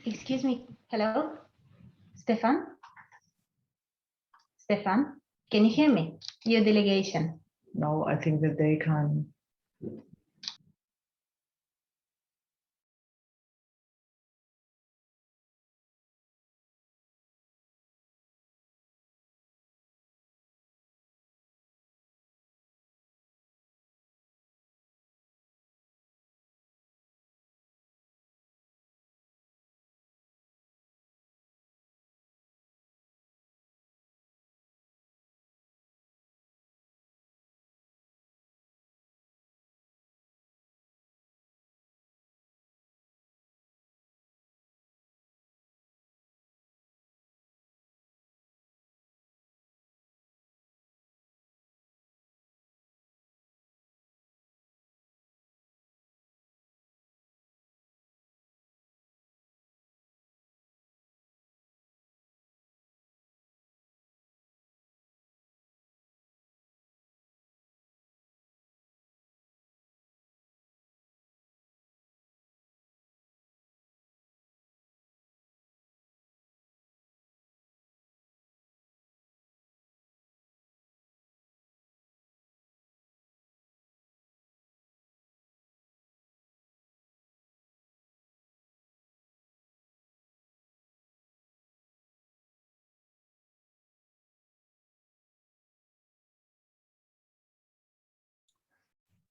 Excuse me. Hello? Stefan? Stefan, can you hear me? Your delegation. No, I think that they can.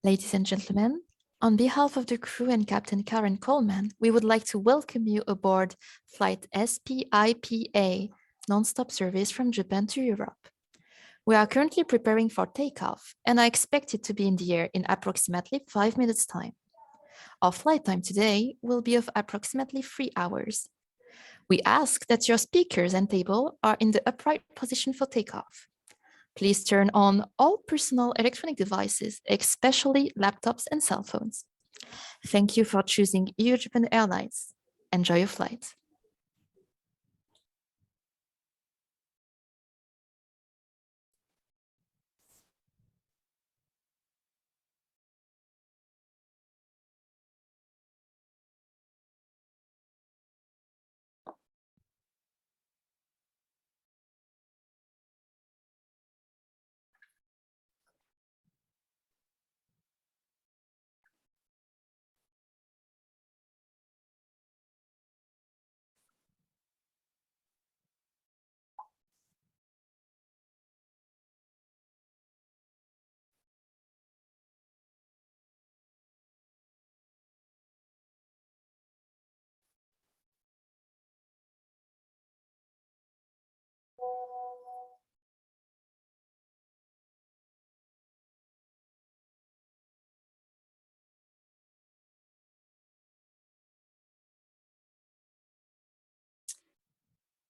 Ladies and gentlemen, on behalf of the crew and Captain Karen Coleman, we would like to welcome you aboard flight SPIPA, non-stop service from Japan to Europe. We are currently preparing for takeoff and are expected to be in the air in approximately 5 minutes' time. Our flight time today will be of approximately 3 hours. We ask that your speakers and table are in the upright position for takeoff. Please turn on all personal electronic devices, especially laptops and cell phones. Thank you for choosing EU Japan Airlines. Enjoy your flight.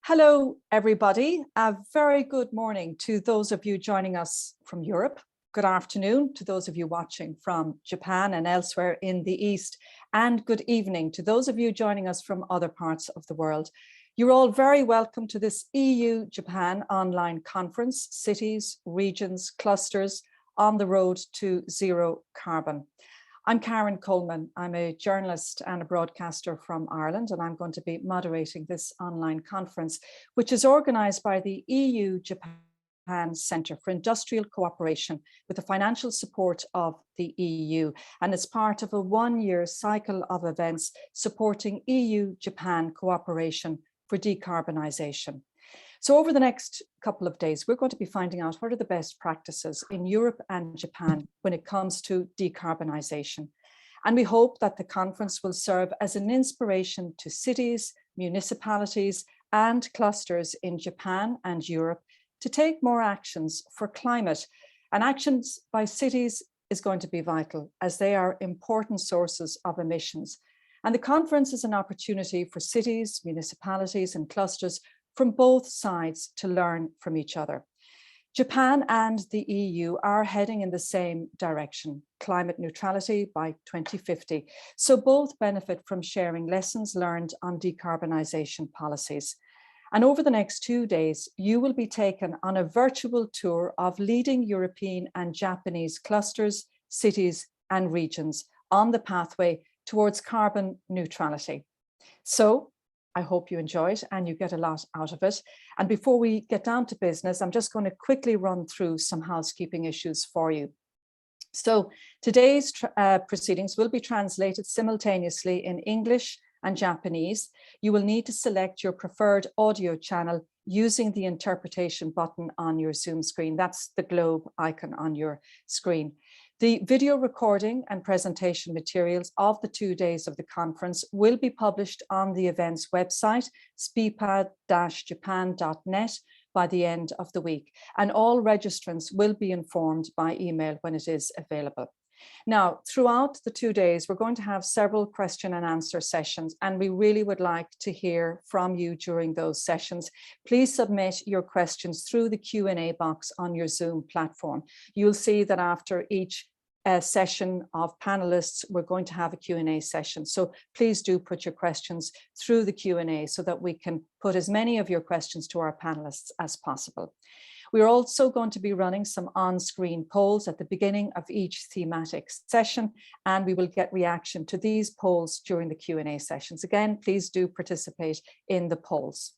Hello, everybody. A very good morning to those of you joining us from Europe. Good afternoon to those of you watching from Japan and elsewhere in the East. And good evening to those of you joining us from other parts of the world. You're all very welcome to this EU-Japan online conference, Cities, Regions, Clusters on the Road to Zero Carbon. I'm Karen Coleman. I'm a journalist and a broadcaster from Ireland, and I'm going to be moderating this online conference, which is organised by the EU-Japan Centre for Industrial Cooperation with the financial support of the EU, and it's part of a one-year cycle of events supporting EU-Japan cooperation for decarbonisation. So over the next couple of days, we're going to be finding out what are the best practices in Europe and Japan when it comes to decarbonisation. And we hope that the conference will serve as an inspiration to cities, municipalities, and clusters in Japan and Europe to take more actions for climate. And actions by cities is going to be vital as they are important sources of emissions. And the conference is an opportunity for cities, municipalities, and clusters from both sides to learn from each other. Japan and the EU are heading in the same direction, climate neutrality by 2050. So both benefit from sharing lessons learned on decarbonisation policies. And over the next 2 days, you will be taken on a virtual tour of leading European and Japanese clusters, cities, and regions on the pathway towards carbon neutrality. So I hope you enjoy it and you get a lot out of it. And before we get down to business, I'm just going to quickly run through some housekeeping issues for you. So today's proceedings will be translated simultaneously in English and Japanese. You will need to select your preferred audio channel using the interpretation button on your Zoom screen. That's the globe icon on your screen. The video recording and presentation materials of the 2 days of the conference will be published on the event's website, spipad-japan.net, by the end of the week. And all registrants will be informed by email when it is available. Now, throughout the 2 days, we're going to have several question and answer sessions, and we really would like to hear from you during those sessions. Please submit your questions through the Q&A box on your Zoom platform. You'll see that after each session of panelists, we're going to have a Q&A session. So please do put your questions through the Q&A so that we can put as many of your questions to our panelists as possible. We're also going to be running some on-screen polls at the beginning of each thematic session, and we will get reaction to these polls during the Q&A sessions. Again, please do participate in the polls.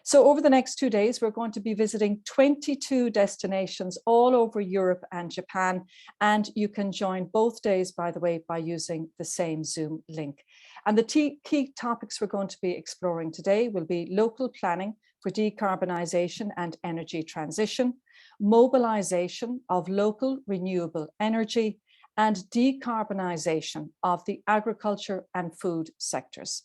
So over the next 2 days, we're going to be visiting 22 destinations all over Europe and Japan, and you can join both days, by the way, by using the same Zoom link. And the key topics we're going to be exploring today will be local planning for decarbonization and energy transition, mobilization of local renewable energy, and decarbonization of the agriculture and food sectors.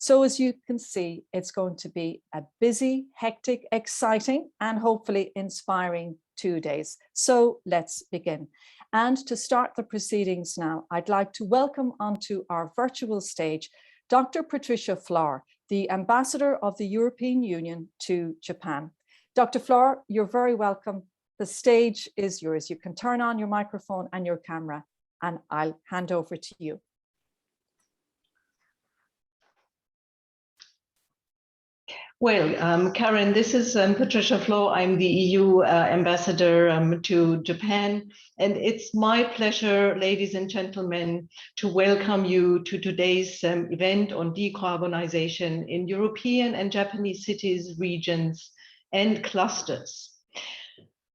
So as you can see, it's going to be a busy, hectic, exciting, and hopefully inspiring 2 days. So let's begin. And to start the proceedings now, I'd like to welcome onto our virtual stage, Dr. Patricia Flohr, the Ambassador of the European Union to Japan. Dr. Flohr, you're very welcome. The stage is yours. You can turn on your microphone and your camera, and I'll hand over to you. Well, Karen, this is Patricia Flohr. I'm the EU ambassador to Japan, and it's my pleasure, ladies and gentlemen, to welcome you to today's event on decarbonization in European and Japanese cities, regions, and clusters.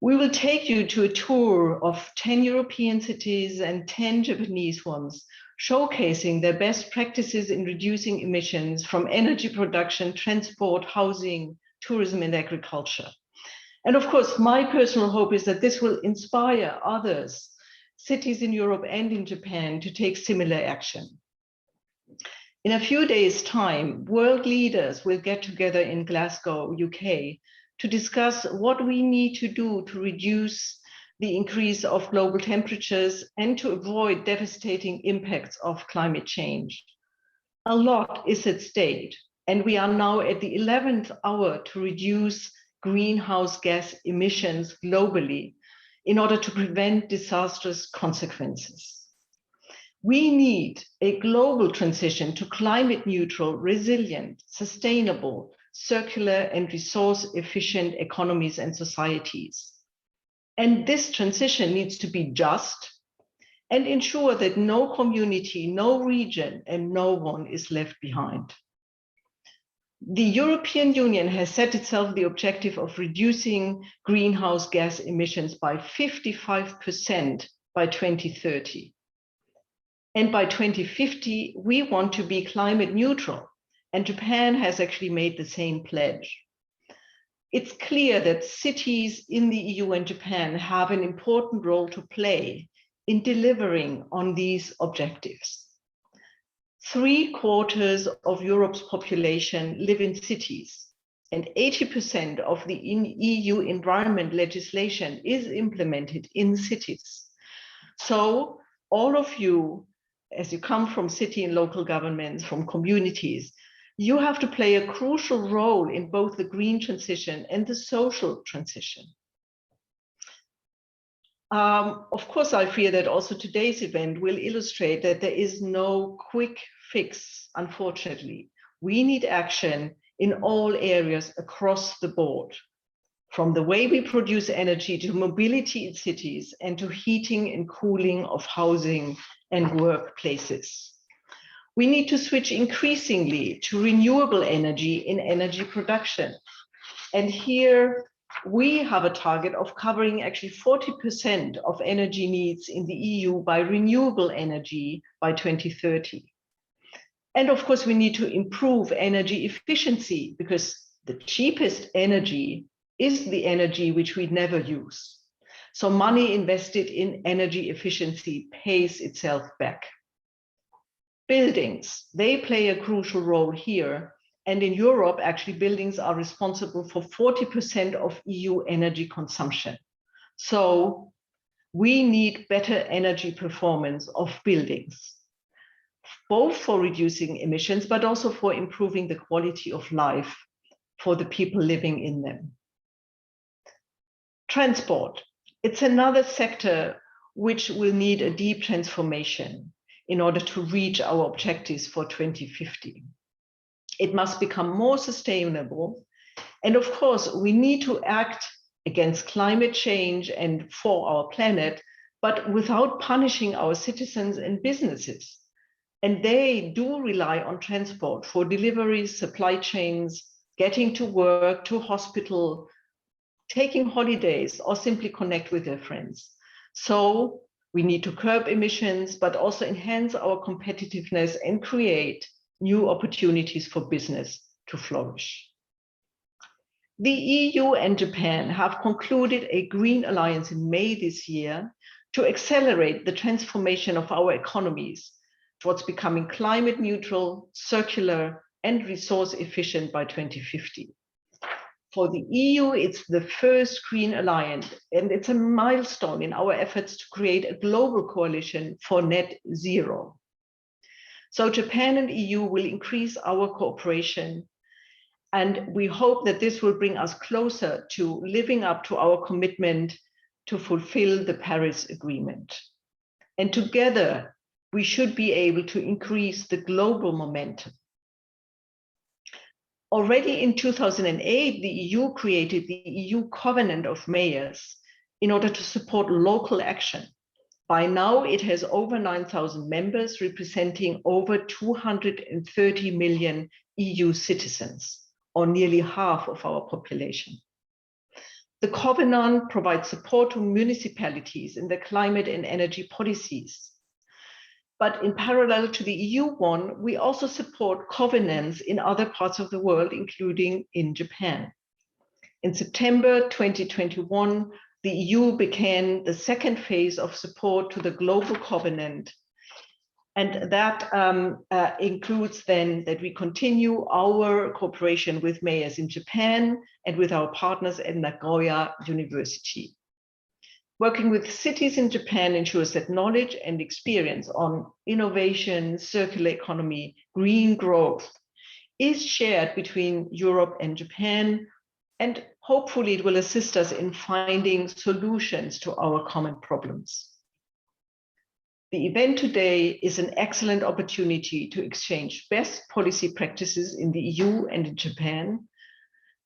We will take you to a tour of 10 European cities and 10 Japanese ones, showcasing their best practices in reducing emissions from energy production, transport, housing, tourism, and agriculture. And of course, my personal hope is that this will inspire others, cities in Europe and in Japan, to take similar action. In a few days' time, world leaders will get together in Glasgow, UK, to discuss what we need to do to reduce the increase of global temperatures and to avoid devastating impacts of climate change. A lot is at stake, and we are now at the 11th hour to reduce greenhouse gas emissions globally in order to prevent disastrous consequences. We need a global transition to climate neutral, resilient, sustainable, circular, and resource efficient economies and societies. And this transition needs to be just and ensure that no community, no region, and no one is left behind. The European Union has set itself the objective of reducing greenhouse gas emissions by 55% by 2030. And by 2050, we want to be climate neutral, and Japan has actually made the same pledge. It's clear that cities in the EU and Japan have an important role to play in delivering on these objectives. 3/4 of Europe's population live in cities, and 80% of the EU environment legislation is implemented in cities. So all of you, as you come from city and local governments, from communities, you have to play a crucial role in both the green transition and the social transition. Of course, I fear that also today's event will illustrate that there is no quick fix, unfortunately. We need action in all areas across the board, from the way we produce energy to mobility in cities and to heating and cooling of housing and workplaces. We need to switch increasingly to renewable energy in energy production. And here we have a target of covering actually 40% of energy needs in the EU by renewable energy by 2030. And of course, we need to improve energy efficiency because the cheapest energy is the energy which we never use. So money invested in energy efficiency pays itself back. Buildings, they play a crucial role here. And in Europe, actually, buildings are responsible for 40% of EU energy consumption. So we need better energy performance of buildings, both for reducing emissions, but also for improving the quality of life for the people living in them. Transport, it's another sector which will need a deep transformation in order to reach our objectives for 2050. It must become more sustainable. And of course, we need to act against climate change and for our planet, but without punishing our citizens and businesses. And they do rely on transport for deliveries, supply chains, getting to work, to hospital, taking holidays, or simply connect with their friends. So we need to curb emissions, but also enhance our competitiveness and create new opportunities for business to flourish. The EU and Japan have concluded a Green Alliance in May this year to accelerate the transformation of our economies towards becoming climate neutral, circular, and resource efficient by 2050. For the EU, it's the first Green Alliance, and it's a milestone in our efforts to create a global coalition for net zero. So Japan and EU will increase our cooperation, and we hope that this will bring us closer to living up to our commitment to fulfill the Paris Agreement. And together, we should be able to increase the global momentum. Already in 2008, the EU created the EU Covenant of Mayors in order to support local action. By now, it has over 9,000 members, representing over 230 million EU citizens, or nearly half of our population. The Covenant provides support to municipalities in their climate and energy policies. But in parallel to the EU one, we also support covenants in other parts of the world, including in Japan. In September 2021, the EU began the second phase of support to the Global Covenant. And that includes then that we continue our cooperation with mayors in Japan and with our partners at Nagoya University. Working with cities in Japan ensures that knowledge and experience on innovation, circular economy, green growth is shared between Europe and Japan, and hopefully it will assist us in finding solutions to our common problems. The event today is an excellent opportunity to exchange best policy practices in the EU and in Japan,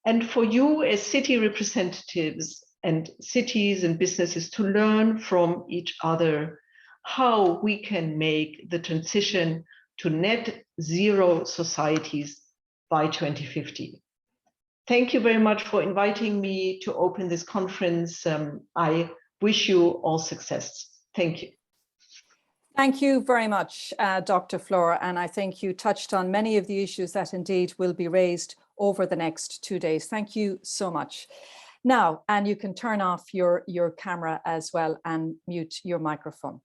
and for you as city representatives and cities and businesses to learn from each other how we can make the transition to net zero societies by 2050. Thank you very much for inviting me to open this conference. I wish you all success. Thank you. Thank you very much, Dr. Flora. And I think you touched on many of the issues that indeed will be raised over the next 2 days. Thank you so much. Now, and you can turn off your camera as well and mute your microphone.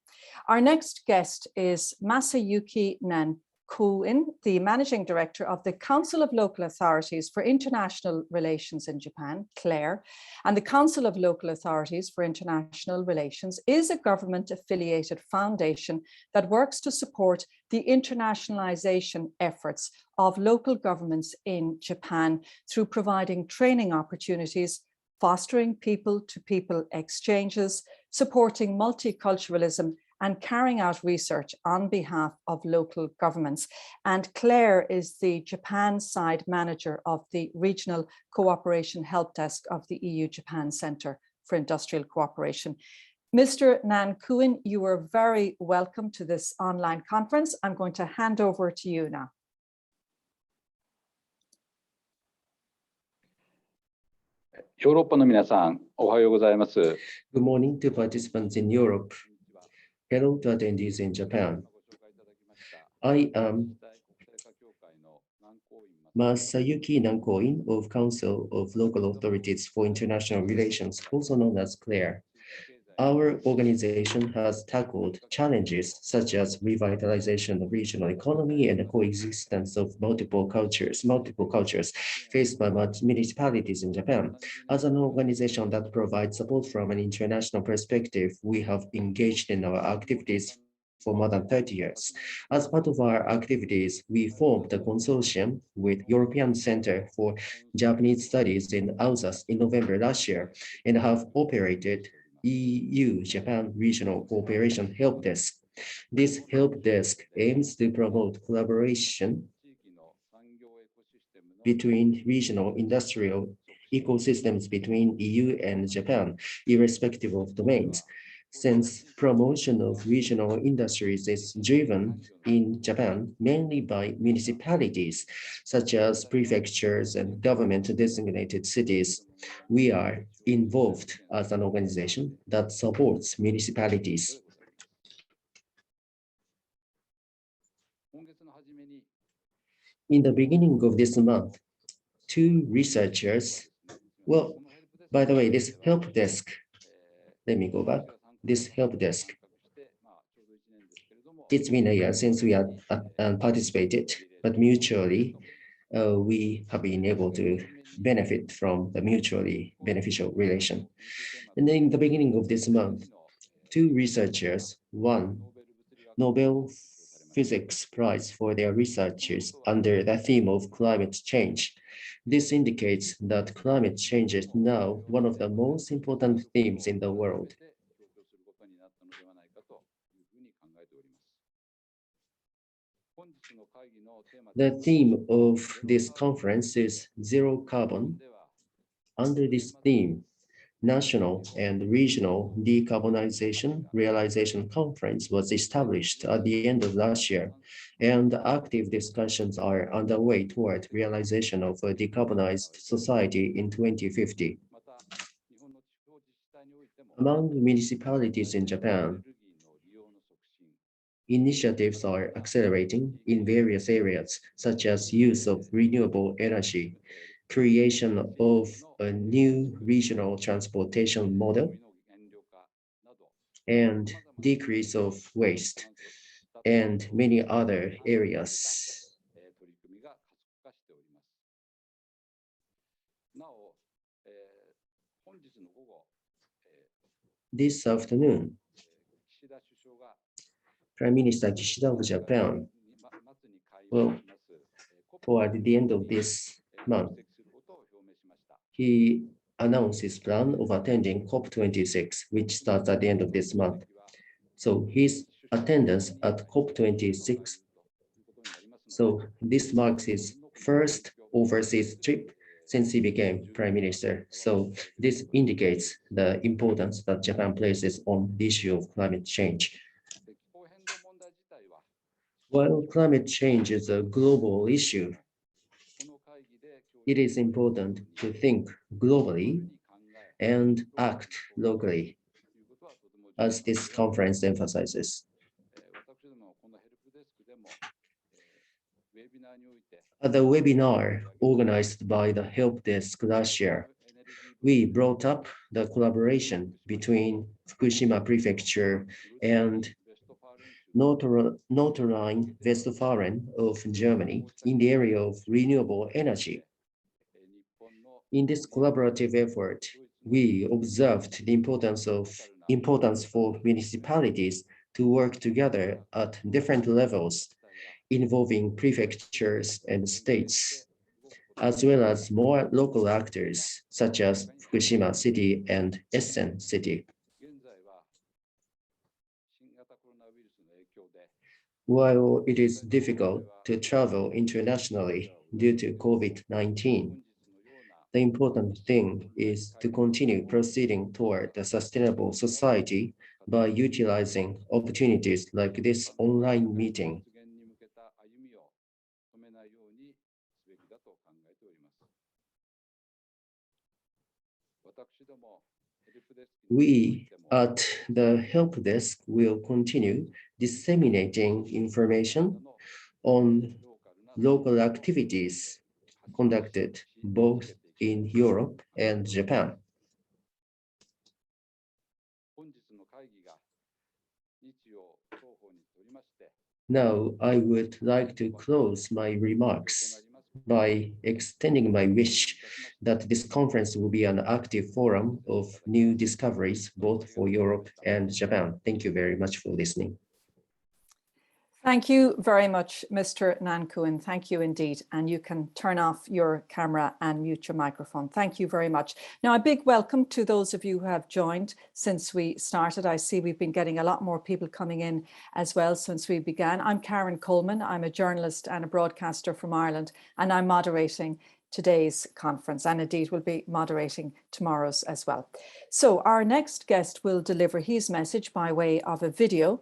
Our next guest is Masayuki Nankuin, the Managing Director of the Council of Local Authorities for International Relations in Japan, CLARE. And the Council of Local Authorities for International Relations is a government-affiliated foundation that works to support the internationalization efforts of local governments in Japan through providing training opportunities, fostering people-to-people exchanges, supporting multiculturalism, and carrying out research on behalf of local governments. And Claire is the Japan side manager of the Regional Cooperation Help Desk of the EU-Japan Centre for Industrial Cooperation. Mr. Nan Kuin, you are very welcome to this online conference. I'm going to hand over to you now. Good morning to participants in Europe. Hello to attendees in Japan. I am Masayuki Nankoin of Council of Local Authorities for International Relations, also known as CLARE. Our organization has tackled challenges such as revitalization of regional economy and the coexistence of multiple cultures faced by municipalities in Japan. As an organization that provides support from an international perspective, we have engaged in our activities for more than 30 years. As part of our activities, we formed a consortium with European Center for Japanese Studies in Alsace in November last year and have operated EU-Japan Regional Cooperation Help Desk. This help desk aims to promote collaboration between regional industrial ecosystems between EU and Japan, irrespective of domains. Since promotion of regional industries is driven in Japan mainly by municipalities, such as prefectures and government-designated cities, we are involved as an organization that supports municipalities. In the beginning of this month, two researchers, by the way, this help desk, let me go back. This help desk, it's been a year since we had participated, but mutually, we have been able to benefit from the mutually beneficial relation. And in the beginning of this month, two researchers won Nobel Physics Prize for their researches under the theme of climate change. This indicates that climate change is now one of the most important themes in the world. The theme of this conference is Zero Carbon. Under this theme, National and Regional Decarbonization Realization Conference was established at the end of last year, and active discussions are underway toward realization of a decarbonized society in 2050. Among municipalities in Japan, initiatives are accelerating in various areas, such as use of renewable energy, creation of a new regional transportation model, and decrease of waste, and many other areas. This afternoon, Prime Minister Kishida of Japan, toward the end of this month, he announced his plan of attending COP26, which starts at the end of this month. So his attendance at COP26, so this marks his first overseas trip since he became Prime Minister. So this indicates the importance that Japan places on the issue of climate change. While climate change is a global issue, it is important to think globally and act locally, as this conference emphasizes. At the webinar organized by the Help Desk last year, we brought up the collaboration between Fukushima Prefecture and Nordrhein-Westfalen of Germany in the area of renewable energy. In this collaborative effort, we observed the importance for municipalities to work together at different levels, involving prefectures and states, as well as more local actors such as Fukushima City and Essen City. While it is difficult to travel internationally due to COVID-19, the important thing is to continue proceeding toward a sustainable society by utilizing opportunities like this online meeting. We at the help desk will continue disseminating information on local activities conducted both in Europe and Japan. Now, I would like to close my remarks by extending my wish that this conference will be an active forum of new discoveries, both for Europe and Japan. Thank you very much for listening. Thank you very much, Mr. Nankoon. Thank you indeed. And you can turn off your camera and mute your microphone. Thank you very much. Now, a big welcome to those of you who have joined since we started. I see we've been getting a lot more people coming in as well since we began. I'm Karen Coleman. I'm a journalist and a broadcaster from Ireland, and I'm moderating today's conference, and indeed will be moderating tomorrow's as well. So our next guest will deliver his message by way of a video.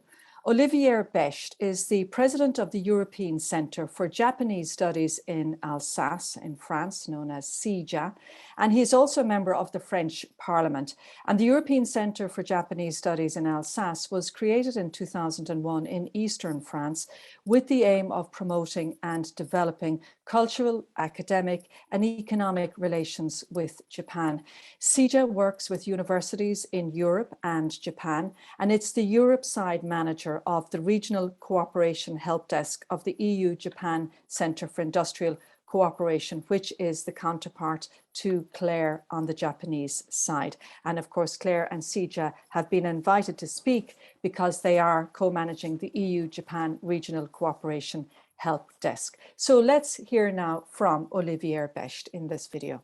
Olivier Becht is the president of the European Centre for Japanese Studies in Alsace in France, known as CIJA, and he is also a member of the French Parliament. And the European Centre for Japanese Studies in Alsace was created in 2001 in eastern France with the aim of promoting and developing cultural, academic and economic relations with Japan. CIJA works with universities in Europe and Japan, and it's the Europe side manager of the Regional Cooperation Help Desk of the EU-Japan Centre for Industrial Cooperation, which is the counterpart to Claire on the Japanese side. And of course, Claire and CIJA have been invited to speak because they are co-managing the EU-Japan Regional Cooperation Help Desk. So let's hear now from Olivier Becht in this video.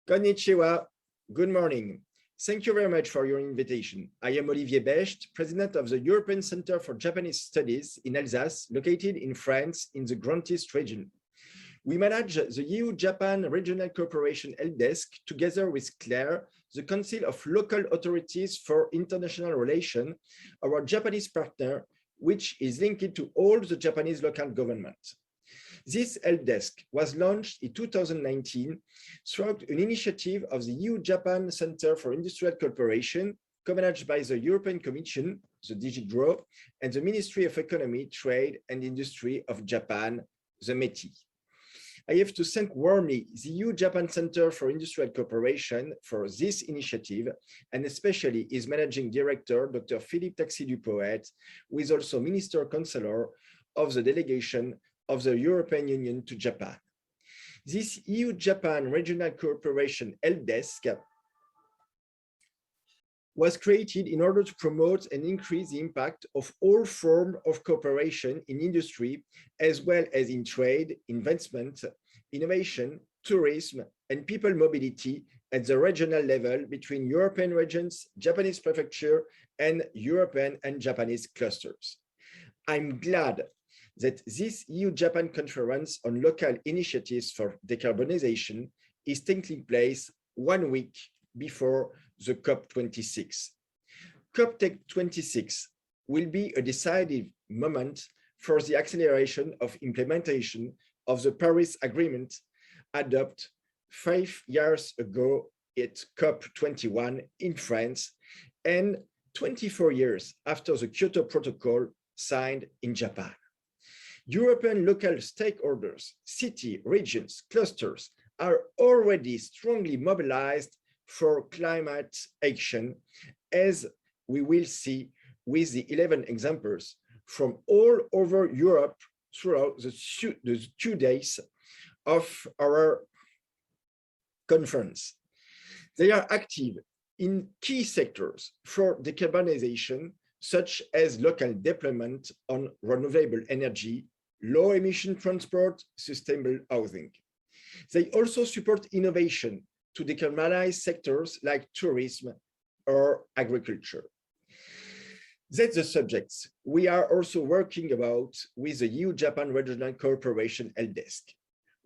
Konnichiwa. Good morning. Thank you very much for your invitation. I am Olivier Becht, president of the European Centre for Japanese Studies in Alsace, located in France in the Grand Est region. We manage the EU-Japan Regional Cooperation Help Desk together with Claire, the Council of Local Authorities for International Relations, our Japanese partner, which is linked to all the Japanese local government. This help desk was launched in 2019 through an initiative of the EU-Japan Centre for Industrial Cooperation, co-managed by the European Commission, the DG GROW, and the Ministry of Economy, Trade and Industry of Japan, the METI. I have to thank warmly the EU-Japan Centre for Industrial Cooperation for this initiative, and especially its managing director, Dr. Philippe Taxis-Dupoët, who is also Minister Counselor of the delegation of the European Union to Japan. This EU-Japan Regional Cooperation Help Desk was created in order to promote and increase the impact of all forms of cooperation in industry, as well as in trade, investment, innovation, tourism, and people mobility at the regional level between European regions, Japanese prefecture, and European and Japanese clusters. I'm glad that this EU-Japan conference on local initiatives for decarbonization is taking place 1 week before the COP26. COP26 will be a decisive moment for the acceleration of implementation of the Paris Agreement adopted 5 years ago at COP21 in France and 24 years after the Kyoto Protocol signed in Japan. European local stakeholders, city, regions, clusters are already strongly mobilized for climate action, as we will see with the 11 examples from all over Europe throughout the 2 days of our conference. They are active in key sectors for decarbonization, such as local deployment on renewable energy, low emission transport, sustainable housing. They also support innovation to decarbonize sectors like tourism or agriculture. That's the subjects we are also working about with the EU-Japan Regional Cooperation Help Desk.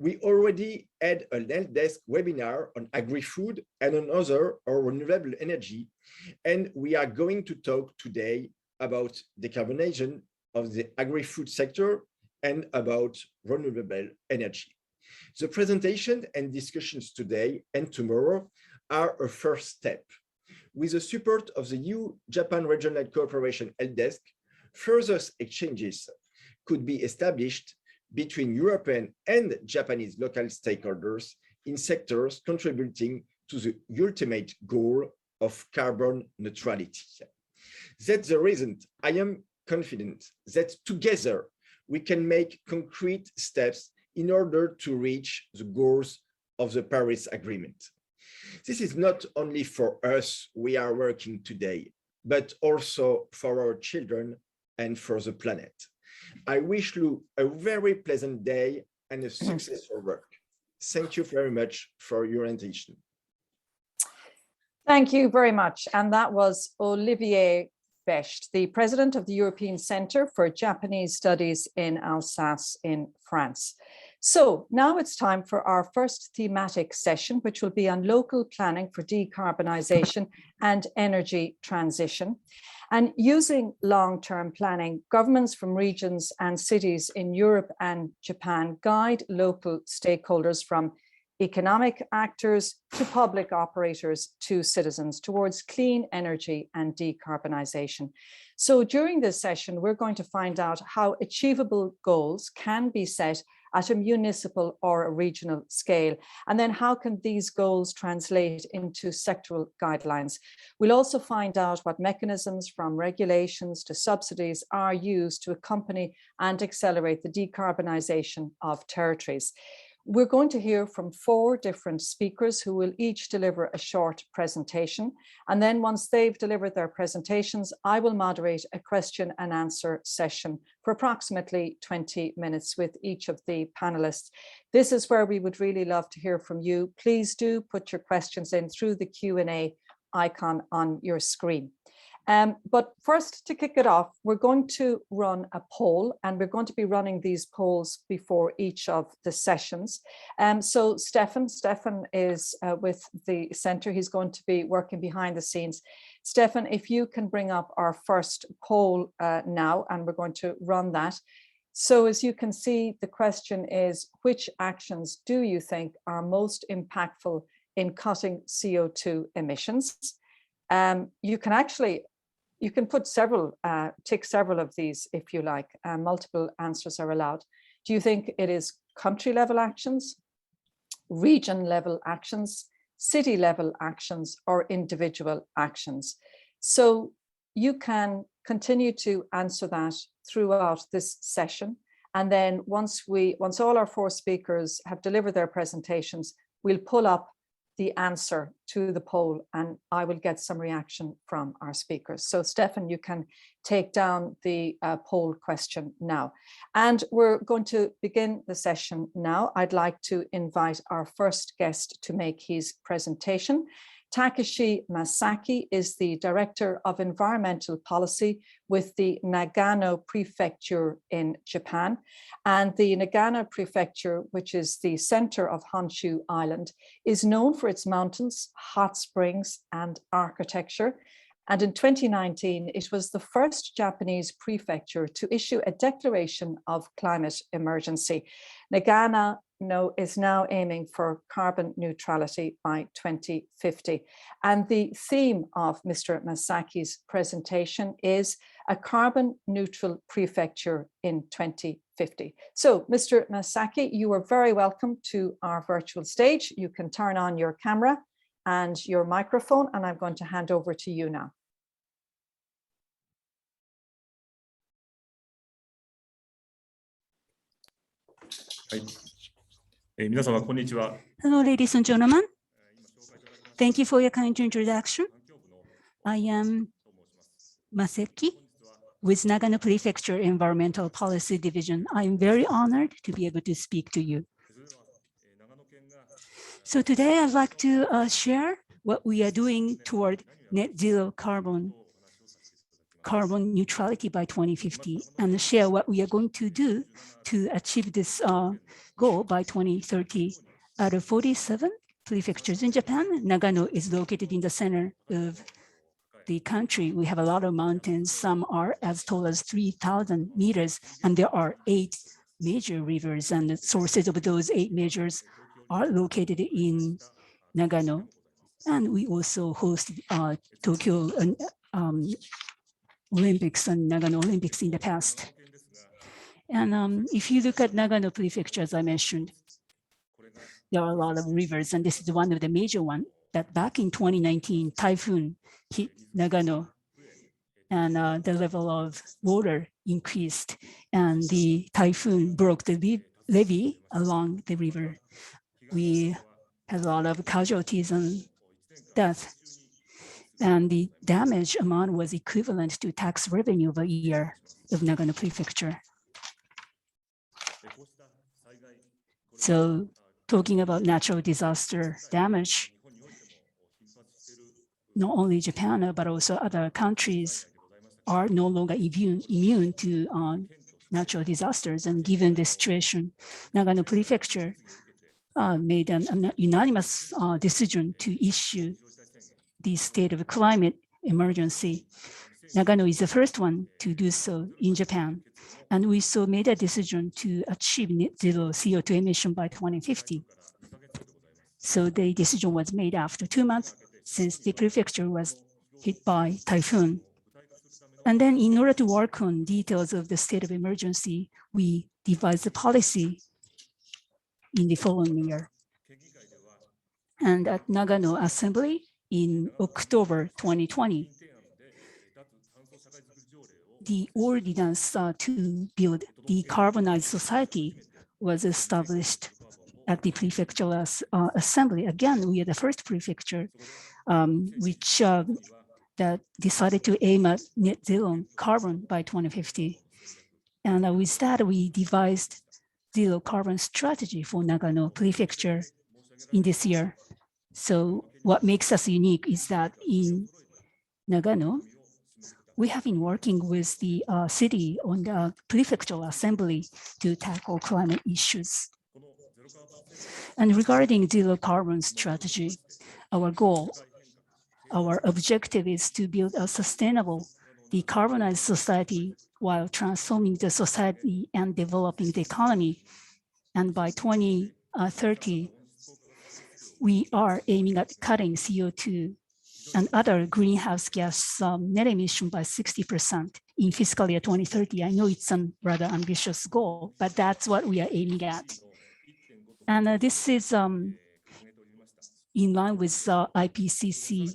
We already had an help desk webinar on agri-food and another on renewable energy, and we are going to talk today about decarbonization of the agri-food sector and about renewable energy. The presentation and discussions today and tomorrow are a first step. With the support of the EU-Japan Regional Cooperation Help Desk, further exchanges could be established between European and Japanese local stakeholders in sectors contributing to the ultimate goal of carbon neutrality. That's the reason I am confident that together we can make concrete steps in order to reach the goals of the Paris Agreement. This is not only for us we are working today, but also for our children and for the planet. I wish you a very pleasant day and a successful work. Thank you very much for your attention. Thank you very much. And that was Olivier Becht, the president of the European Centre for Japanese Studies in Alsace in France. So now it's time for our first thematic session, which will be on local planning for decarbonisation and energy transition. And using long-term planning, governments from regions and cities in Europe and Japan guide local stakeholders from economic actors to public operators to citizens towards clean energy and decarbonisation. So during this session, we're going to find out how achievable goals can be set at a municipal or a regional scale, and then how can these goals translate into sectoral guidelines. We'll also find out what mechanisms from regulations to subsidies are used to accompany and accelerate the decarbonisation of territories. We're going to hear from 4 different speakers who will each deliver a short presentation. And then once they've delivered their presentations, I will moderate a question and answer session for approximately 20 minutes with each of the panelists. This is where we would really love to hear from you. Please do put your questions in through the Q&A icon on your screen. But first, to kick it off, we're going to run a poll, and we're going to be running these polls before each of the sessions. So Stefan is with the centre. He's going to be working behind the scenes. Stefan, if you can bring up our first poll now, and we're going to run that. So as you can see, the question is, which actions do you think are most impactful in cutting CO2 emissions? You can put several, tick several of these if you like, multiple answers are allowed. Do you think it is country level actions, region level actions, city level actions, or individual actions? So you can continue to answer that throughout this session. And then once all our 4 speakers have delivered their presentations, we'll pull up the answer to the poll, and I will get some reaction from our speakers. So Stefan, you can take down the poll question now. And we're going to begin the session now. I'd like to invite our first guest to make his presentation. Takeshi Masaki is the Director of Environmental Policy with the Nagano Prefecture in Japan. And the Nagano Prefecture, which is the center of Honshu Island, is known for its mountains, hot springs, and architecture. And in 2019, it was the first Japanese prefecture to issue a declaration of climate emergency. Nagano is now aiming for carbon neutrality by 2050. And the theme of Mr. Masaki's presentation is a carbon neutral prefecture in 2050. So Mr. Masaki, you are very welcome to our virtual stage. You can turn on your camera and your microphone, and I'm going to hand over to you now. Hello, ladies and gentlemen. Thank you for your kind introduction. I am Maseki with Nagano Prefecture Environmental Policy Division. I am very honored to be able to speak to you. So today I'd like to share what we are doing toward net zero carbon carbon neutrality by 2050 and share what we are going to do to achieve this goal by 2030. Out of 47 prefectures in Japan, Nagano is located in the center of the country. We have a lot of mountains. Some are as tall as 3,000 meters, and there are 8 major rivers, and the sources of those 8 majors are located in Nagano. And we also host Tokyo Olympics and Nagano Olympics in the past. And if you look at Nagano Prefecture, as I mentioned, there are a lot of rivers, and this is one of the major ones that back in 2019, typhoon hit Nagano, and the level of water increased, and the typhoon broke the levee along the river. We had a lot of casualties and death, and the damage amount was equivalent to tax revenue of a year of Nagano Prefecture. So talking about natural disaster damage, not only Japan, but also other countries are no longer immune to natural disasters. And given this situation, Nagano Prefecture made a unanimous decision to issue the state of climate emergency. Nagano is the first one to do so in Japan. And we so made a decision to achieve net zero CO2 emission by 2050. So the decision was made after 2 months since the prefecture was hit by typhoon. And then in order to work on details of the state of emergency, we devised a policy in the following year. And at Nagano Assembly in October 2020, the ordinance to build decarbonized society was established at the prefectural assembly. Again, we are the first prefecture which that decided to aim at net zero carbon by 2050. And with that, we devised zero carbon strategy for Nagano Prefecture in this year. So what makes us unique is that in Nagano, we have been working with the city on the prefectural assembly to tackle climate issues. And regarding zero carbon strategy, our objective is to build a sustainable, decarbonized society while transforming the society and developing the economy. And by 2030, we are aiming at cutting CO2 and other greenhouse gas net emission by 60% in fiscal year 2030. I know it's a rather ambitious goal, but that's what we are aiming at. And this is in line with IPCC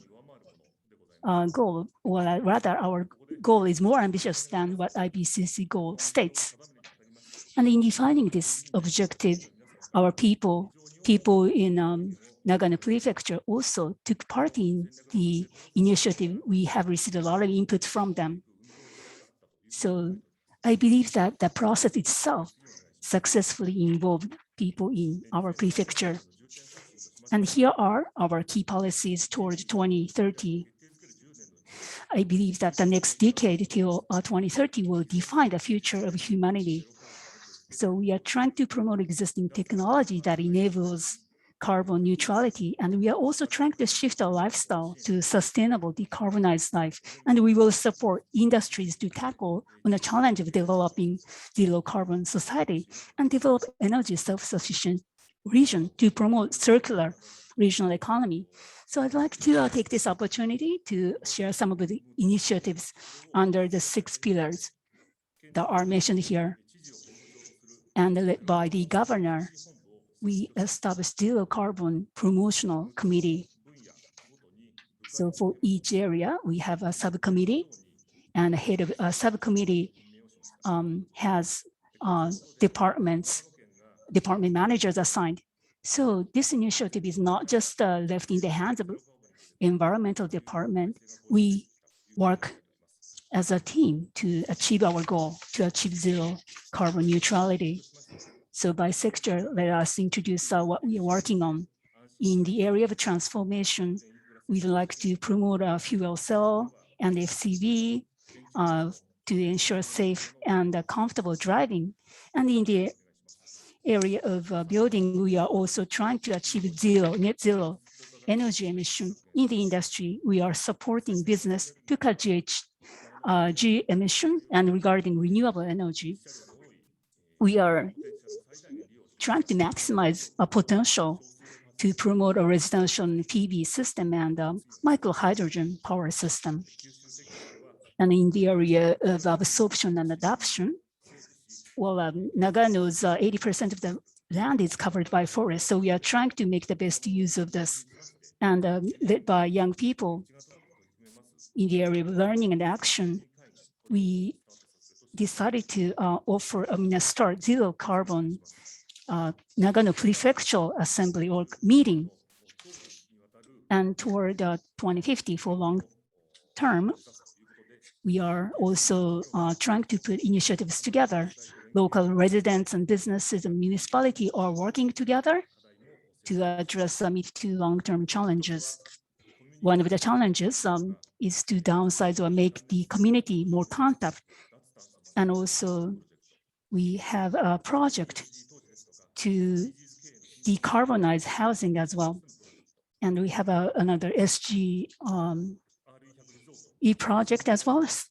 goal, or rather our goal is more ambitious than what IPCC goal states. And in defining this objective, our people in Nagano Prefecture also took part in the initiative. We have received a lot of input from them. So I believe that the process itself successfully involved people in our prefecture. And here are our key policies toward 2030. I believe that the next decade till 2030 will define the future of humanity. So we are trying to promote existing technology that enables carbon neutrality. And we are also trying to shift our lifestyle to sustainable decarbonized life. And we will support industries to tackle on the challenge of developing zero carbon society and develop energy self-sufficient region to promote circular regional economy. So I'd like to take this opportunity to share some of the initiatives under the 6 pillars that are mentioned here. And led by the governor, we established zero carbon promotional committee. So for each area, we have a subcommittee, and the head of a subcommittee has department managers assigned. So this initiative is not just left in the hands of environmental department. We work as a team to achieve our goal, to achieve zero carbon neutrality. So by sector, let us introduce what we are working on. In the area of transformation, we'd like to promote a fuel cell and FCV to ensure safe and comfortable driving. And in the area of building, we are also trying to achieve net zero energy emission. In the industry, we are supporting business to cut GHG emission. And regarding renewable energy, we are trying to maximize a potential to promote a residential PV system and micro hydrogen power system. And in the area of absorption and adoption, well, Nagano's 80% of the land is covered by forest. So we are trying to make the best use of this, and led by young people in the area of learning and action, we decided to offer start zero carbon Nagano Prefectural Assembly or meeting. And toward 2050 for long term, we are also trying to put initiatives together. Local residents and businesses and municipality are working together to address mid to long-term challenges. One of the challenges is to downsize or make the community more compact. And also we have a project to decarbonize housing as well. And we have another SG project as well as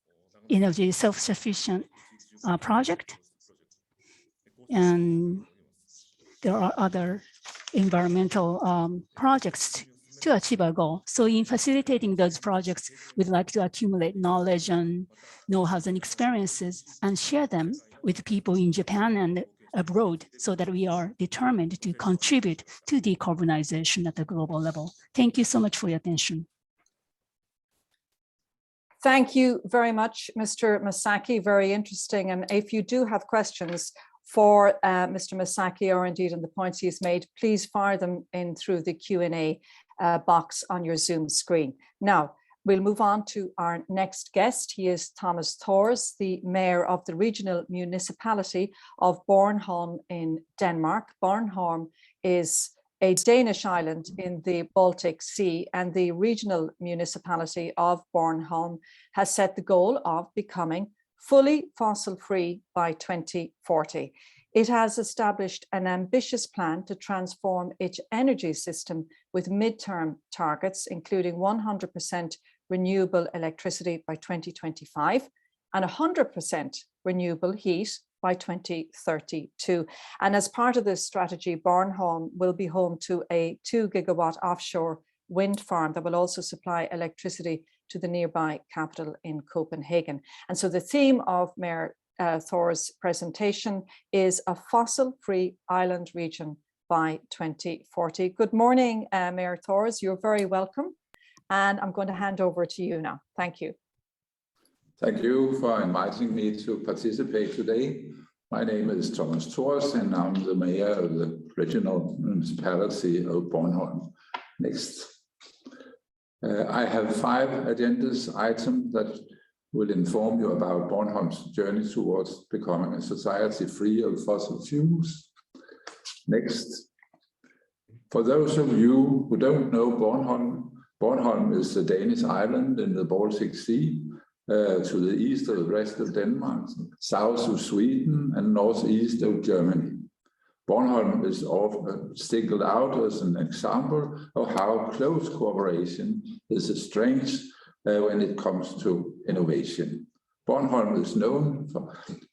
energy self-sufficient project. And there are other environmental projects to achieve our goal. So in facilitating those projects, we'd like to accumulate knowledge and know-hows and experiences and share them with people in Japan and abroad so that we are determined to contribute to decarbonization at the global level. Thank you so much for your attention. Thank you very much, Mr. Masaki. Very interesting. And if you do have questions for Mr. Masaki or indeed on the points he's made, please fire them in through the Q&A box on your Zoom screen. Now, we'll move on to our next guest. He is Thomas Thors, the Mayor of the Regional Municipality of Bornholm in Denmark. Bornholm is a Danish island in the Baltic Sea, and the Regional Municipality of Bornholm has set the goal of becoming fully fossil-free by 2040. It has established an ambitious plan to transform its energy system with midterm targets, including 100% renewable electricity by 2025 and 100% renewable heat by 2032. And as part of this strategy, Bornholm will be home to a 2 gigawatt offshore wind farm that will also supply electricity to the nearby capital in Copenhagen. And so the theme of Mayor Thors' presentation is a fossil-free island region by 2040. Good morning, Mayor Thors. You're very welcome. And I'm going to hand over to you now. Thank you. Thank you for inviting me to participate today. My name is Thomas Thors, and I'm the Mayor of the Regional Municipality of Bornholm. Next. I have 5 agenda items that will inform you about Bornholm's journey towards becoming a society free of fossil fuels. Next. For those of you who don't know Bornholm, Bornholm is a Danish island in the Baltic Sea, to the east of the rest of Denmark, south of Sweden, and northeast of Germany. Bornholm is often singled out as an example of how close cooperation is a strength when it comes to innovation. Bornholm is known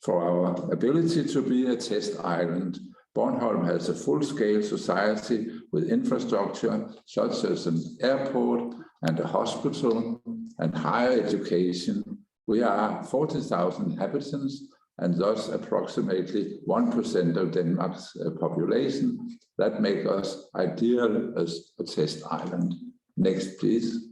for our ability to be a test island. Bornholm has a full-scale society with infrastructure such as an airport and a hospital and higher education. We are 40,000 inhabitants and thus approximately 1% of Denmark's population. That makes us ideal as a test island. Next, please.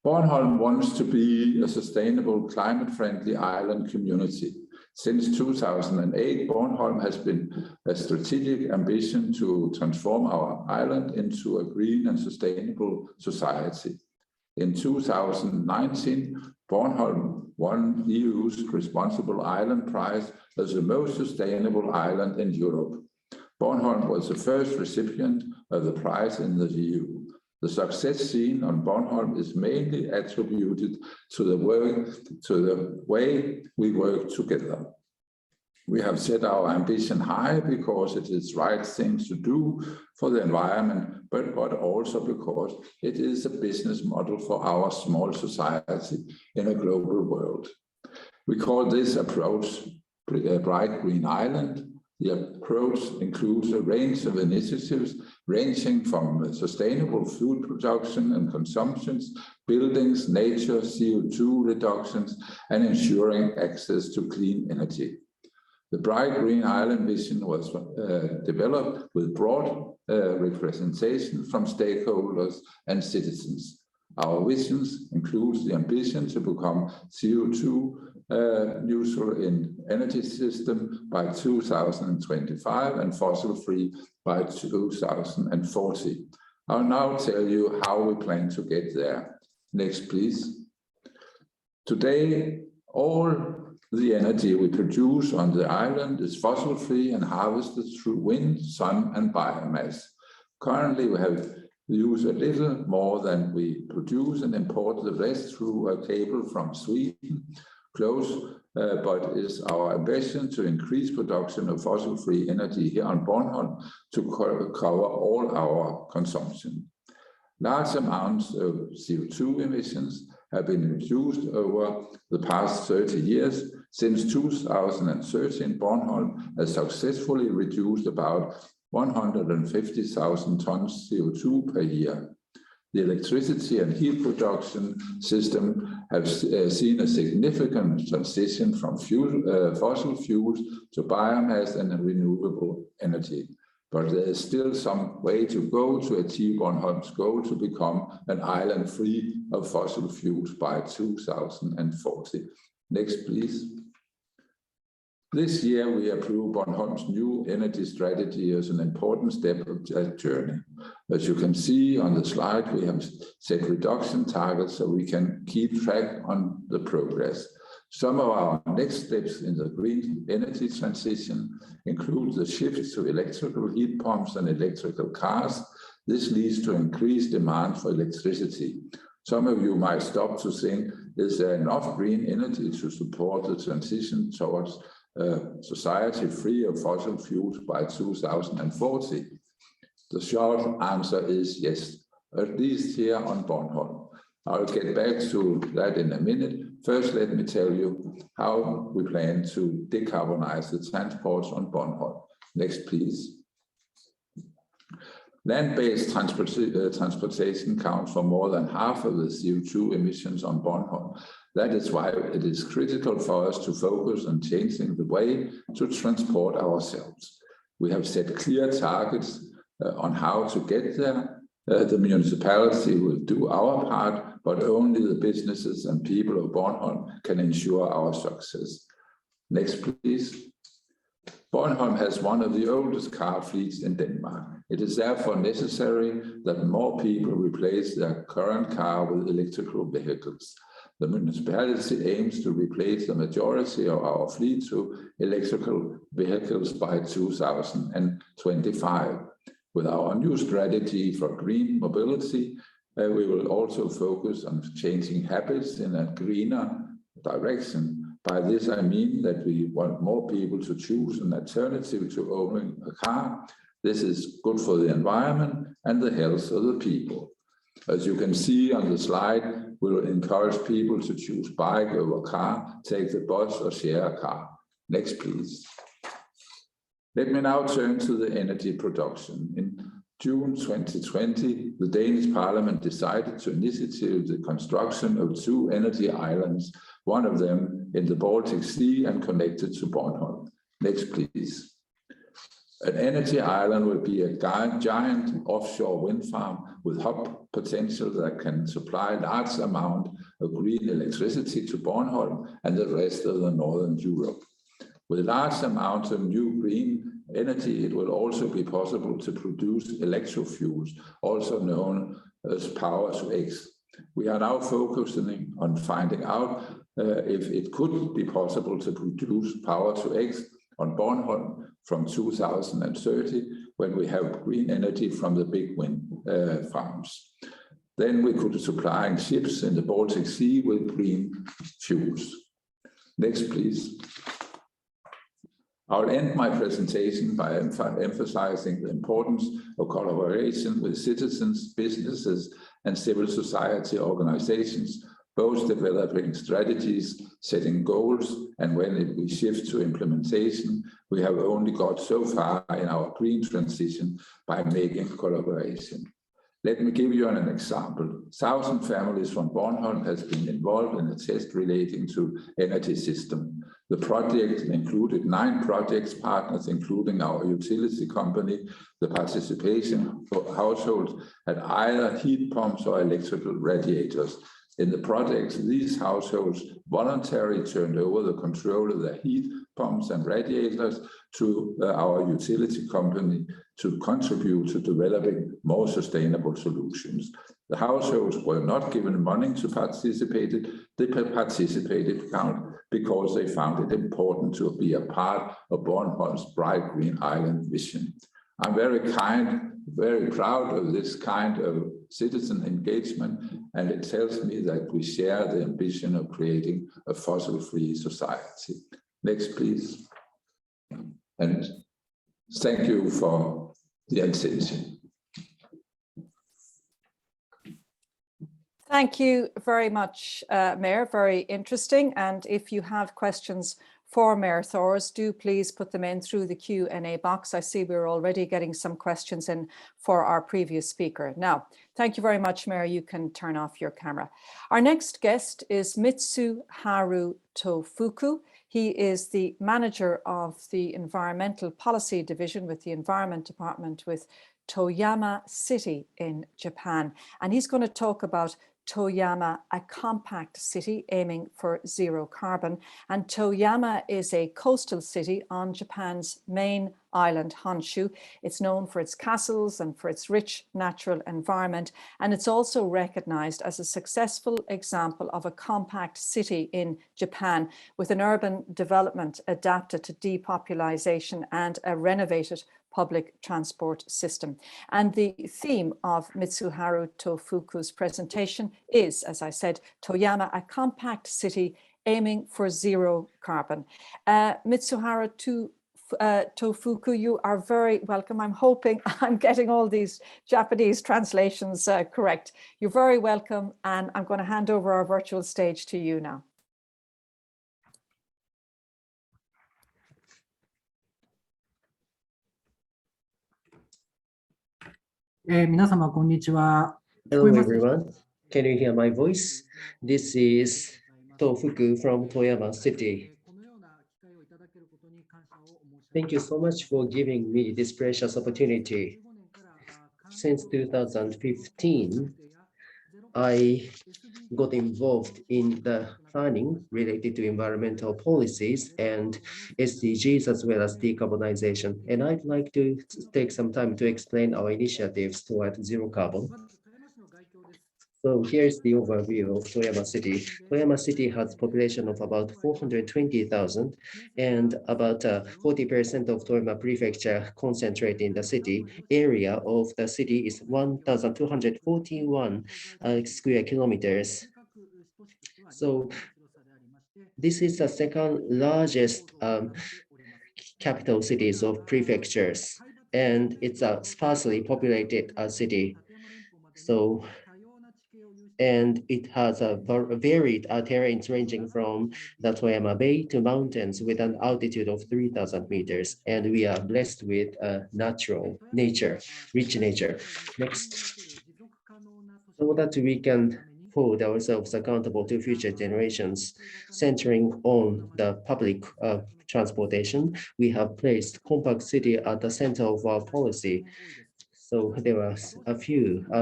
Bornholm wants to be a sustainable, climate-friendly island community. Since 2008, Bornholm has been a strategic ambition to transform our island into a green and sustainable society. In 2019, Bornholm won EU's Responsible Island Prize as the most sustainable island in Europe. Bornholm was the first recipient of the prize in the EU. The success seen on Bornholm is mainly attributed to the way we work together. We have set our ambition high because it is right thing to do for the environment, but also because it is a business model for our small society in a global world. We call this approach Bright Green Island. The approach includes a range of initiatives ranging from sustainable food production and consumptions, buildings, nature, CO2 reductions, and ensuring access to clean energy. The Bright Green Island vision was developed with broad representation from stakeholders and citizens. Our visions include the ambition to become CO2 neutral in energy system by 2025 and fossil-free by 2040. I'll now tell you how we plan to get there. Next, please. Today, all the energy we produce on the island is fossil-free and harvested through wind, sun, and biomass. Currently, we have used a little more than we produce and import the rest through a cable from Sweden. Close, but it's our ambition to increase production of fossil-free energy here on Bornholm to cover all our consumption. Large amounts of CO2 emissions have been reduced over the past 30 years. Since 2013, Bornholm has successfully reduced about 150,000 tons CO2 per year. The electricity and heat production system have seen a significant transition from fossil fuels to biomass and renewable energy. But there is still some way to go to achieve Bornholm's goal to become an island free of fossil fuels by 2040. Next, please. This year, we approved Bornholm's new energy strategy as an important step of that journey. As you can see on the slide, we have set reduction targets so we can keep track on the progress. Some of our next steps in the green energy transition include the shift to electrical heat pumps and electrical cars. This leads to increased demand for electricity. Some of you might stop to think, is there enough green energy to support the transition towards society free of fossil fuels by 2040? The short answer is yes, at least here on Bornholm. I'll get back to that in a minute. First, let me tell you how we plan to decarbonize the transports on Bornholm. Next, please. Land-based transportation counts for more than half of the CO2 emissions on Bornholm. That is why it is critical for us to focus on changing the way to transport ourselves. We have set clear targets on how to get there. The municipality will do our part, but only the businesses and people of Bornholm can ensure our success. Next, please. Bornholm has one of the oldest car fleets in Denmark. It is therefore necessary that more people replace their current car with electrical vehicles. The municipality aims to replace the majority of our fleet to electrical vehicles by 2025. With our new strategy for green mobility, we will also focus on changing habits in a greener direction. By this, I mean that we want more people to choose an alternative to owning a car. This is good for the environment and the health of the people. As you can see on the slide, we will encourage people to choose bike over car, take the bus or share a car. Next, please. Let me now turn to the energy production. In June 2020, the Danish Parliament decided to initiate the construction of 2 energy islands, one of them in the Baltic Sea and connected to Bornholm. Next, please. An energy island will be a giant offshore wind farm with hub potential that can supply large amount of green electricity to Bornholm and the rest of the Northern Europe. With large amounts of new green energy, it will also be possible to produce electrofuels, also known as power to X. We are now focusing on finding out if it could be possible to produce power to X on Bornholm from 2030, when we have green energy from the big wind farms. Then we could supply ships in the Baltic Sea with green fuels. Next, please. I'll end my presentation by emphasizing the importance of collaboration with citizens, businesses, and civil society organizations, both developing strategies, setting goals, and when we shift to implementation, we have only got so far in our green transition by making collaboration. Let me give you an example. 1,000 families from Bornholm has been involved in a test relating to energy system. The project included 9 projects partners, including our utility company. The participation for households had either heat pumps or electrical radiators. In the projects, these households voluntarily turned over the control of their heat pumps and radiators to our utility company to contribute to developing more sustainable solutions. The households were not given money to participate. They participated because they found it important to be a part of Bornholm's bright green island vision. I'm very proud of this kind of citizen engagement, and it tells me that we share the ambition of creating a fossil-free society. Next, please. And thank you for the attention. Thank you very much, Mayor. Very interesting. And if you have questions for Mayor Thors, do please put them in through the Q&A box. I see we're already getting some questions in for our previous speaker. Now, thank you very much, Mayor. You can turn off your camera. Our next guest is Mitsuharu Tofuku. He is the manager of the Environmental Policy Division with the Environment Department with Toyama City in Japan. And he's going to talk about Toyama, a compact city aiming for zero carbon. And Toyama is a coastal city on Japan's main island, Honshu. It's known for its castles and for its rich natural environment. And it's also recognized as a successful example of a compact city in Japan with an urban development adapted to depopulation and a renovated public transport system. And the theme of Mitsuharu Tofuku's presentation is, as I said, Toyama, a compact city aiming for zero carbon. Mitsuharu Tofuku, you are very welcome. I'm hoping I'm getting all these Japanese translations correct. You're very welcome, and I'm going to hand over our virtual stage to you now. 皆様こんにちは。 Hello everyone, can you hear my voice? This is Tofuku from Toyama City. Thank you so much for giving me this precious opportunity. Since 2015, I got involved in the planning related to environmental policies and SDGs as well as decarbonization. And I'd like to take some time to explain our initiatives toward zero carbon. So here's the overview of Toyama City. Toyama City has a population of about 420,000 and about 40% of Toyama Prefecture concentrate in the city. Area of the city is 1,241 square kilometers. So this is the second largest capital cities of prefectures, and it's a sparsely populated city. So, and it has a varied terrains ranging from the Toyama Bay to mountains with an altitude of 3,000 meters. And we are blessed with natural nature, rich nature. Next, so that we can hold ourselves accountable to future generations, centering on the public transportation, we have placed compact city at the center of our policy. So there are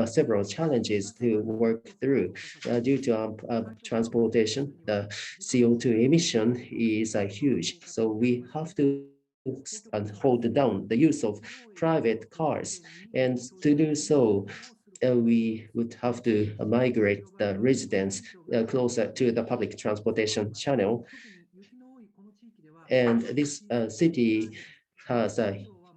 several challenges to work through due to transportation. The CO2 emission is huge, so we have to hold down the use of private cars, and to do so, we would have to migrate the residents closer to the public transportation channel. And this city has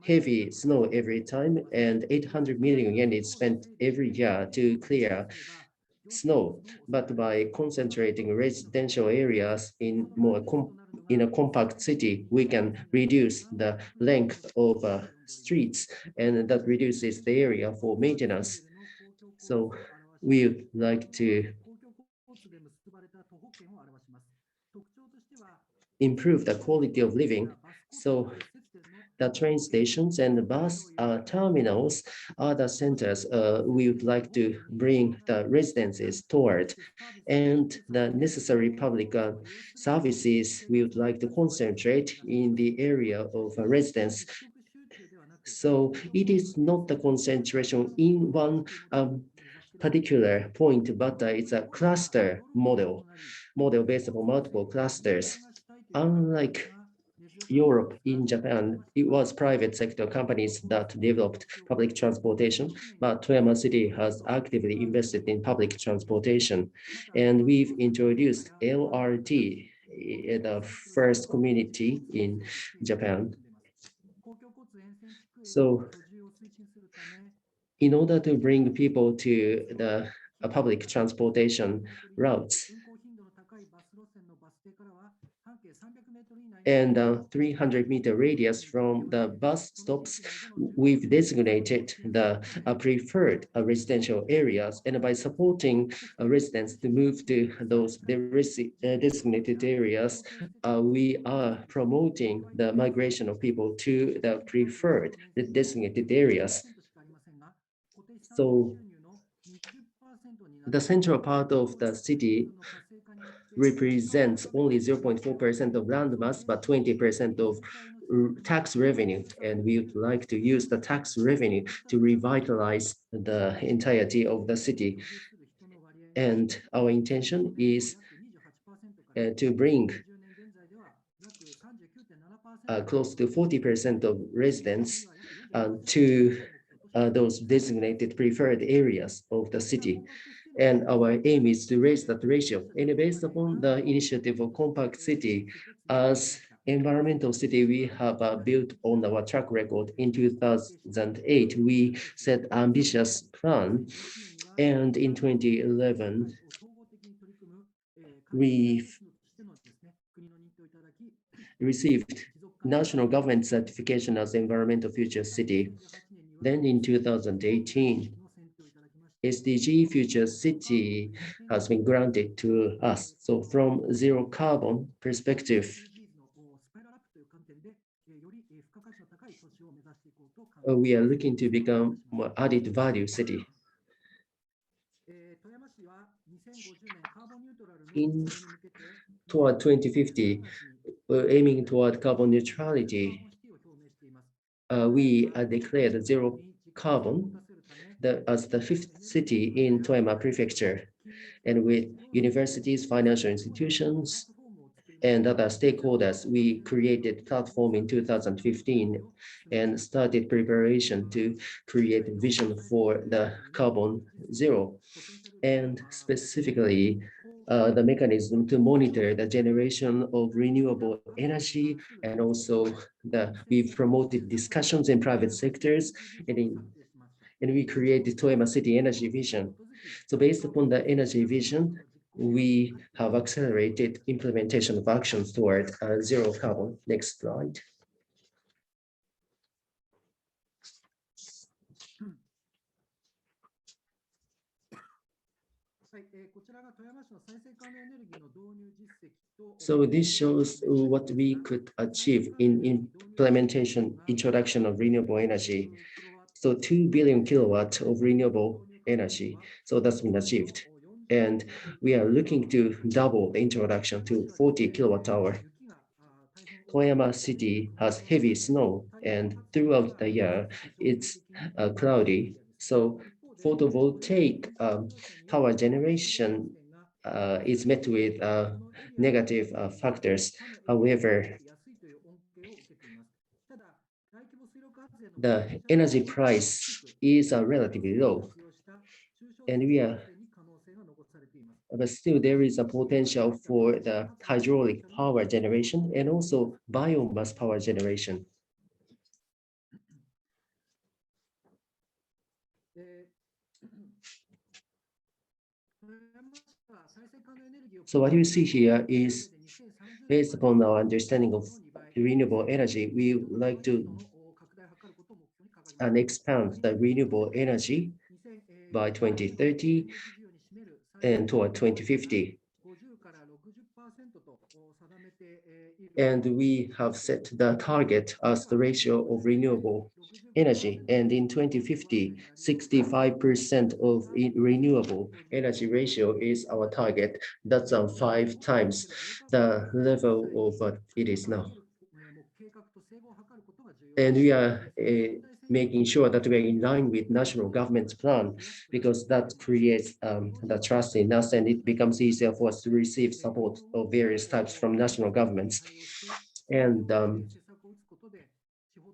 heavy snow every time, and 800 million yen is spent every year to clear snow. But by concentrating residential areas in in a compact city, we can reduce the length of streets, and that reduces the area for maintenance. So we would like to improve the quality of living. So the train stations and the bus terminals are the centers we would like to bring the residences toward. And the necessary public services we would like to concentrate in the area of residence. So it is not the concentration in one particular point, but it's a cluster model based on multiple clusters. Unlike Europe, in Japan, it was private sector companies that developed public transportation, but Toyama City has actively invested in public transportation. And we've introduced LRT, the first community in Japan. So in order to bring people to the public transportation routes, and 300-meter radius from the bus stops, we've designated the preferred residential areas. And by supporting residents to move to those designated areas, we are promoting the migration of people to the preferred designated areas. So the central part of the city represents only 0.4% of land mass, but 20% of tax revenue. And we would like to use the tax revenue to revitalize the entirety of the city. And our intention is to bring close to 40% of residents to those designated preferred areas of the city. And our aim is to raise that ratio. And based upon the initiative of Compact City, as environmental city, we have built on our track record. In 2008, we set ambitious plan. And in 2011, we received national government certification as environmental future city. Then in 2018, SDG Future City has been granted to us. So from zero carbon perspective, we are looking to become more added value city. Toward 2050, we're aiming toward carbon neutrality. We declared zero carbon as the fifth city in Toyama Prefecture, and with universities, financial institutions, and other stakeholders, we created platform in 2015 and started preparation to create vision for the carbon zero. And specifically, the mechanism to monitor the generation of renewable energy, and also we've promoted discussions in private sectors, and we created Toyama City Energy Vision. So based upon the energy vision, we have accelerated implementation of actions toward zero carbon. Next slide. So this shows what we could achieve in introduction of renewable energy. So 2 billion kilowatts of renewable energy. So that's been achieved. And we are looking to double the introduction to 40 kilowatt hour. Toyama City has heavy snow, and throughout the year, it's cloudy. So photovoltaic power generation is met with negative factors. However, the energy price is relatively low, and but still there is a potential for the hydraulic power generation and also biomass power generation. So what you see here is based upon our understanding of renewable energy, we would like to expand the renewable energy by 2030 and toward 2050. And we have set the target as the ratio of renewable energy. And in 2050, 65% of renewable energy ratio is our target. That's 5 times the level of what it is now. And we are making sure that we are in line with national government's plan, because that creates the trust in us, and it becomes easier for us to receive support of various types from national governments. And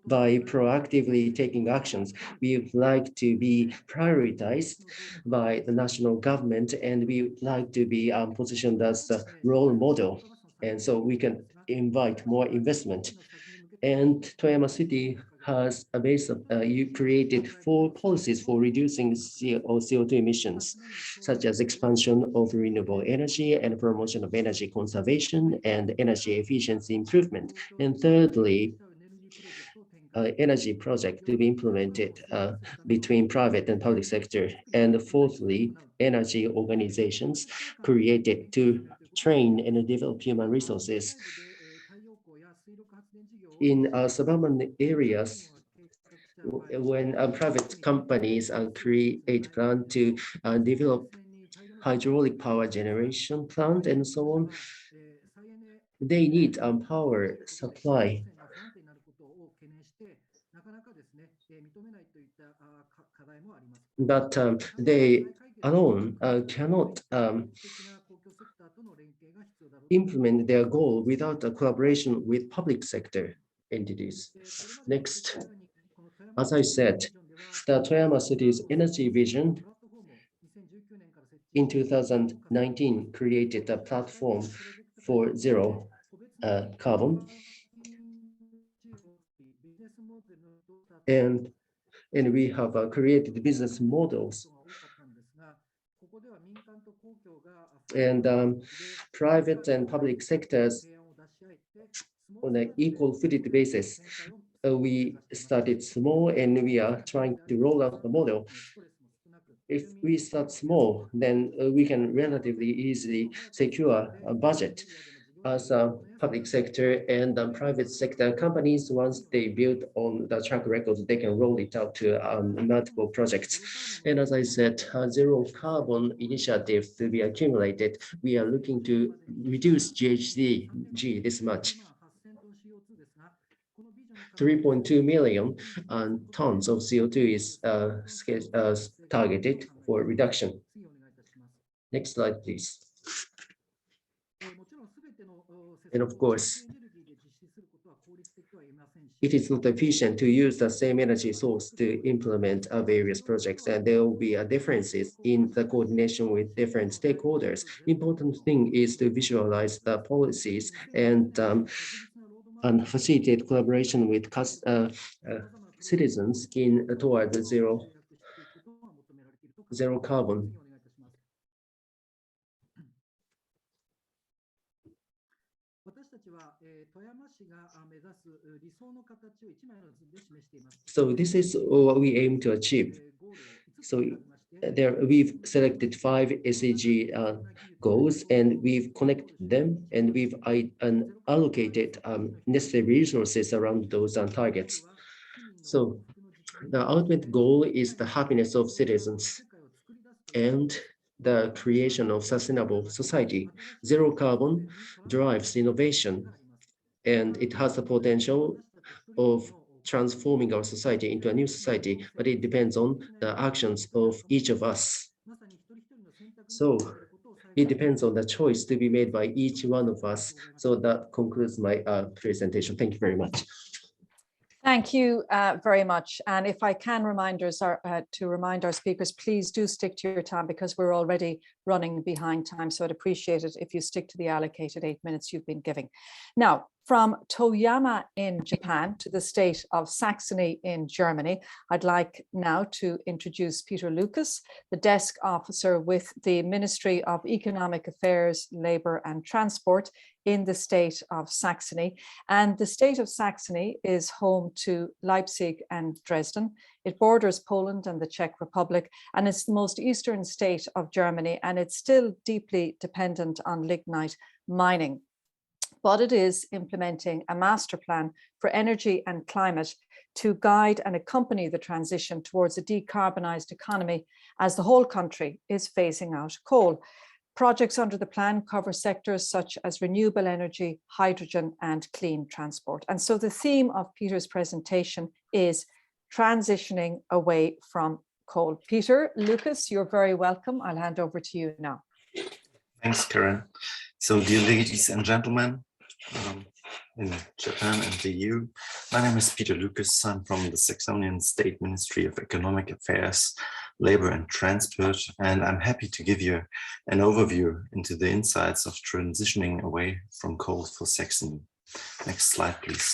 by proactively taking actions, we would like to be prioritized by the national government, and we would like to be positioned as a role model. And so we can invite more investment. And Toyama City has a base of, you created 4 policies for reducing CO2 emissions, such as expansion of renewable energy and promotion of energy conservation and energy efficiency improvement. And thirdly, energy project to be implemented between private and public sector. And fourthly, energy organizations created to train and develop human resources. In suburban areas, when private companies create plan to develop hydraulic power generation plant and so on, they need power supply. But they alone cannot implement their goal without a collaboration with public sector entities. Next, as I said, the Toyama City's energy vision in 2019 created a platform for zero carbon. And we have created business models. And private and public sectors on an equal-footed basis. We started small and we are trying to roll out the model. If we start small, then we can relatively easily secure a budget. As a public sector and private sector companies, once they build on the track record, they can roll it out to multiple projects. And as I said, zero carbon initiatives to be accumulated. We are looking to reduce GHG this much. 3.2 million tons of CO2 is targeted for reduction. Next slide, please. And of course, it is not efficient to use the same energy source to implement various projects, and there will be differences in the coordination with different stakeholders. Important thing is to visualize the policies and facilitate collaboration with citizens toward zero carbon. So this is what we aim to achieve. So there we've selected 5 SDG goals, and we've connected them, and we've allocated necessary resources around those targets. So the ultimate goal is the happiness of citizens and the creation of sustainable society. Zero carbon drives innovation, and it has the potential of transforming our society into a new society, but it depends on the actions of each of us. So it depends on the choice to be made by each one of us. So that concludes my presentation. Thank you very much. Thank you very much. And if I can remind our speakers, please do stick to your time, because we're already running behind time. So I'd appreciate it if you stick to the allocated 8 minutes you've been giving. Now, From Toyama in Japan to the state of Saxony in Germany, I'd like now to introduce Peter Lucas, the desk officer with the Ministry of Economic Affairs, Labour and Transport in the state of Saxony. And the state of Saxony is home to Leipzig and Dresden. It borders Poland and the Czech Republic, and it's the most eastern state of Germany, and it's still deeply dependent on lignite mining. But it is implementing a master plan for energy and climate to guide and accompany the transition towards a decarbonised economy as the whole country is phasing out coal. Projects under the plan cover sectors such as renewable energy, hydrogen, and clean transport. And so the theme of Peter's presentation is transitioning away from coal. Peter Lucas, you're very welcome. I'll hand over to you now. Thanks, Karen. So, dear ladies and gentlemen, in Japan and the EU, my name is Peter Lucas. I'm from the Saxonian State Ministry of Economic Affairs, Labour and Transport, and I'm happy to give you an overview into the insights of transitioning away from coal for Saxony. Next slide, please.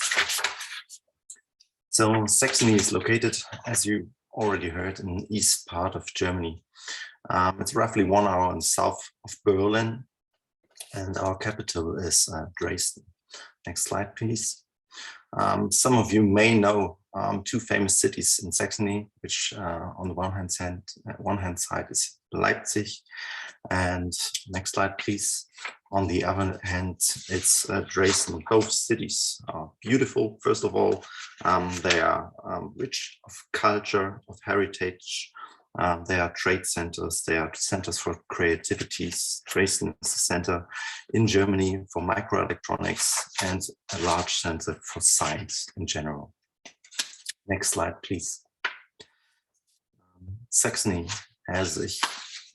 So, Saxony is located, as you already heard, in the east part of Germany. It's roughly 1 hour south of Berlin, and our capital is Dresden. Next slide, please. Some of you may know two famous cities in Saxony, which on the one hand side is Leipzig, and next slide, please. On the other hand, it's Dresden. Both cities are beautiful. First of all, they are rich of culture, of heritage. They are trade centers, they are centers for creativity. Dresden is a center in Germany for microelectronics and a large center for science in general. Next slide, please. Saxony has a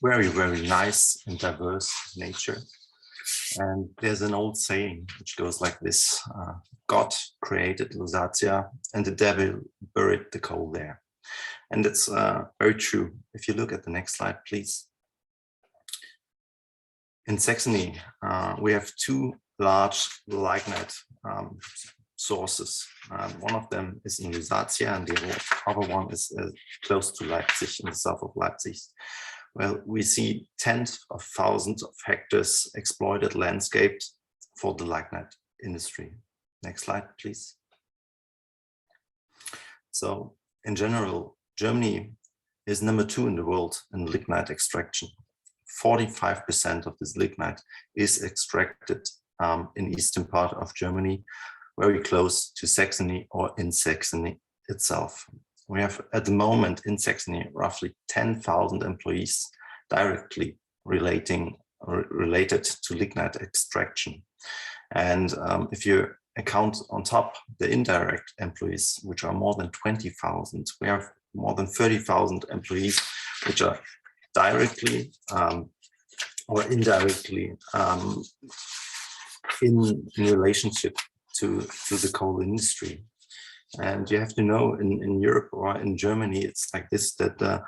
very, very nice and diverse nature. And there's an old saying which goes like this: God created Lusatia and the devil buried the coal there. And it's very true. If you look at the next slide, please. In Saxony, we have two large lignite sources. One of them is in Lusatia, and the other one is close to Leipzig, in the south of Leipzig. Well, we see tens of thousands of hectares exploited landscape for the lignite industry. Next slide, please. So, in general, Germany is number 2 in the world in lignite extraction. 45% of this lignite is extracted in eastern part of Germany, very close to Saxony or in Saxony itself. We have at the moment in Saxony roughly 10,000 employees directly related to lignite extraction. And if you account on top the indirect employees, which are more than 20,000, we have more than 30,000 employees which are directly or indirectly in relationship to the coal industry. And you have to know in Europe or in Germany, it's like this, that the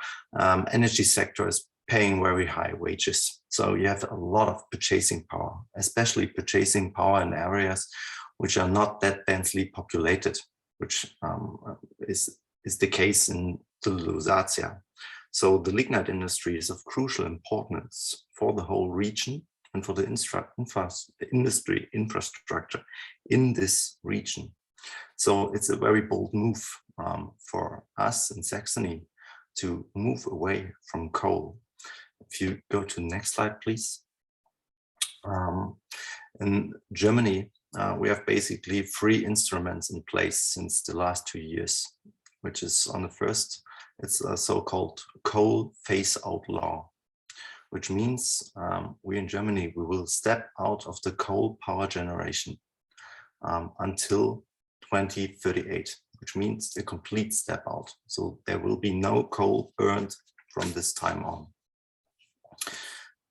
energy sector is paying very high wages. So you have a lot of purchasing power, especially purchasing power in areas which are not that densely populated, which is the case in the Lusatia. So the lignite industry is of crucial importance for the whole region and for the industry infrastructure in this region. So it's a very bold move for us in Saxony to move away from coal. If you go to the next slide, please. In Germany, we have basically 3 instruments in place since the last 2 years, which is on the first, it's a so-called coal phase-out law, which means we in Germany, we will step out of the coal power generation until 2038, which means a complete step out. So there will be no coal burned from this time on.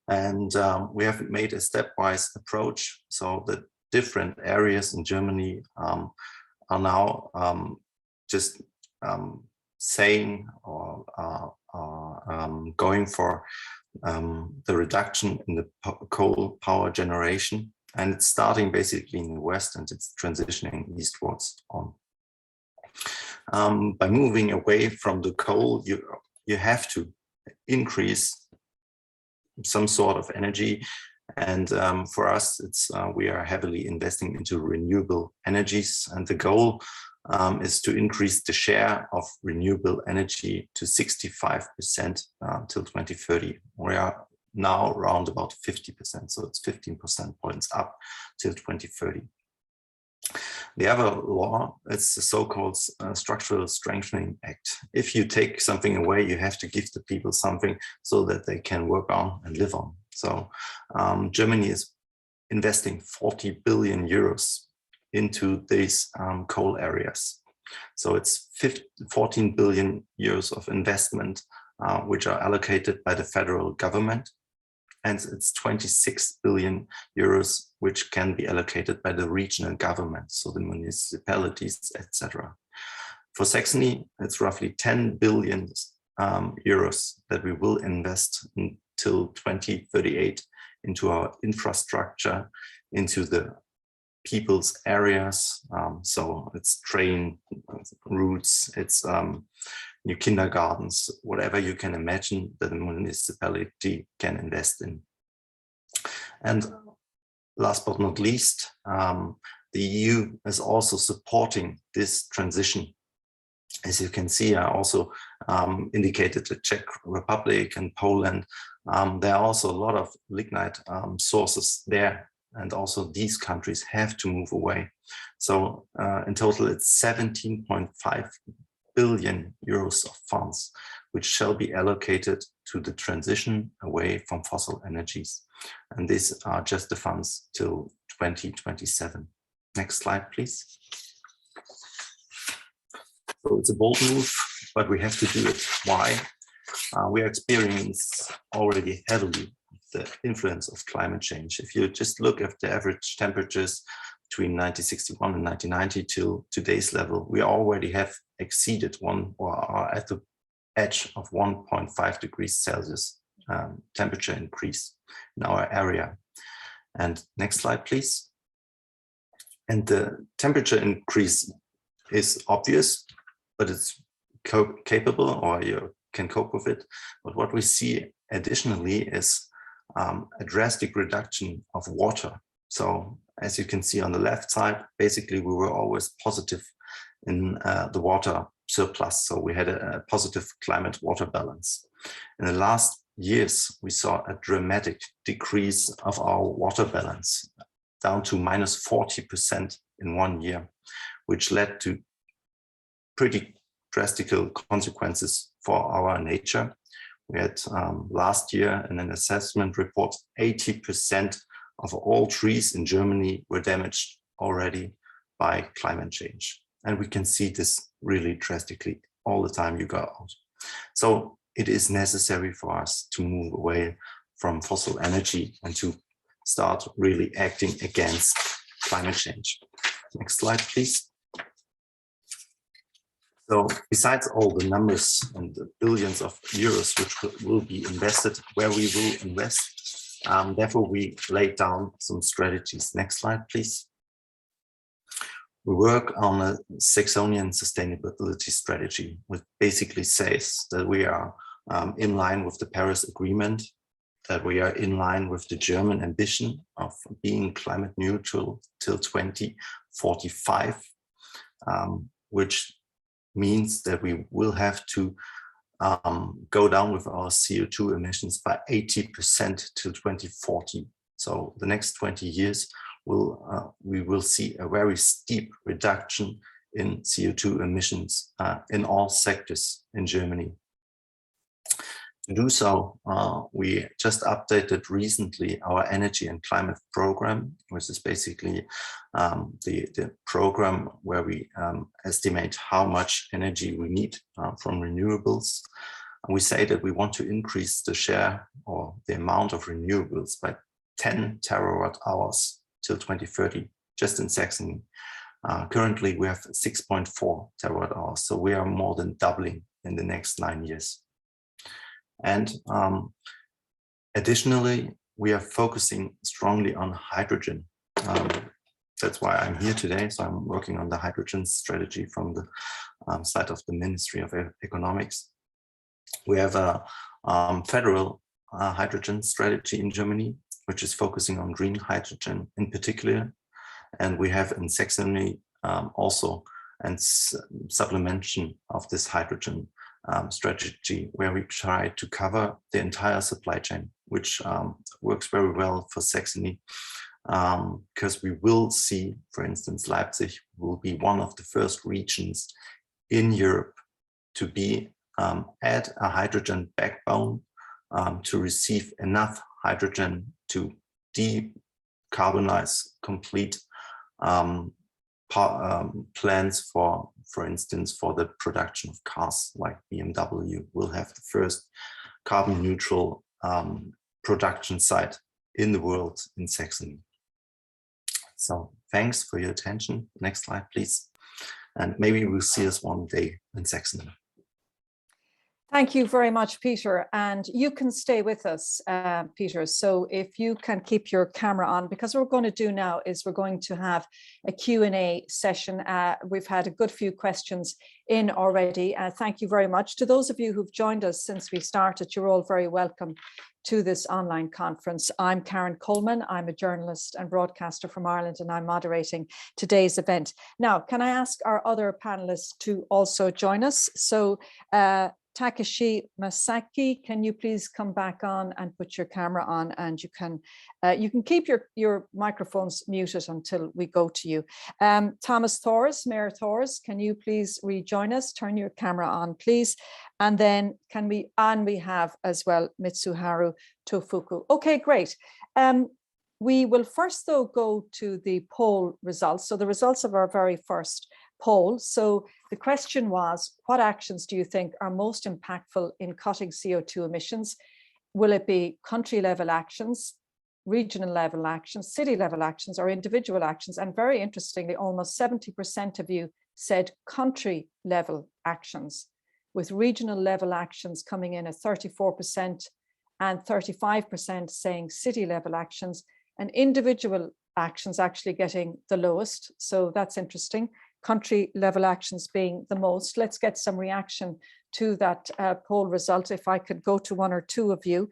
And we have made a stepwise approach, so the different areas in Germany are now just saying or going for the reduction in the coal power generation And it's starting basically in the west and it's transitioning eastwards on. By moving away from the coal, you have to increase some sort of energy. And for us, we are heavily investing into renewable energies. And the goal is to increase the share of renewable energy to 65% till 2030. We are now around about 50%, so it's 15% points up till 2030. The other law, it's the so-called Structural Strengthening Act. If you take something away, you have to give the people something so that they can work on and live on. So Germany is investing 40 billion euros into these coal areas. So it's 14 billion euros of investment, which are allocated by the federal government. And it's 26 billion euros, which can be allocated by the regional governments, so the municipalities, etc. For Saxony, it's roughly 10 billion euros that we will invest until 2038 into our infrastructure, into the people's areas. So it's train routes, it's new kindergartens, whatever you can imagine that a municipality can invest in. And last but not least, the EU is also supporting this transition. As you can see, I also indicated the Czech Republic and Poland. There are also a lot of lignite sources there, and also these countries have to move away. So in total, it's 17.5 billion euros of funds, which shall be allocated to the transition away from fossil energies. And these are just the funds till 2027. Next slide, please. So it's a bold move, but we have to do it. Why? We experience already heavily the influence of climate change. If you just look at the average temperatures between 1961 and 1990 till today's level, we already have exceeded one or are at the edge of 1.5 degrees Celsius temperature increase in our area. And next slide, please. And the temperature increase is obvious, but it's capable, or you can cope with it. But what we see additionally is a drastic reduction of water. So as you can see on the left side, basically we were always positive in the water surplus. So we had a positive climate water balance. In the last years, we saw a dramatic decrease of our water balance down to minus 40% in 1 year, which led to pretty drastic consequences for our nature. We had last year in an assessment report, 80% of all trees in Germany were damaged already by climate change. And we can see this really drastically all the time you go out. So it is necessary for us to move away from fossil energy and to start really acting against climate change. Next slide, please. So besides all the numbers and the billions of euros which will be invested, where we will invest, therefore we laid down some strategies. Next slide, please. We work on a Saxonian sustainability strategy, which basically says that we are in line with the Paris Agreement, that we are in line with the German ambition of being climate neutral till 2045, which means that we will have to go down with our CO2 emissions by 80% till 2040. So the next 20 years, we will see a very steep reduction in CO2 emissions in all sectors in Germany. To do so, we just updated recently our energy and climate program, which is basically the program where we estimate how much energy we need from renewables. And we say that we want to increase the share or the amount of renewables by 10 terawatt hours till 2030, just in Saxony. Currently, we have 6.4 terawatt hours, so we are more than doubling in the next 9 years. And additionally, we are focusing strongly on hydrogen. That's why I'm here today. So I'm working on the hydrogen strategy from the side of the Ministry of Economics. We have a federal hydrogen strategy in Germany, which is focusing on green hydrogen in particular. And we have in Saxony also a supplementation of this hydrogen strategy, where we try to cover the entire supply chain, which works very well for Saxony, because we will see, for instance, Leipzig will be one of the first regions in Europe to be at a hydrogen backbone to receive enough hydrogen to decarbonize complete plans for instance, for the production of cars, like BMW will have the first carbon neutral production site in the world in Saxony. So thanks for your attention. Next slide, please. And maybe we'll see us one day in Saxony. Thank you very much, Peter. And you can stay with us, Peter. So if you can keep your camera on, because what we're going to do now is we're going to have a Q&A session. We've had a good few questions in already. Thank you very much. To those of you who've joined us since we started, you're all very welcome to this online conference. I'm Karen Coleman. I'm a journalist and broadcaster from Ireland, and I'm moderating today's event. Now, can I ask our other panelists to also join us? So Takashi Masaki, can you please come back on and put your camera on, and you can keep your microphones muted until we go to you. Thomas Thors, Mayor Thors, can you please rejoin us? Turn your camera on, please. And then we have as well Mitsuharu Tofuku. Okay, great. We will first though go to the poll results. So the results of our very first poll. So the question was, what actions do you think are most impactful in cutting CO2 emissions? Will it be country level actions, regional level actions, city level actions, or individual actions? And very interestingly, almost 70% of you said country level actions, with regional level actions coming in at 34% and 35% saying city level actions, and individual actions actually getting the lowest. So that's interesting. Country level actions being the most. Let's get some reaction to that poll result. If I could go to one or two of you,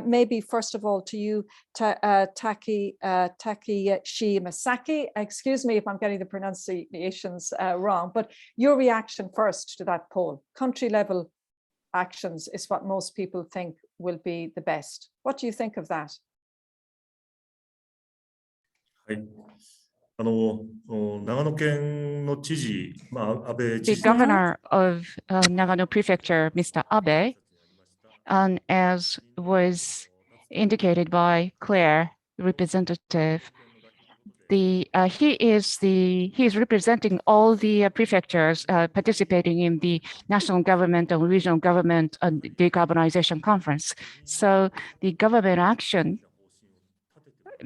maybe first of all to you, Takeshi Masaki. Excuse me if I'm getting the pronunciations wrong, but your reaction first to that poll. Country level actions is what most people think will be the best. What do you think of that? The governor of Nagano Prefecture, Mr. Abe, as was indicated by Claire, representative, he is representing all the prefectures participating in the national government and regional government decarbonization conference. So the government action,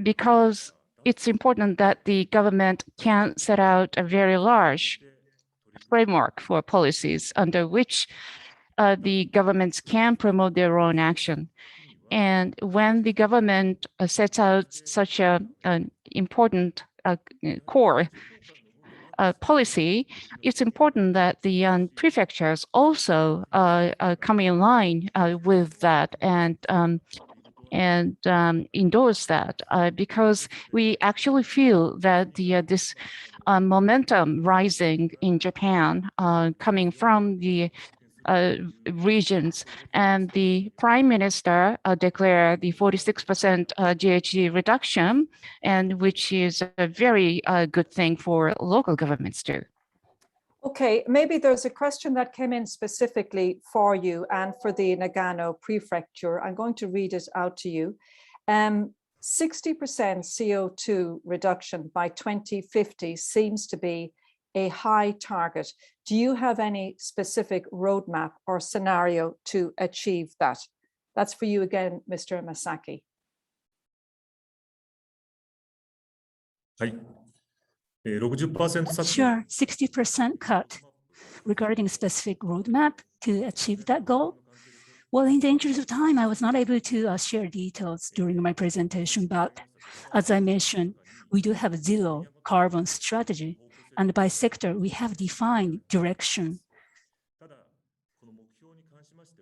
because it's important that the government can set out a very large framework for policies under which the governments can promote their own action. And when the government sets out such an important core policy, it's important that the prefectures also come in line with that and endorse that, because we actually feel that this momentum rising in Japan coming from the regions, and the Prime Minister declared the 46% GHG reduction, and which is a very good thing for local governments too. Okay, maybe there's a question that came in specifically for you and for the Nagano Prefecture. I'm going to read it out to you. 60% CO2 reduction by 2050 seems to be a high target. Do you have any specific roadmap or scenario to achieve that? That's for you again, Mr. Masaki. Sure, 60% cut. Regarding a specific roadmap to achieve that goal? Well, in the interest of time, I was not able to share details during my presentation, but As I mentioned, we do have a zero carbon strategy, and by sector, we have defined direction.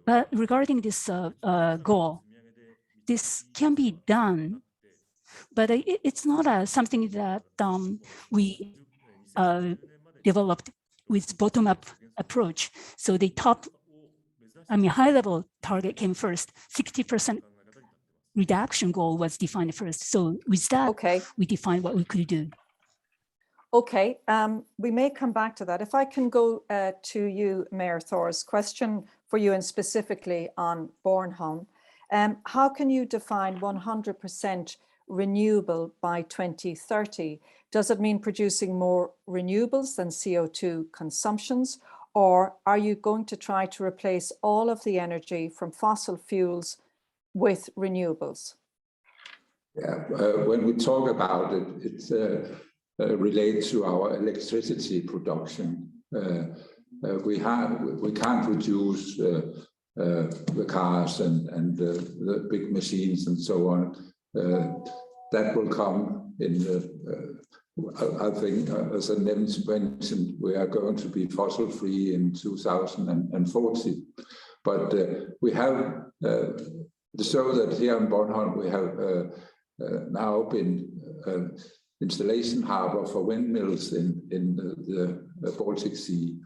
But regarding this goal, this can be done, but it's not something that we developed with bottom-up approach. So the high-level target came first. 60% reduction goal was defined first. So with that, we defined what we could do. Okay, we may come back to that. If I can go to you, Mayor Thors, question for you and specifically on Bornholm. How can you define 100% renewable by 2030? Does it mean producing more renewables than CO2 consumptions? Or are you going to try to replace all of the energy from fossil fuels with renewables? Yeah, when we talk about it, it's related to our electricity production. We can't reduce the cars and the big machines and so on. That will come in the, I think, as I mentioned, we are going to be fossil free in 2040. But we have, so that here in Bornholm, we have now been installation harbor for windmills in the Baltic Sea.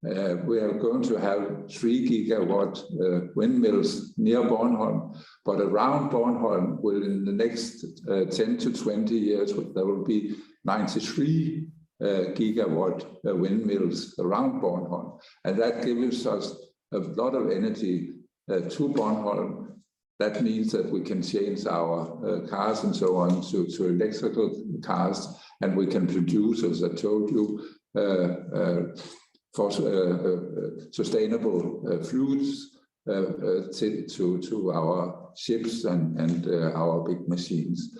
We are going to have 3 gigawatt windmills near Bornholm, but around Bornholm will in the next 10 to 20 years, there will be 93 gigawatt windmills around Bornholm. And that gives us a lot of energy to Bornholm. That means that we can change our cars and so on to electrical cars, and we can produce, as I told you, for sustainable fuels to our ships and our big machines.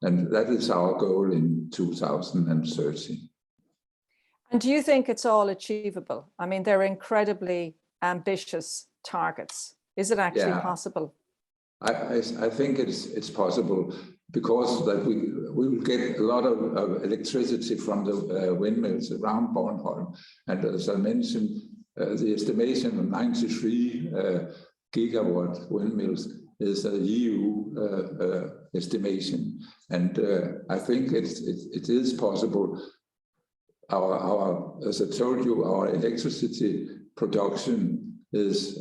And that is our goal in 2030. And do you think it's all achievable? I mean, they're incredibly ambitious targets. Is it actually possible? I think it's possible, because that we will get a lot of electricity from the windmills around Bornholm. And as I mentioned, the estimation of 93 gigawatt windmills is a EU estimation. And I think it is possible. As I told you, our electricity production is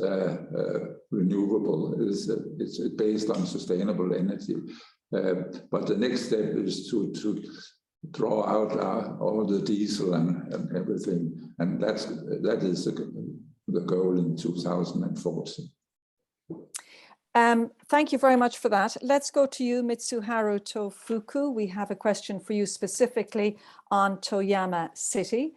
renewable. It's based on sustainable energy. But the next step is to draw out all the diesel and everything, and that is the goal in 2040. Thank you very much for that. Let's go to you, Mitsuharu Tofuku. We have a question for you specifically on Toyama City.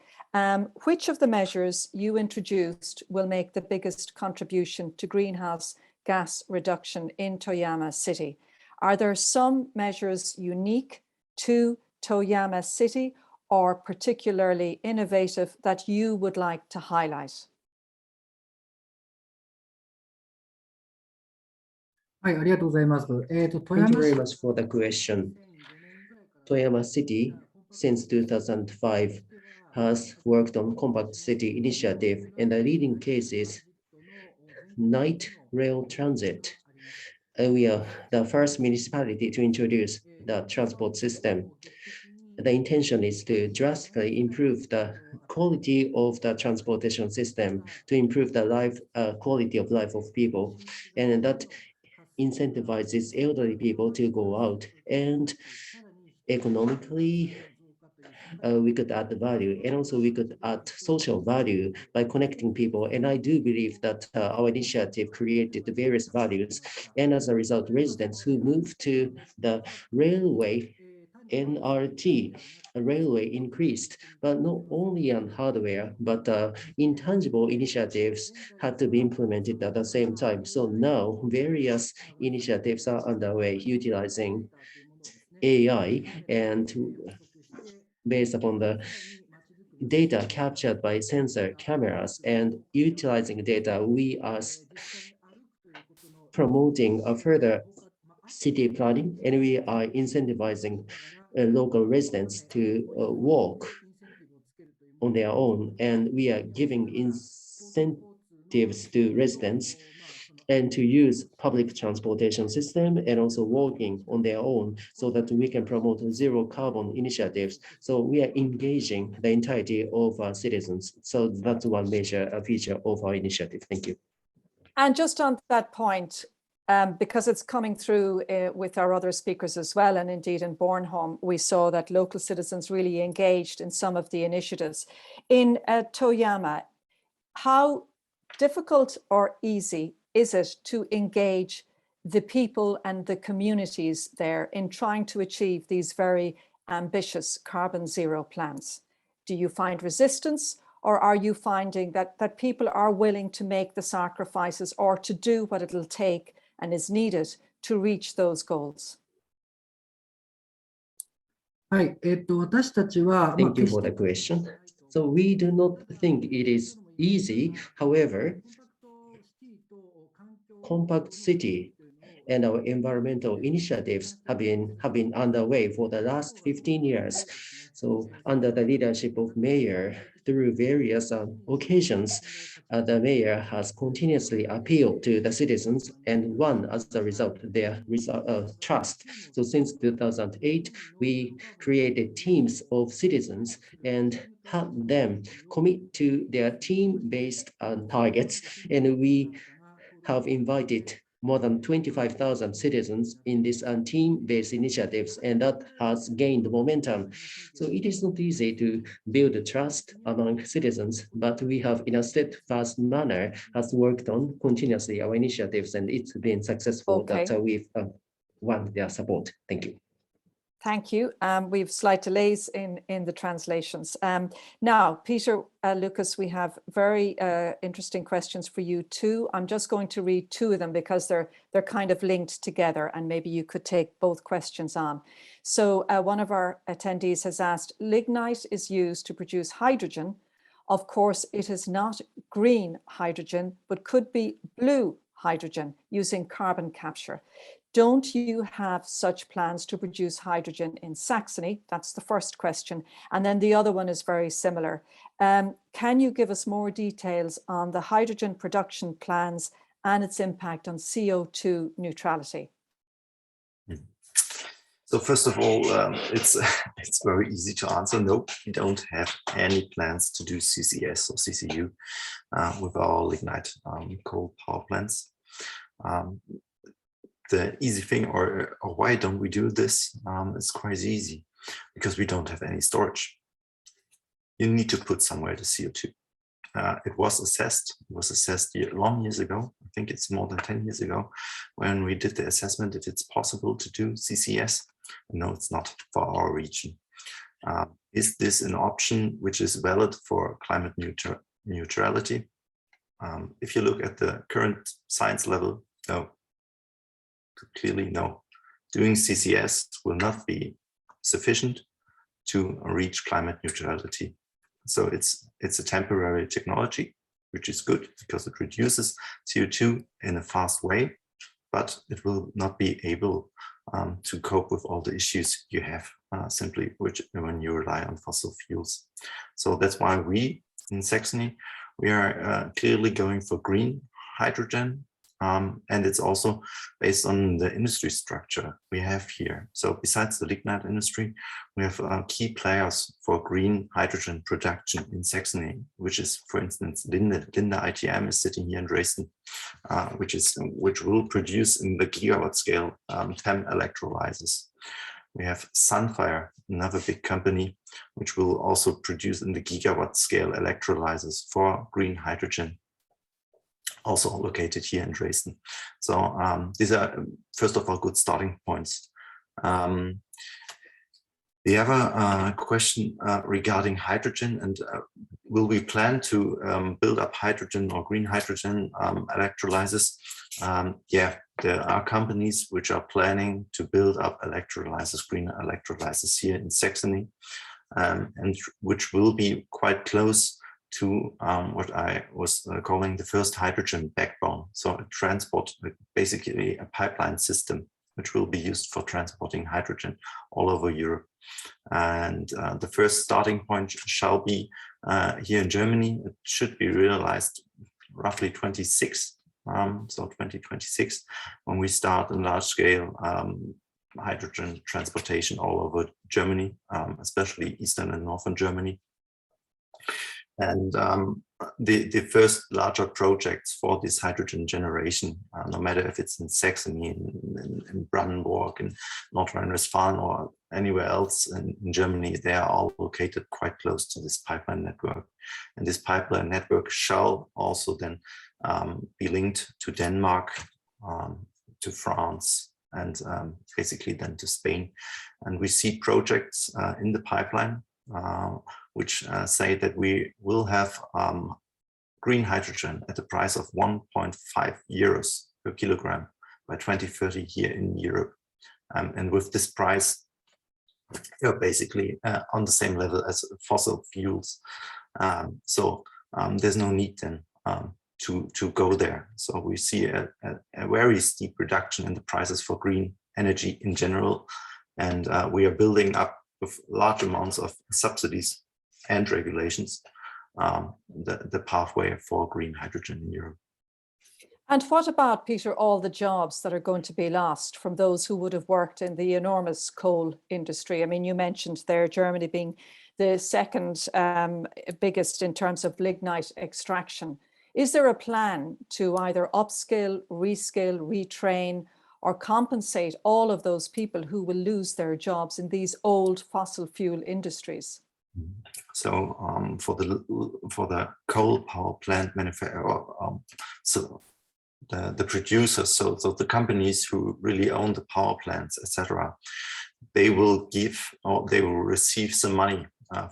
Which of the measures you introduced will make the biggest contribution to greenhouse gas reduction in Toyama City? Are there some measures unique to Toyama City or particularly innovative that you would like to highlight? Thank you very much for the question. Toyama City, since 2005, has worked on Compact City Initiative, and the leading case is night rail transit. We are the first municipality to introduce the transport system. The intention is to drastically improve the quality of the transportation system, to improve the quality of life of people, and that incentivizes elderly people to go out, and economically we could add the value, and also we could add social value by connecting people. And I do believe that our initiative created various values, and as a result, residents who moved to the railway, NRT, railway increased, but not only on hardware, but intangible initiatives had to be implemented at the same time. So now various initiatives are underway utilizing AI, and based upon the data captured by sensor cameras and utilizing data, we are promoting a further city planning, and we are incentivizing local residents to walk on their own, and we are giving incentives to residents and to use public transportation system and also walking on their own so that we can promote zero carbon initiatives. So we are engaging the entirety of our citizens. So that's one major feature of our initiative. Thank you. And just on that point, because it's coming through with our other speakers as well, and indeed in Bornholm, we saw that local citizens really engaged in some of the initiatives. In Toyama, how difficult or easy is it to engage the people and the communities there in trying to achieve these very ambitious carbon zero plans? Do you find resistance, or are you finding that people are willing to make the sacrifices or to do what it'll take and is needed to reach those goals? はい、私たちは、Thank you for the question. So we do not think it is easy. However, compact city and our environmental initiatives have been underway for the last 15 years. So under the leadership of mayor, through various occasions, the mayor has continuously appealed to the citizens and won as a result their trust. So since 2008, we created teams of citizens and had them commit to their team-based targets, and we have invited more than 25,000 citizens in these team-based initiatives, and that has gained momentum. So it is not easy to build trust among citizens, but we have, in a steadfast manner, has worked on continuously our initiatives, and it's been successful. Okay. That we've won their support. Thank you. Thank you. We have slight delays in the translations. Now, Peter, Lucas, we have very interesting questions for you too. I'm just going to read two of them because they're kind of linked together, and maybe you could take both questions on. So one of our attendees has asked, lignite is used to produce hydrogen. Of course, it is not green hydrogen, but could be blue hydrogen using carbon capture. Don't you have such plans to produce hydrogen in Saxony? That's the first question. And then the other one is very similar. Can you give us more details on the hydrogen production plans and its impact on CO2 neutrality? So first of all, it's very easy to answer. No, we don't have any plans to do CCS or CCU with our lignite coal power plants. The easy thing, or why don't we do this? It's quite easy, because we don't have any storage. You need to put somewhere the CO2. It was assessed long years ago. I think it's more than 10 years ago when we did the assessment if it's possible to do CCS. No, it's not for our region. Is this an option which is valid for climate neutrality? If you look at the current science level, no. Clearly, no. Doing CCS will not be sufficient to reach climate neutrality. So it's a temporary technology, which is good because it reduces CO2 in a fast way, but it will not be able to cope with all the issues you have simply when you rely on fossil fuels. So that's why we in Saxony, we are clearly going for green hydrogen. And it's also based on the industry structure we have here. So besides the lignite industry, we have key players for green hydrogen production in Saxony, which is, for instance, Linde ITM is sitting here in Dresden, which will produce in the gigawatt scale 10 electrolyzers. We have Sunfire, another big company, which will also produce in the gigawatt scale electrolyzers for green hydrogen, also located here in Dresden. So these are, first of all, good starting points. The other question regarding hydrogen, and will we plan to build up hydrogen or green hydrogen electrolyzers? Yeah, there are companies which are planning to build up electrolyzers, green electrolyzers here in Saxony, and which will be quite close to what I was calling the first hydrogen backbone. So a transport, basically a pipeline system which will be used for transporting hydrogen all over Europe. And the first starting point shall be here in Germany. It should be realized roughly 2026, when we start in large scale hydrogen transportation all over Germany, especially Eastern and Northern Germany. And the first larger projects for this hydrogen generation, no matter if it's in Saxony, in Brandenburg, in North Rhine-Westphalia, or anywhere else in Germany, they are all located quite close to this pipeline network. And this pipeline network shall also then be linked to Denmark, to France, and basically then to Spain. And we see projects in the pipeline which say that we will have green hydrogen at the price of 1.5 euros per kilogram by 2030 here in Europe. And with this price, you're basically on the same level as fossil fuels. So there's no need then to go there. So we see a very steep reduction in the prices for green energy in general. And we are building up with large amounts of subsidies and regulations, the pathway for green hydrogen in Europe. And what about, Peter, all the jobs that are going to be lost from those who would have worked in the enormous coal industry? I mean, you mentioned there Germany being the second biggest in terms of lignite extraction. Is there a plan to either upskill, reskill, retrain, or compensate all of those people who will lose their jobs in these old fossil fuel industries? So for the coal power plant manufacturer, so the producers, so the companies who really own the power plants, etc., they will give or they will receive some money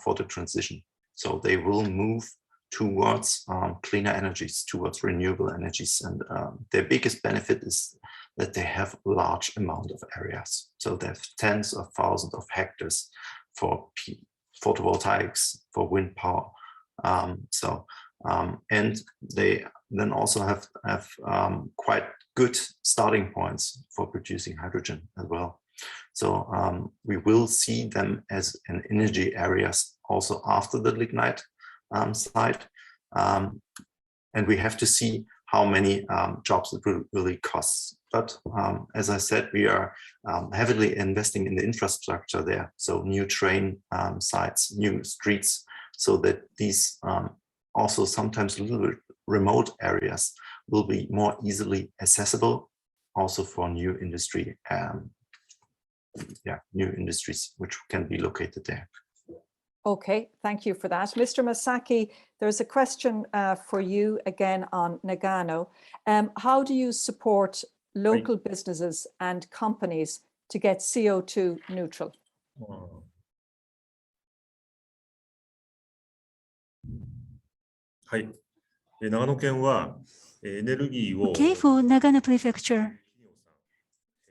for the transition. So they will move towards cleaner energies, towards renewable energies, and their biggest benefit is that they have a large amount of areas. So they have tens of thousands of hectares for photovoltaics, for wind power. And they then also have quite good starting points for producing hydrogen as well. So we will see them as an energy areas also after the lignite side. And we have to see how many jobs it will really cost. But as I said, we are heavily investing in the infrastructure there. So new train sites, new streets, so that these also sometimes a little bit remote areas will be more easily accessible also for new industry, new industries which can be located there. Okay, thank you for that. Mr. Masaki, there's a question for you again on Nagano. How do you support local businesses and companies to get CO2 neutral? Okay, for Nagano Prefecture,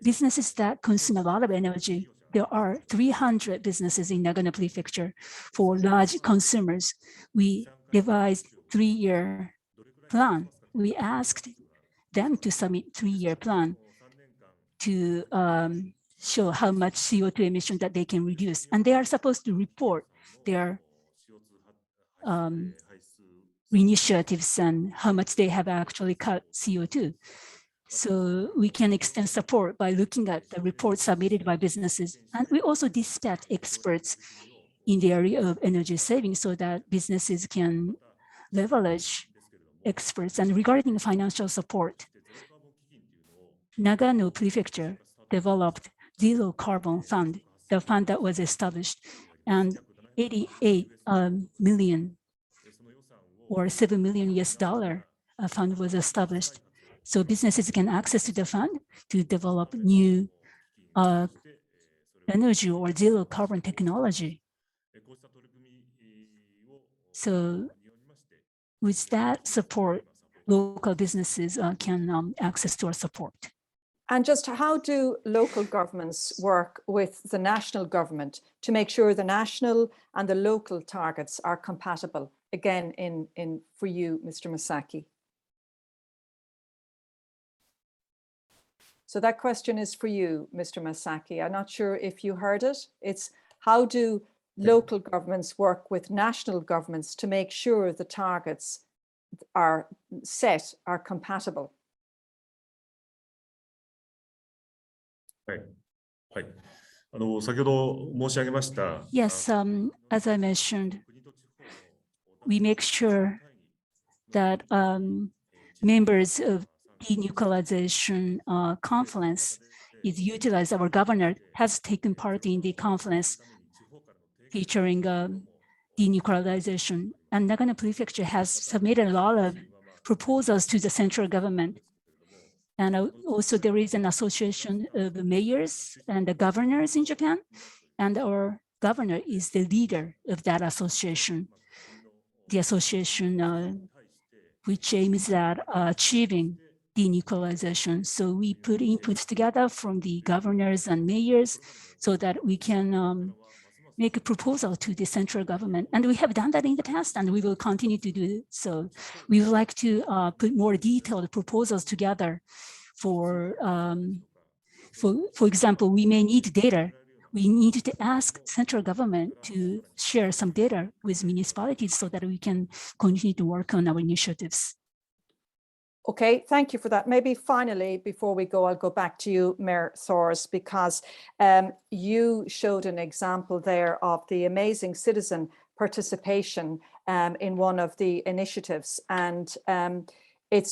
businesses that consume a lot of energy, there are 300 businesses in Nagano Prefecture. For large consumers, we devised 3-year plan. We asked them to submit 3-year plan to show how much CO2 emission that they can reduce. And they are supposed to report their initiatives and how much they have actually cut CO2. So we can extend support by looking at the reports submitted by businesses. And we also dispatch experts in the area of energy saving so that businesses can leverage experts. And regarding financial support, Nagano Prefecture developed Zero Carbon Fund, the fund that was established, and 88 million or $7 million fund was established. So businesses can access to the fund to develop new energy or zero carbon technology. So with that support, local businesses can access to our support. And just how do local governments work with the national government to make sure the national and the local targets are compatible? Again, for you, Mr. Masaki. So So that question is for you, Mr. Masaki. I'm not sure if you heard it. It's how do local governments work with national governments to make sure the targets are set are compatible? Yes, as I mentioned, we make sure that members of denuclearization conference is utilized. Our governor has taken part in the conference featuring denuclearization, and Nagano Prefecture has submitted a lot of proposals to the central government. And also there is an association of the mayors and the governors in Japan, and our governor is the leader of that association. The association which aims at achieving denuclearization. So we put inputs together from the governors and mayors so that we can make a proposal to the central government. And we have done that in the past, and we will continue to do so. We would like to put more detailed proposals together for example, we may need data. We need to ask central government to share some data with municipalities so that we can continue to work on our initiatives. Okay, thank you for that. Maybe finally, before we go, I'll go back to you, Mayor Soares, because you showed an example there of the amazing citizen participation in one of the initiatives. And it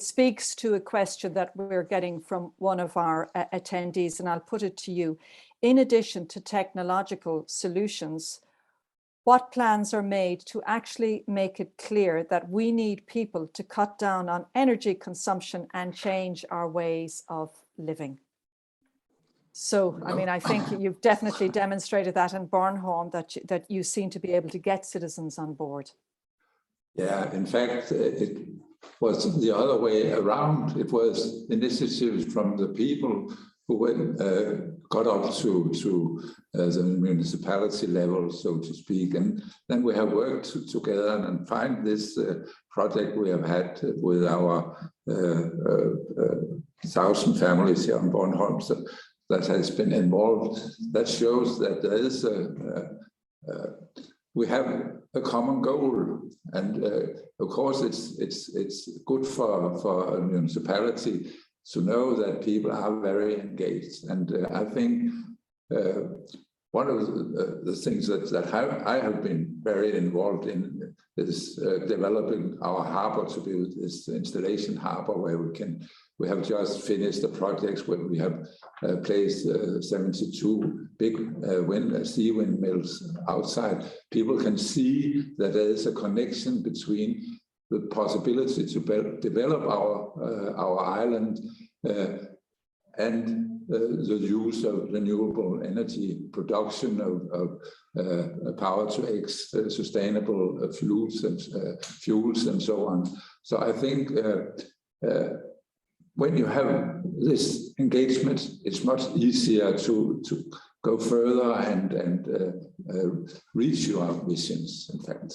speaks to a question that we're getting from one of our attendees, and I'll put it to you. In addition to technological solutions, what plans are made to actually make it clear that we need people to cut down on energy consumption and change our ways of living? So, I mean, I think you've definitely demonstrated that in Bornholm, that you seem to be able to get citizens on board. Yeah, in fact, it was the other way around. It was initiatives from the people who got up to the municipality level, so to speak. And then we have worked together and find this project we have had with our 1,000 families here on Bornholm that has been involved. That shows that there is we have a common goal, and of course it's good for a municipality to know that people are very engaged. And I think one of the things that I have been very involved in is developing our harbor to be this installation harbor where we have just finished the projects where we have placed 72 big sea windmills outside. People can see that there is a connection between the possibility to develop our island and the use of renewable energy production of power to X sustainable fuels and so on. So I think when you have this engagement, it's much easier to go further and reach your visions, in fact.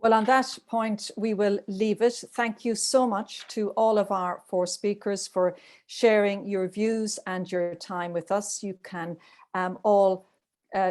Well, on that point, we will leave it. Thank you so much to all of our 4 speakers for sharing your views and your time with us. You can all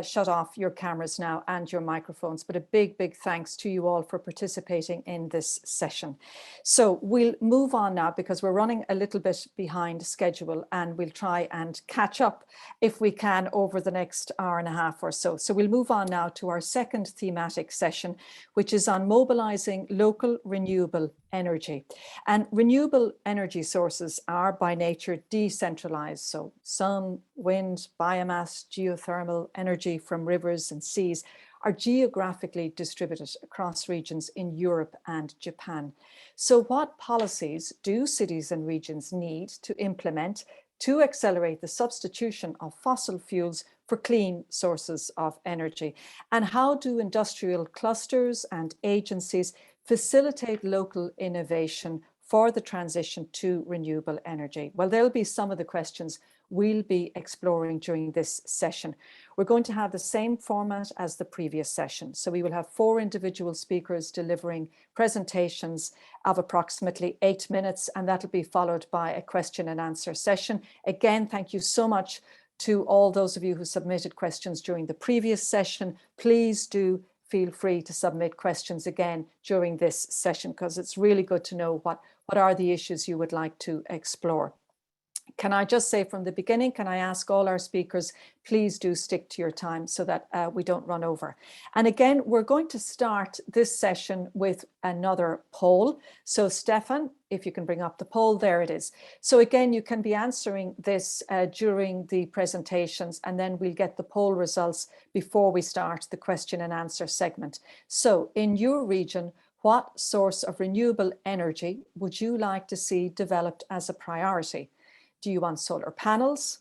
shut off your cameras now and your microphones, but a big, big thanks to you all for participating in this session. So we'll move on now because we're running a little bit behind schedule, and we'll try and catch up if we can over the next hour and a half or so. So we'll move on now to our second thematic session, which is on mobilizing local renewable energy. And renewable energy sources are by nature decentralized. So sun, wind, biomass, geothermal energy from rivers and seas are geographically distributed across regions in Europe and Japan. So what policies do cities and regions need to implement to accelerate the substitution of fossil fuels for clean sources of energy? And how do industrial clusters and agencies facilitate local innovation for the transition to renewable energy? Well, there'll be some of the questions we'll be exploring during this session. We're going to have the same format as the previous session. So we will have 4 individual speakers delivering presentations of approximately 8 minutes, and that'll be followed by a question and answer session. Again, thank you so much to all those of you who submitted questions during the previous session. Please do feel free to submit questions again during this session, because it's really good to know what are the issues you would like to explore. Can I just say from the beginning, can I ask all our speakers, please do stick to your time so that we don't run over. And again, we're going to start this session with another poll. So Stefan, if you can bring up the poll, there it is. So again, you can be answering this during the presentations, and then we'll get the poll results before we start the question and answer segment. So in your region, what source of renewable energy would you like to see developed as a priority? Do you want solar panels?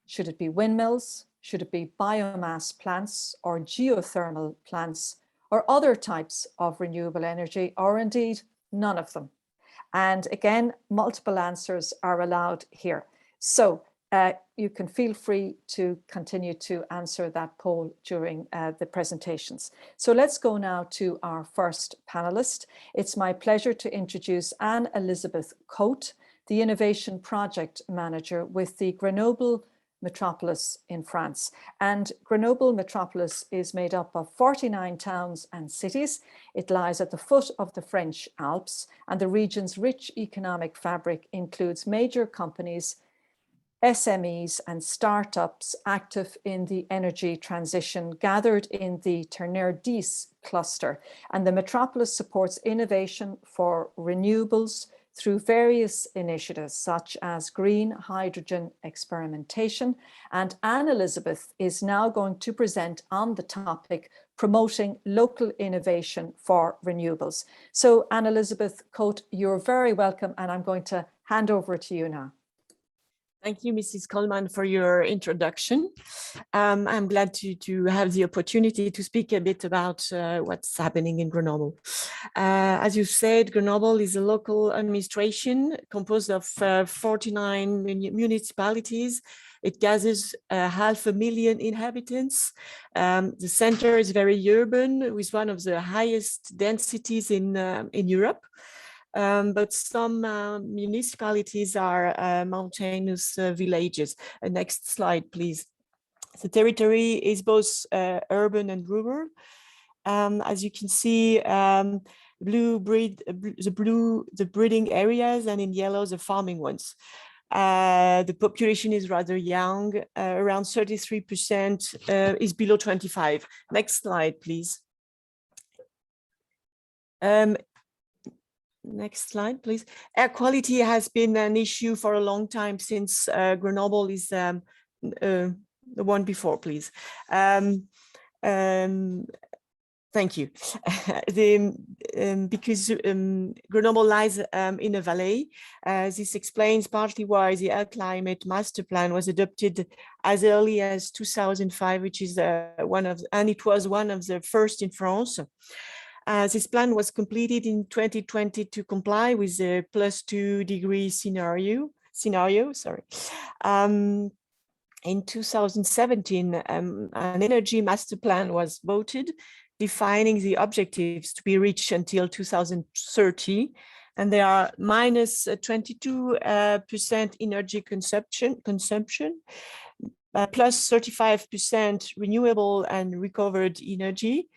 Should it be windmills? Should it be biomass plants or geothermal plants or other types of renewable energy, or indeed none of them? And again, multiple answers are allowed here. So you can feel free to continue to answer that poll during the presentations. So let's go now to our first panelist. It's my pleasure to introduce Anne-Elizabeth Cote, the Innovation Project Manager with the Grenoble Metropolis in France. And Grenoble Metropolis is made up of 49 towns and cities. It lies at the foot of the French Alps, and the region's rich economic fabric includes major companies, SMEs and startups active in the energy transition gathered in the Ternère-10 cluster. And the metropolis supports innovation for renewables through various initiatives such as green hydrogen experimentation. And Anne-Elizabeth is now going to present on the topic promoting local innovation for renewables. So Anne-Elizabeth Cote, you're very welcome, and I'm going to hand over to you now. Thank you, Mrs. Coleman, for your introduction. I'm glad to have the opportunity to speak a bit about what's happening in Grenoble. As you said, Grenoble is a local administration composed of 49 municipalities. It gathers 500,000 inhabitants. The center is very urban, with one of the highest densities in Europe. But some municipalities are mountainous villages. Next slide, please. The territory is both urban and rural. As you can see, the breeding areas, and in yellow, the farming ones. The population is rather young, around 33% is below 25. Next slide, please. Next slide, please. Air quality has been an issue for a long time, since Grenoble is the one before, please. Thank you. Because Grenoble lies in a valley, this explains partly why the Air Climate Master Plan was adopted as early as 2005, which is it was one of the first in France. This plan was completed in 2020 to comply with the +2 degree scenario. In 2017, an energy master plan was voted, defining the objectives to be reached until 2030. And there are -22% energy consumption, plus 35% renewable and recovered energy,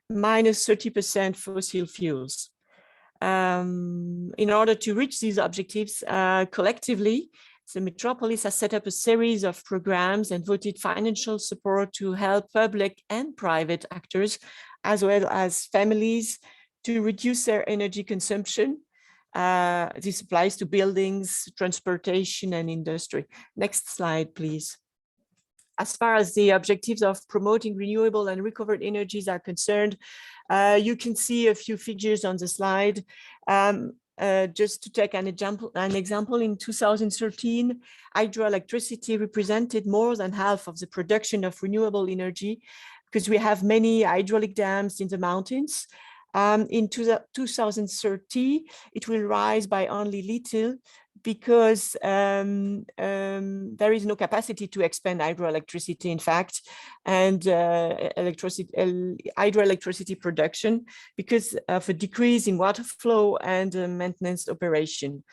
-30% fossil fuels. In order to reach these objectives collectively, the metropolis has set up a series of programs and voted financial support to help public and private actors, as well as families, to reduce their energy consumption. This applies to buildings, transportation, and industry. Next slide, please. As far as the objectives of promoting renewable and recovered energies are concerned, you can see a few figures on the slide. Just to take an example, in 2013, hydroelectricity represented more than half of the production of renewable energy, because we have many hydraulic dams in the mountains. In 2030, it will rise by only little because there is no capacity to expand hydroelectricity, in fact, and hydroelectricity production because of a decrease in water flow and maintenance operation.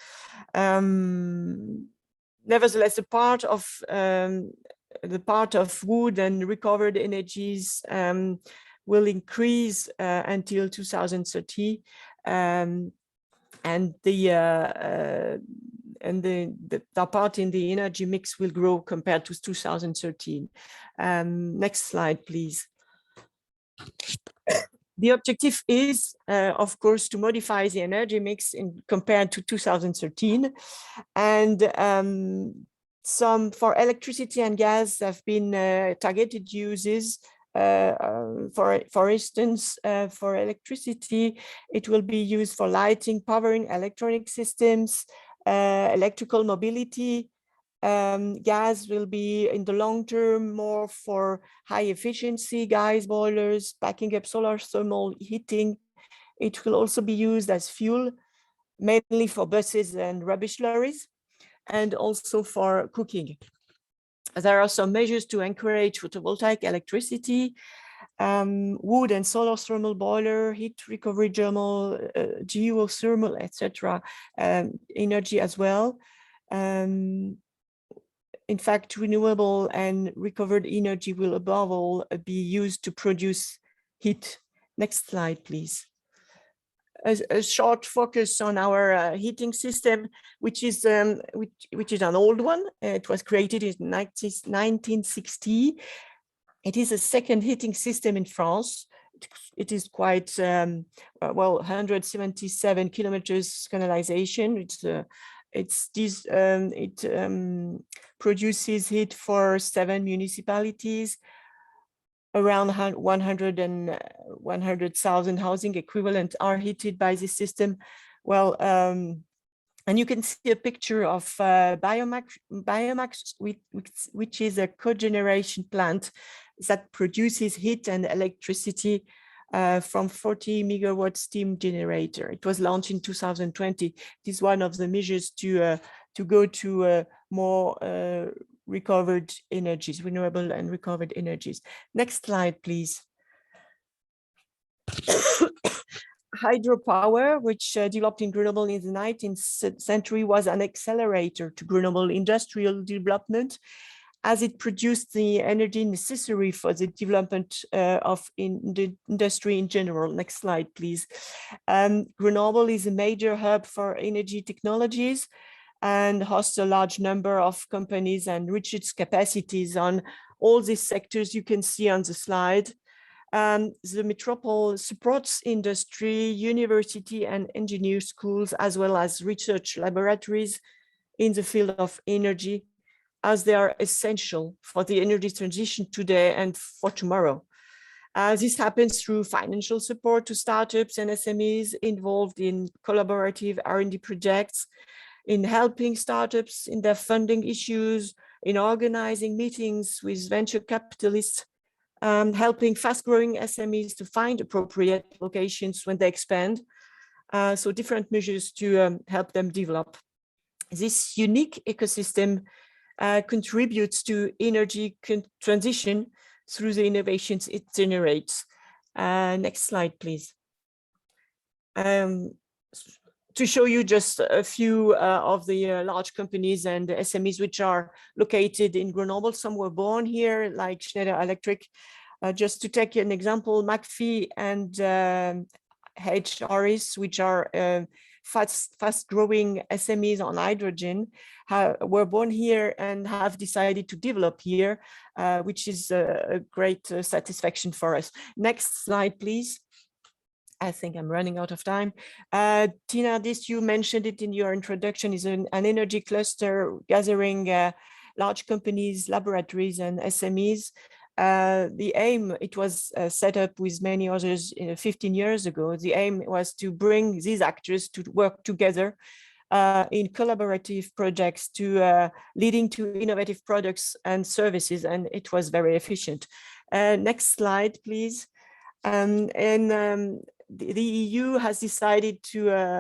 Nevertheless, the part of wood and recovered energies will increase until 2030, and the part in the energy mix will grow compared to 2013. Next slide, please. The objective is, of course, to modify the energy mix compared to 2013, and some for electricity and gas have been targeted uses. For instance, for electricity, it will be used for lighting, powering electronic systems, electrical mobility. Gas will be in the long term more for high efficiency gas boilers, backing up solar thermal heating. It will also be used as fuel, mainly for buses and rubbish lorries, and also for cooking. There are some measures to encourage photovoltaic electricity, wood and solar thermal boiler, heat recovery geothermal, etc. Energy as well. In fact, renewable and recovered energy will above all be used to produce heat. Next slide, please. A short focus on our heating system, which is an old one. It was created in 1960. It is a second heating system in France. It is quite, well, 177 kilometers canalization. It produces heat for 7 municipalities, around 100,000 housing equivalent are heated by this system. Well, and you can see a picture of biomass, which is a cogeneration plant that produces heat and electricity from 40 megawatt steam generator. It was launched in 2020. It is one of the measures to go to more recovered energies, renewable and recovered energies. Next slide, please. Hydropower, which developed in Grenoble in the 19th century, was an accelerator to Grenoble industrial development, as it produced the energy necessary for the development of the industry in general. Next slide, please. Grenoble is a major hub for energy technologies and hosts a large number of companies and reaches its capacities on all these sectors you can see on the slide. The metropole supports industry, university and engineer schools, as well as research laboratories in the field of energy, as they are essential for the energy transition today and for tomorrow. This happens through financial support to startups and SMEs involved in collaborative R&D projects, in helping startups in their funding issues, in organizing meetings with venture capitalists, helping fast-growing SMEs to find appropriate locations when they expand. So different measures to help them develop. This unique ecosystem contributes to energy transition through the innovations it generates. Next slide, please. To show you just a few of the large companies and SMEs which are located in Grenoble. Some were born here, like Schneider Electric. Just to take an example, McPhee and HRS, which are fast-growing SMEs on hydrogen, were born here and have decided to develop here, which is a great satisfaction for us. Next slide, please. I think I'm running out of time. Tina, this, you mentioned it in your introduction, is an energy cluster gathering large companies, laboratories, and SMEs. The aim, it was set up with many others 15 years ago. The aim was to bring these actors to work together in collaborative projects to leading to innovative products and services, and it was very efficient. Next slide, please. The EU has decided to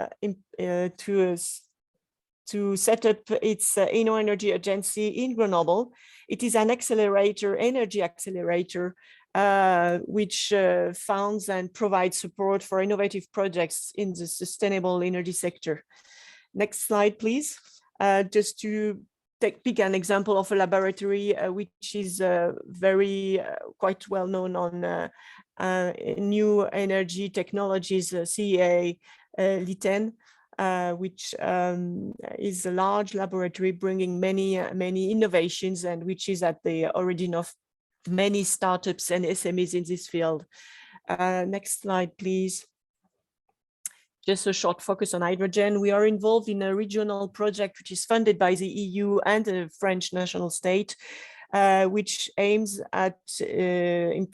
to set up its Inno Energy Agency in Grenoble. It is an accelerator, energy accelerator, which funds and provides support for innovative projects in the sustainable energy sector. Next slide, please. Just to pick an example of a laboratory which is very quite well known on new energy technologies, CEA Liten, which is a large laboratory bringing many innovations and which is at the origin of many startups and SMEs in this field. Next slide, please. Just a short focus on hydrogen. We are involved in a regional project which is funded by the EU and the French national state, which aims at setting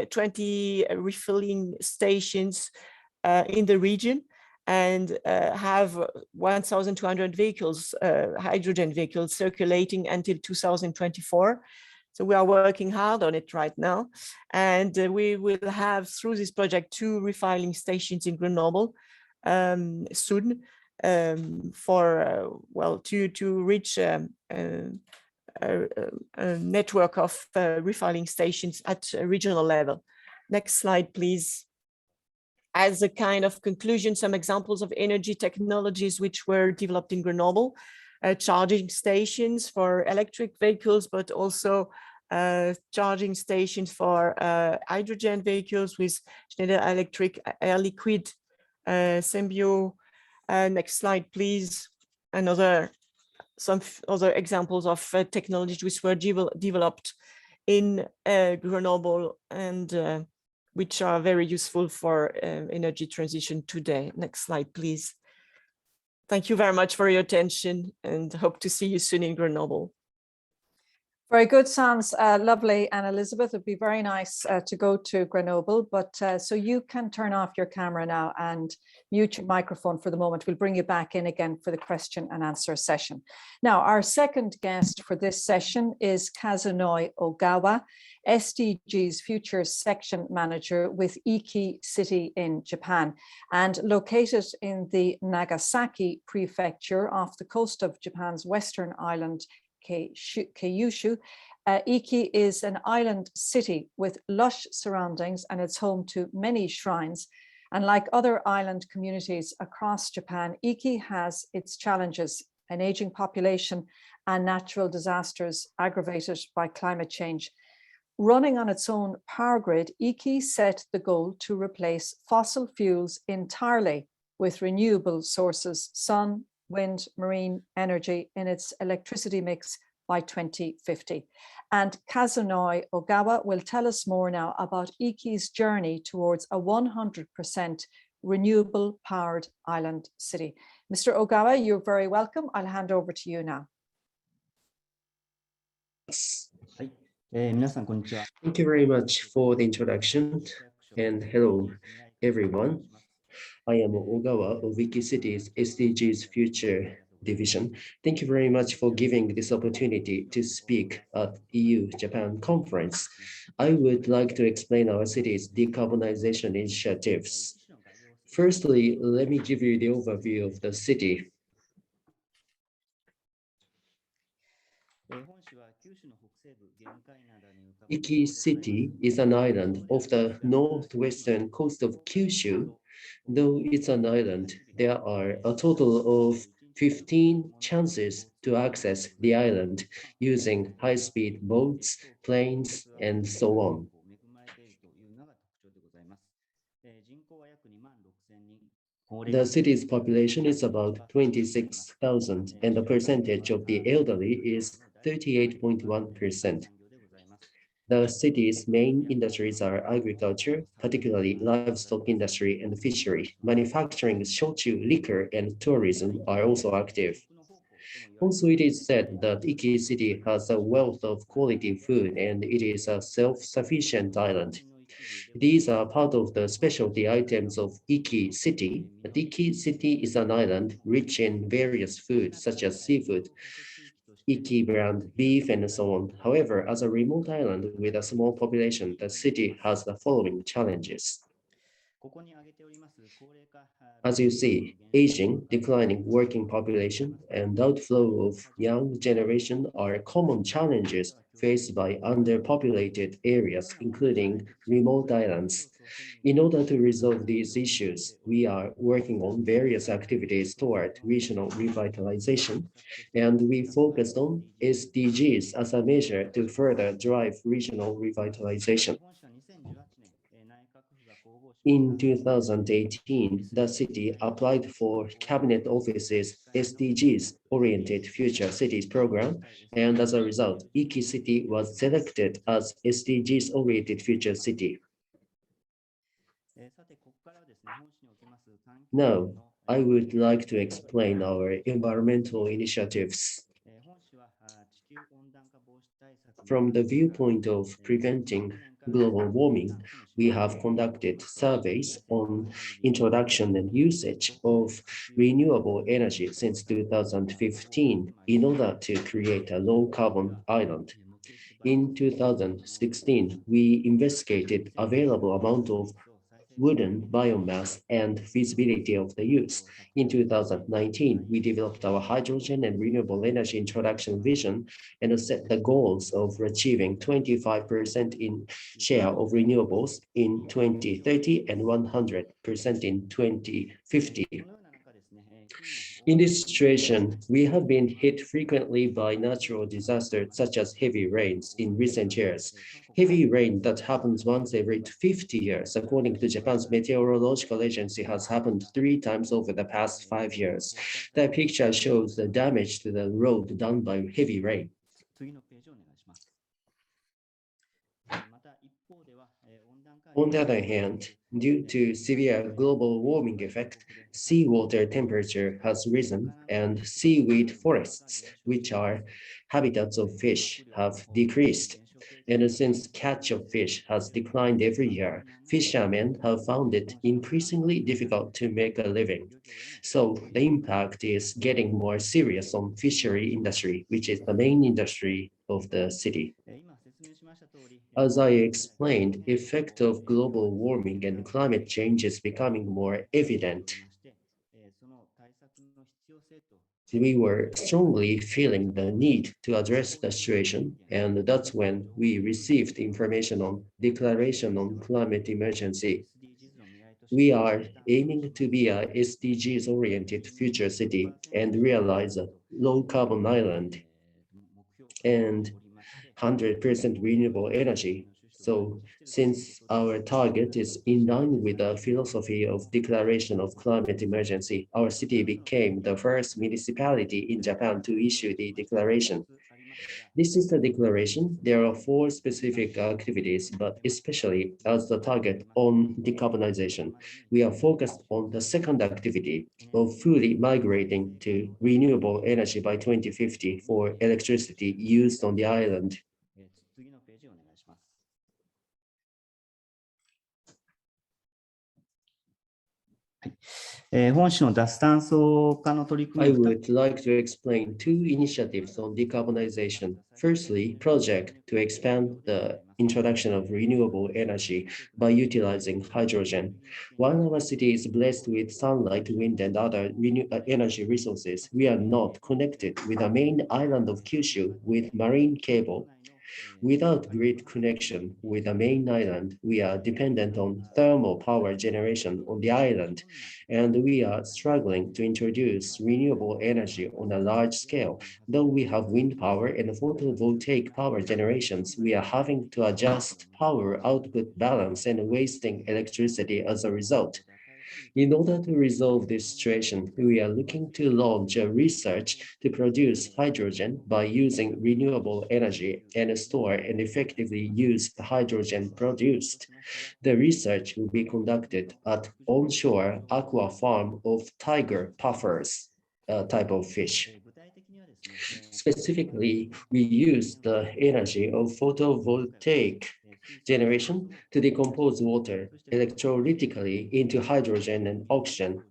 20 refilling stations in the region and have 1,200 vehicles, hydrogen vehicles circulating until 2024. So we are working hard on it right now. And we will have, through this project, 2 refilling stations in Grenoble soon for, well, to reach a network of refilling stations at a regional level. Next slide, please. As a kind of conclusion, some examples of energy technologies which were developed in Grenoble. Charging stations for electric vehicles, but also charging stations for hydrogen vehicles with Schneider Electric Air Liquide Symbio. Next slide, please. Some other examples of technologies which were developed in Grenoble and which are very useful for energy transition today. Next slide, please. Thank you very much for your attention and hope to see you soon in Grenoble. Very good, sounds lovely. And Elizabeth, it'd be very nice to go to Grenoble, but so you can turn off your camera now and mute your microphone for the moment. We'll bring you back in again for the question and answer session. Now, our second guest for this session is Kazunori Ogawa, SDG's Future Section Manager with Iki City in Japan, and located in the Nagasaki prefecture off the coast of Japan's western island, Kyushu. Iki is an island city with lush surroundings and it's home to many shrines. And like other island communities across Japan, Iki has its challenges: an aging population and natural disasters aggravated by climate change. Running on its own power grid, Iki set the goal to replace fossil fuels entirely with renewable sources, sun, wind, marine energy in its electricity mix by 2050. And Kazunori Ogawa will tell us more now about Iki's journey towards a 100% renewable powered island city. Mr. Ogawa, you're very welcome. I'll hand over to you now. Thank you very much for the introduction, and hello everyone. I am Ogawa of Iki City's SDGs Future Division. Thank you very much for giving this opportunity to speak at EU-Japan conference. I would like to explain our city's decarbonization initiatives. Firstly, let me give you the overview of the city. Iki City is an island off the northwestern coast of Kyushu. Though it's an island, there are a total of 15 chances to access the island using high-speed boats, planes, and so on. The city's population is about 26,000, and the percentage of the elderly is 38.1%. The city's main industries are agriculture, particularly livestock industry and fishery. Manufacturing, shochu, liquor, and tourism are also active. Also, it is said that Iki City has a wealth of quality food and it is a self-sufficient island. These are part of the specialty items of Iki City. Iki City is an island rich in various foods such as seafood, Iki brand beef, and so on. However, as a remote island with a small population, the city has the following challenges. As you see, aging, declining working population, and outflow of young generation are common challenges faced by underpopulated areas, including remote islands. In order to resolve these issues, we are working on various activities toward regional revitalization, and we focused on SDGs as a measure to further drive regional revitalization. In 2018, the city applied for Cabinet Office's SDGs-oriented Future Cities program, and as a result, Iki City was selected as SDGs-oriented Future City. Now, I would like to explain our environmental initiatives. From the viewpoint of preventing global warming, we have conducted surveys on introduction and usage of renewable energy since 2015 in order to create a low-carbon island. In 2016, we investigated available amount of wooden biomass and feasibility of the use. In 2019, we developed our hydrogen and renewable energy introduction vision and set the goals of achieving 25% in share of renewables in 2030 and 100% in 2050. In this situation, we have been hit frequently by natural disasters such as heavy rains in recent years. Heavy rain that happens once every 50 years, according to Japan's meteorological agency, has happened 3 times over the past 5 years. The picture shows the damage to the road done by heavy rain. On the other hand, due to severe global warming effect, seawater temperature has risen and seaweed forests, which are habitats of fish, have decreased. And since catch of fish has declined every year, fishermen have found it increasingly difficult to make a living. So the impact is getting more serious on fishery industry, which is the main industry of the city. As I explained, the effect of global warming and climate change is becoming more evident. We were strongly feeling the need to address the situation, and that's when we received information on Declaration on Climate Emergency. We are aiming to be a SDGs-oriented future city and realize a low-carbon island and 100% renewable energy. So since our target is in line with the philosophy of Declaration of Climate Emergency, our city became the first municipality in Japan to issue the declaration. This is the declaration. There are 4 specific activities, but especially as the target on decarbonization, we are focused on the second activity of fully migrating to renewable energy by 2050 for electricity used on the island. I would like to explain 2 initiatives on decarbonization. Firstly, project to expand the introduction of renewable energy by utilizing hydrogen. While our city is blessed with sunlight, wind, and other energy resources, we are not connected with the main island of Kyushu with marine cable. Without grid connection with the main island, we are dependent on thermal power generation on the island, and we are struggling to introduce renewable energy on a large scale. Though we have wind power and photovoltaic power generations, we are having to adjust power output balance and wasting electricity as a result. In order to resolve this situation, we are looking to launch a research to produce hydrogen by using renewable energy and store and effectively use the hydrogen produced. The research will be conducted at onshore aqua farm of tiger puffers, type of fish. Specifically, we use the energy of photovoltaic generation to decompose water electrolytically into hydrogen and oxygen.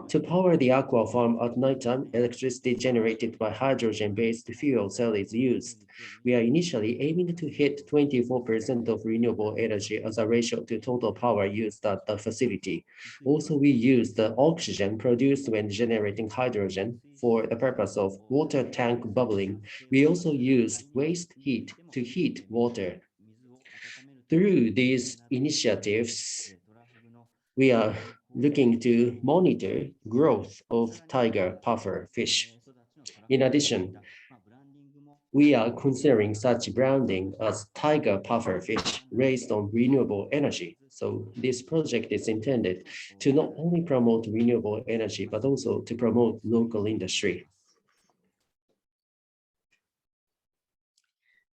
To power the aqua farm at nighttime, electricity generated by hydrogen-based fuel cell is used. We are initially aiming to hit 24% of renewable energy as a ratio to total power used at the facility. Also, we use the oxygen produced when generating hydrogen for the purpose of water tank bubbling. We also use waste heat to heat water. Through these initiatives, we are looking to monitor growth of tiger puffer fish. In addition, we are considering such branding as tiger puffer fish raised on renewable energy. So this project is intended to not only promote renewable energy, but also to promote local industry.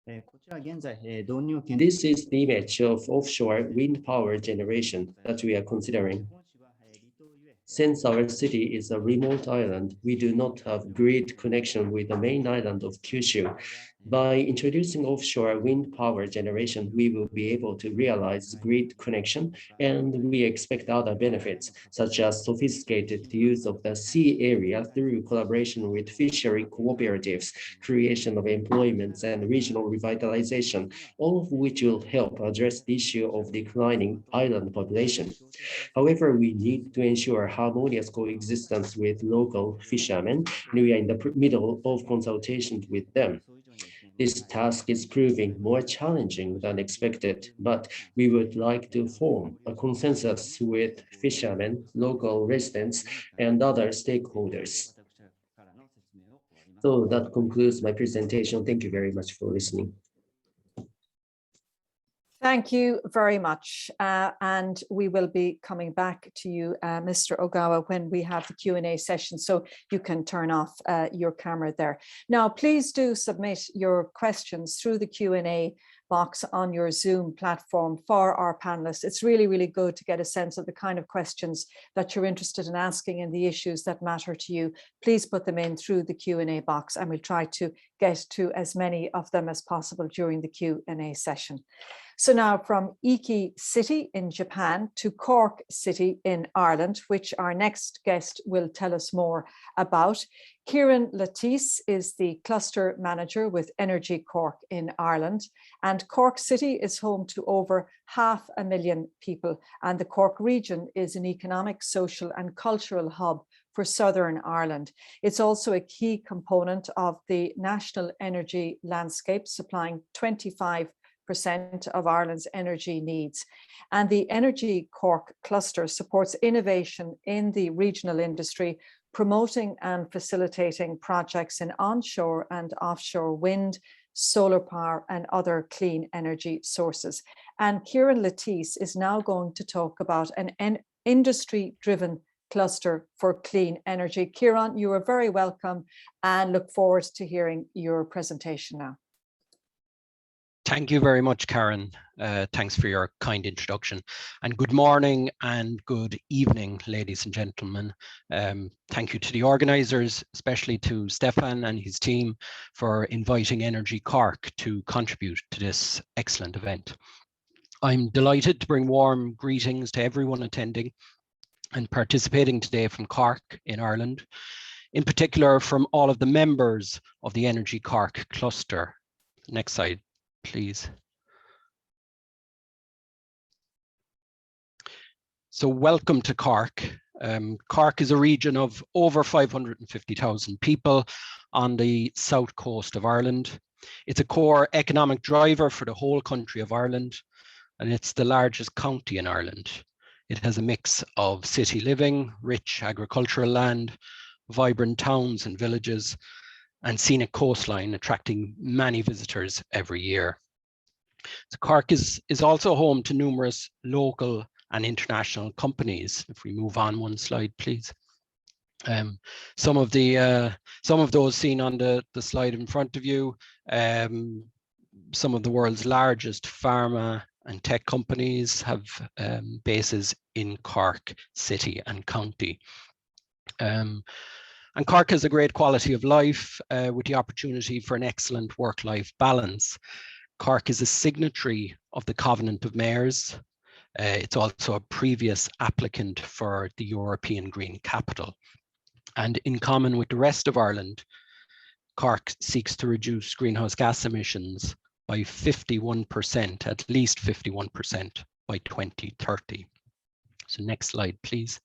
This is the image of offshore wind power generation that we are considering. Since our city is a remote island, we do not have grid connection with the main island of Kyushu. By introducing offshore wind power generation, we will be able to realize grid connection, and we expect other benefits, such as sophisticated use of the sea area through collaboration with fishery cooperatives, creation of employments, and regional revitalization, all of which will help address the issue of declining island population. However, we need to ensure harmonious coexistence with local fishermen, and we are in the middle of consultations with them. This task is proving more challenging than expected, but we would like to form a consensus with fishermen, local residents, and other stakeholders. So that concludes my presentation. Thank you very much for listening. Thank you very much. And we will be coming back to you, Mr. Ogawa, when we have the Q&A session, so you can turn off your camera there. Now, please do submit your questions through the Q&A box on your Zoom platform for our panelists. It's really, really good to get a sense of the kind of questions that you're interested in asking and the issues that matter to you. Please put them in through the Q&A box, and we'll try to get to as many of them as possible during the Q&A session. So now from Iki City in Japan to Cork City in Ireland, which our next guest will tell us more about. Kieran Latisse is the cluster manager with Energy Cork in Ireland, and Cork City is home to over 500,000 people, and the Cork region is an economic, social and cultural hub for Southern Ireland. It's also a key component of the national energy landscape, supplying 25% of Ireland's energy needs. And the Energy Cork cluster supports innovation in the regional industry, promoting and facilitating projects in onshore and offshore wind, solar power and other clean energy sources. And Kieran Latisse is now going to talk about an industry-driven cluster for clean energy. Kieran, you are very welcome and look forward to hearing your presentation now. Thank you very much, Karen. Thanks for your kind introduction. And good morning and good evening, ladies and gentlemen. Thank you to the organisers, especially to Stefan and his team for inviting Energy Cork to contribute to this excellent event. I'm delighted to bring warm greetings to everyone attending and participating today from Cork in Ireland, in particular from all of the members of the Energy Cork cluster. Next slide, please. So welcome to Cork. Cork is a region of over 550,000 people on the south coast of Ireland. It's a core economic driver for the whole country of Ireland, and it's the largest county in Ireland. It has a mix of city living, rich agricultural land, vibrant towns and villages, and scenic coastline attracting many visitors every year. So Cork is also home to numerous local and international companies. If we move on one slide, please. Some of those seen on the slide in front of you, some of the world's largest pharma and tech companies have bases in Cork City and County. And Cork has a great quality of life with the opportunity for an excellent work-life balance. Cork is a signatory of the Covenant of Mayors, It's also a previous applicant for the European Green Capital. And in common with the rest of Ireland, Cork seeks to reduce greenhouse gas emissions by 51%, at least 51% by 2030. So next slide, please.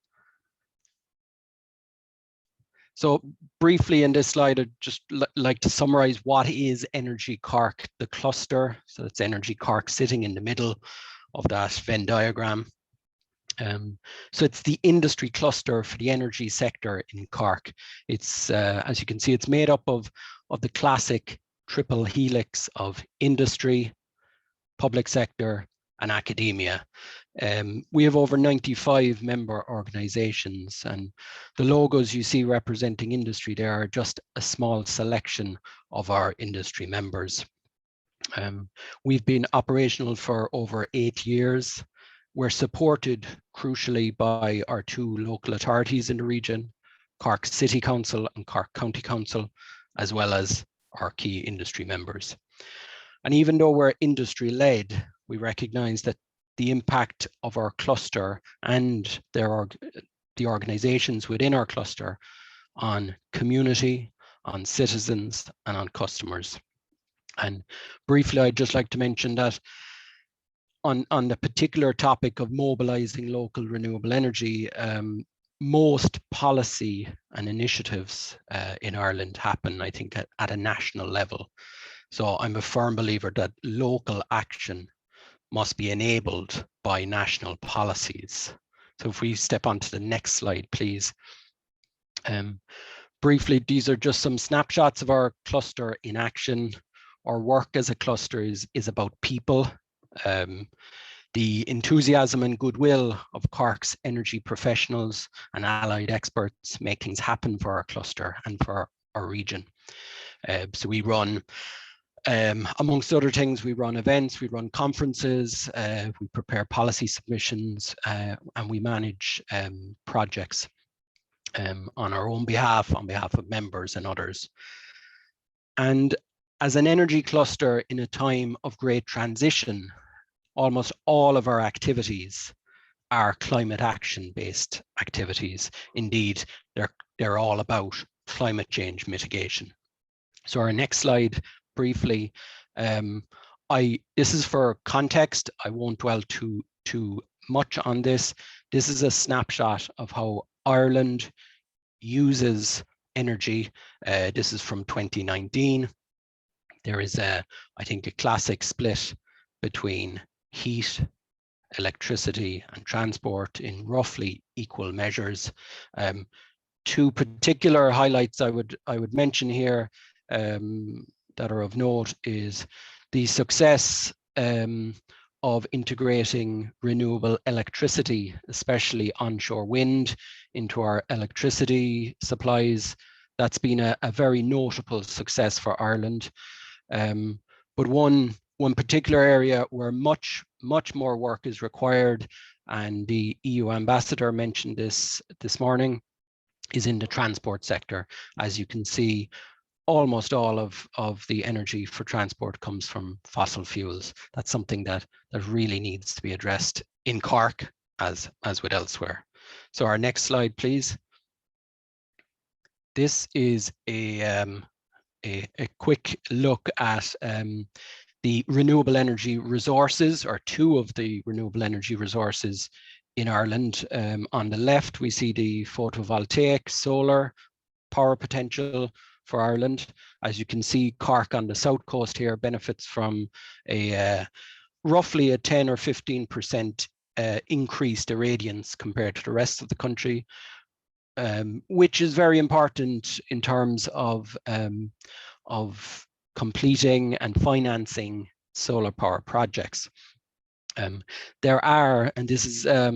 So briefly in this slide, I'd just like to summarize what is Energy Cork, the cluster. So it's Energy Cork sitting in the middle of that Venn diagram. So it's the industry cluster for the energy sector in Cork. It's, as you can see, it's made up of the classic triple helix of industry, public sector, and academia. We have over 95 member organizations, and the logos you see representing industry there are just a small selection of our industry members. We've been operational for over 8 years. We're supported crucially by our 2 local authorities in the region, Cork City Council and Cork County Council, as well as our key industry members. And even though we're industry led, we recognize that the impact of our cluster and the organizations within our cluster on community, on citizens, and on customers. And briefly, I'd just like to mention that on the particular topic of mobilizing local renewable energy, most policy and initiatives in Ireland happen, I think, at a national level. So I'm a firm believer that local action must be enabled by national policies. So if we step on to the next slide, please. Briefly, these are just some snapshots of our cluster in action. Our work as a cluster is about people. The enthusiasm and goodwill of Cork's energy professionals and allied experts make things happen for our cluster and for our region. So we run, amongst other things, we run events, we run conferences, we prepare policy submissions, and we manage projects on our own behalf, on behalf of members and others. And as an energy cluster in a time of great transition, almost all of our activities are climate action based activities. Indeed, they're all about climate change mitigation. So our next slide, briefly, this is for context. I won't dwell too much on this. This is a snapshot of how Ireland uses energy. This is from 2019. There is I think a classic split between heat, electricity, and transport in roughly equal measures. 2 particular highlights I would mention here that are of note is the success of integrating renewable electricity, especially onshore wind, into our electricity supplies. That's been a very notable success for Ireland. But one particular area where much more work is required, and the EU ambassador mentioned this morning, is in the transport sector. As you can see, almost all of the energy for transport comes from fossil fuels. That's something that really needs to be addressed in Cork as with elsewhere. So our next slide, please. This is a quick look at the renewable energy resources, or 2 of the renewable energy resources in Ireland. On the left, we see the photovoltaic solar power potential for Ireland. As you can see, Cork on the south coast here benefits from roughly a 10 or 15% increased irradiance compared to the rest of the country, which is very important in terms of completing and financing solar power projects. There are, and this is a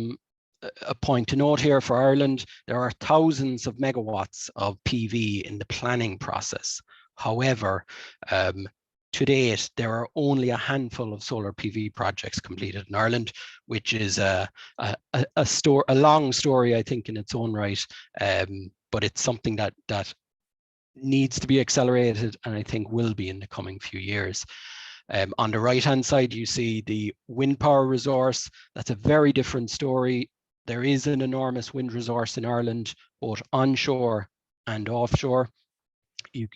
point to note here for Ireland, there are thousands of megawatts of PV in the planning process. However, to date, there are only a handful of solar PV projects completed in Ireland, which is a long story, I think, in its own right, but it's something that needs to be accelerated, and I think will be in the coming few years. On the right-hand side, you see the wind power resource. That's a very different story. There is an enormous wind resource in Ireland, both onshore and offshore.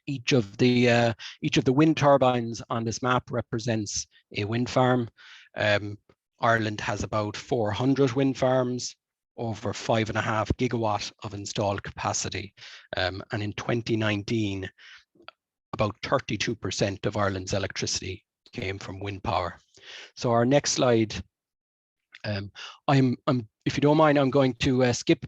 Each of the wind turbines on this map represents a wind farm. Ireland has about 400 wind farms, over 5.5 gigawatt of installed capacity. And in 2019, about 32% of Ireland's electricity came from wind power. So our next slide, if you don't mind, I'm going to skip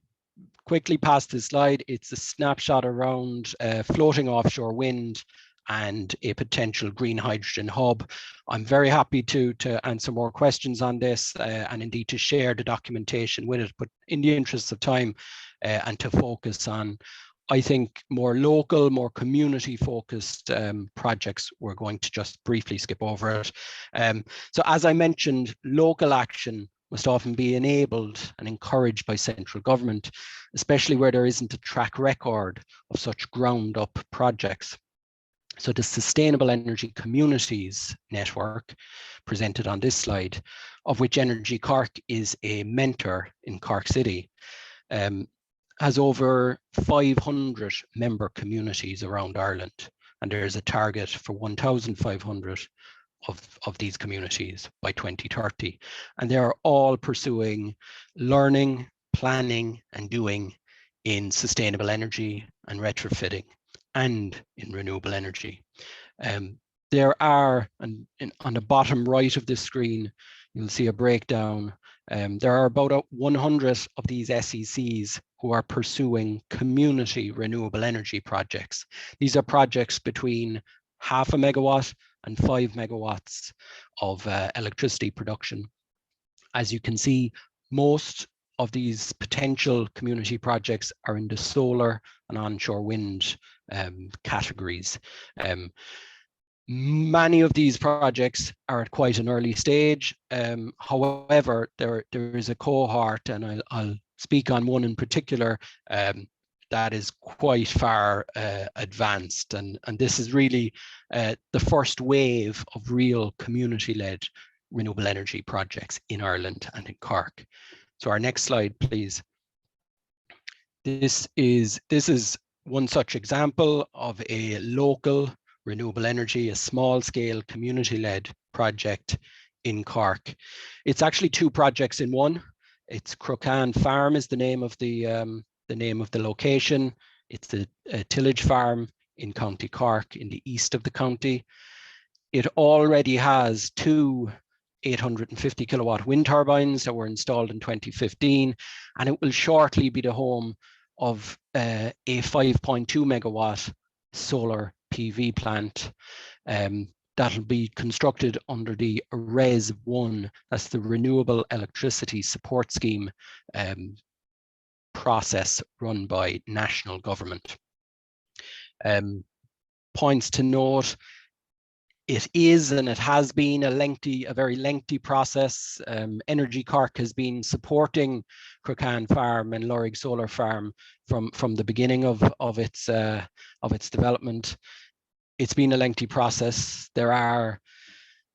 quickly past this slide. It's a snapshot around floating offshore wind and a potential green hydrogen hub. I'm very happy to answer more questions on this and indeed to share the documentation with it, but in the interest of time and to focus on, I think, more local, more community focused projects, we're going to just briefly skip over it. So as I mentioned, local action must often be enabled and encouraged by central government, especially where there isn't a track record of such ground up projects. So the Sustainable Energy Communities Network, presented on this slide, of which Energy Cork is a mentor in Cork City, has over 500 member communities around Ireland, and there is a target for 1,500 of these communities by 2030. And they are all pursuing learning, planning, and doing in sustainable energy and retrofitting, and in renewable energy. There are, and on the bottom right of this screen, you'll see a breakdown. There are about 100 of these SECs who are pursuing community renewable energy projects. These are projects between 0.5 megawatt and 5 megawatts of electricity production. As you can see, most of these potential community projects are in the solar and onshore wind categories. Many of these projects are at quite an early stage. However, there is a cohort, and I'll speak on one in particular, that is quite far advanced. And this is really the first wave of real community-led renewable energy projects in Ireland and in Cork. So our next slide, please. This is one such example of a local renewable energy, a small-scale community-led project in Cork. It's actually two projects in one. It's Crocan Farm is the name of the location. It's a tillage farm in County Cork, in the east of the county. It already has two 850 kilowatt wind turbines that were installed in 2015, and it will shortly be the home of a 5.2 megawatt solar PV plant that'll be constructed under the RES 1, that's the Renewable Electricity Support Scheme process run by national government. Points to note, it is and it has been a very lengthy process. Energy Cork has been supporting Crocan Farm and Lorrig Solar Farm from the beginning of its development. It's been a lengthy process. There are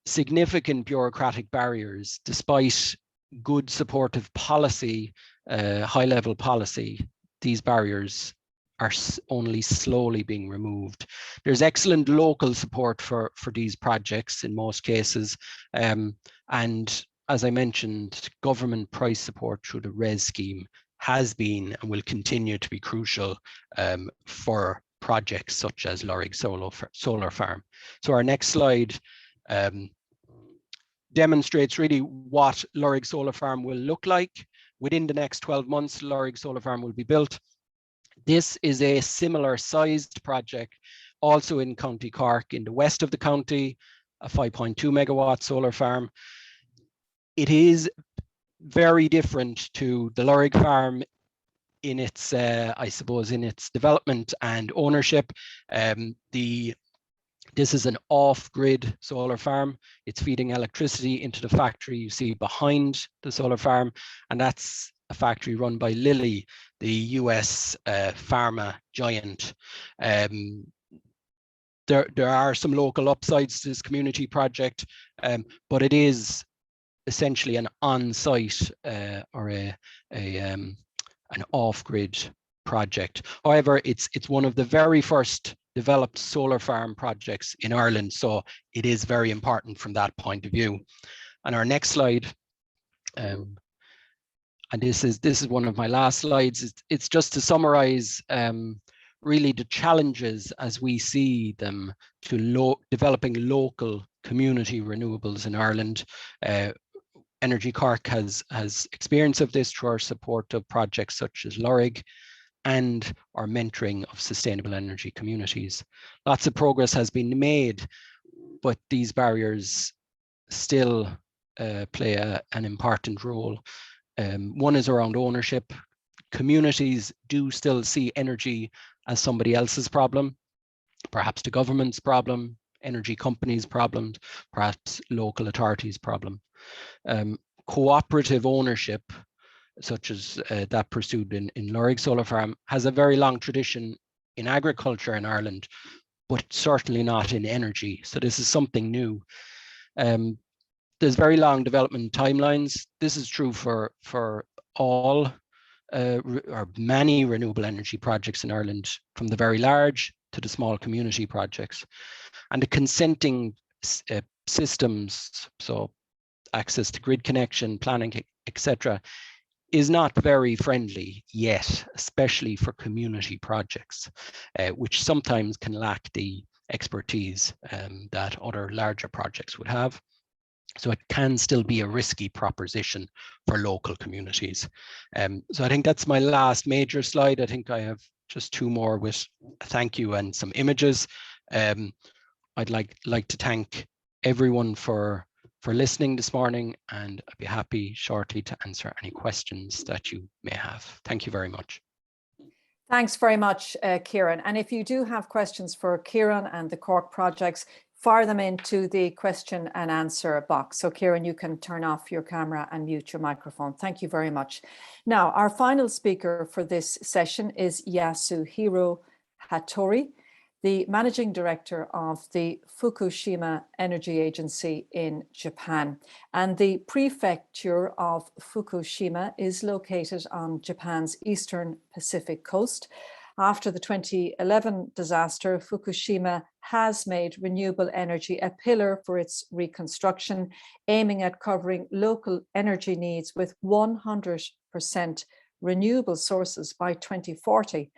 significant bureaucratic barriers, despite good supportive policy, high-level policy. These barriers are only slowly being removed. There's excellent local support for these projects in most cases. And as I mentioned, government price support through the RES scheme has been and will continue to be crucial for projects such as Lorrig Solar Farm. So our next slide demonstrates really what Lorrig Solar Farm will look like. Within the next 12 months, Lorrig Solar Farm will be built. This is a similar sized project, also in County Cork, in the west of the county, a 5.2 megawatt solar farm. It is very different to the Lorrig farm in its, I suppose, in its development and ownership. This is an off-grid solar farm. It's feeding electricity into the factory you see behind the solar farm, and that's a factory run by Lilly, the US pharma giant. The there are some local upsides to this community project, but it is essentially an on-site or an off-grid project. However, it's one of the very first developed solar farm projects in Ireland, so it is very important from that point of view. And our next slide, and this is one of my last slides. It's just to summarize really the challenges as we see them to developing local community renewables in Ireland. Energy Cork has experience of this through our support of projects such as LORIG and our mentoring of sustainable energy communities. Lots of progress has been made, but these barriers still play an important role. One is around ownership. Communities do still see energy as somebody else's problem, perhaps the government's problem, energy companies' problems, perhaps local authorities' problem. Cooperative ownership, such as that pursued in LORIG Solar Farm, has a very long tradition in agriculture in Ireland, but certainly not in energy. So this is something new. There's very long development timelines. This is true for all or many renewable energy projects in Ireland, from the very large to the small community projects. And the consenting systems, so access to grid connection, planning, etc., is not very friendly yet, especially for community projects, which sometimes can lack the expertise that other larger projects would have. So it can still be a risky proposition for local communities. So I think that's my last major slide. I think I have just two more with a thank you and some images. I'd like to thank everyone for listening this morning, and I'd be happy shortly to answer any questions that you may have. Thank you very much. Thanks very much, Kieran. And if you do have questions for Kieran and the Cork projects, fire them into the question and answer box. So Kieran, you can turn off your camera and mute your microphone. Thank you very much. Now, our final speaker for this session is Yasuhiro Hattori, the Managing Director of the Fukushima Energy Agency in Japan. And the prefecture of Fukushima is located on Japan's eastern Pacific coast. After the 2011 disaster, Fukushima has made renewable energy a pillar for its reconstruction, aiming at covering local energy needs with 100% renewable sources by 2040.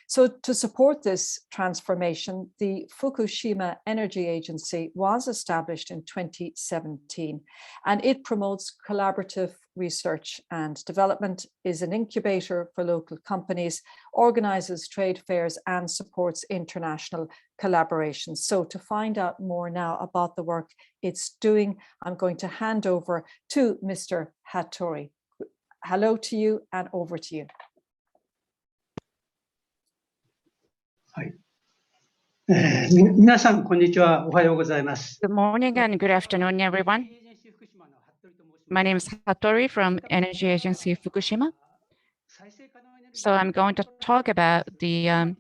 So to support this transformation, the Fukushima Energy Agency was established in 2017, and it promotes collaborative research and development, is an incubator for local companies, organizes trade fairs, and supports international collaboration. So to find out more now about the work it's doing, I'm going to hand over to Mr. Hattori. Hello to you, and over to you. Good morning and good afternoon, everyone. My name is Hattori from Energy Agency Fukushima. So I'm going to talk about the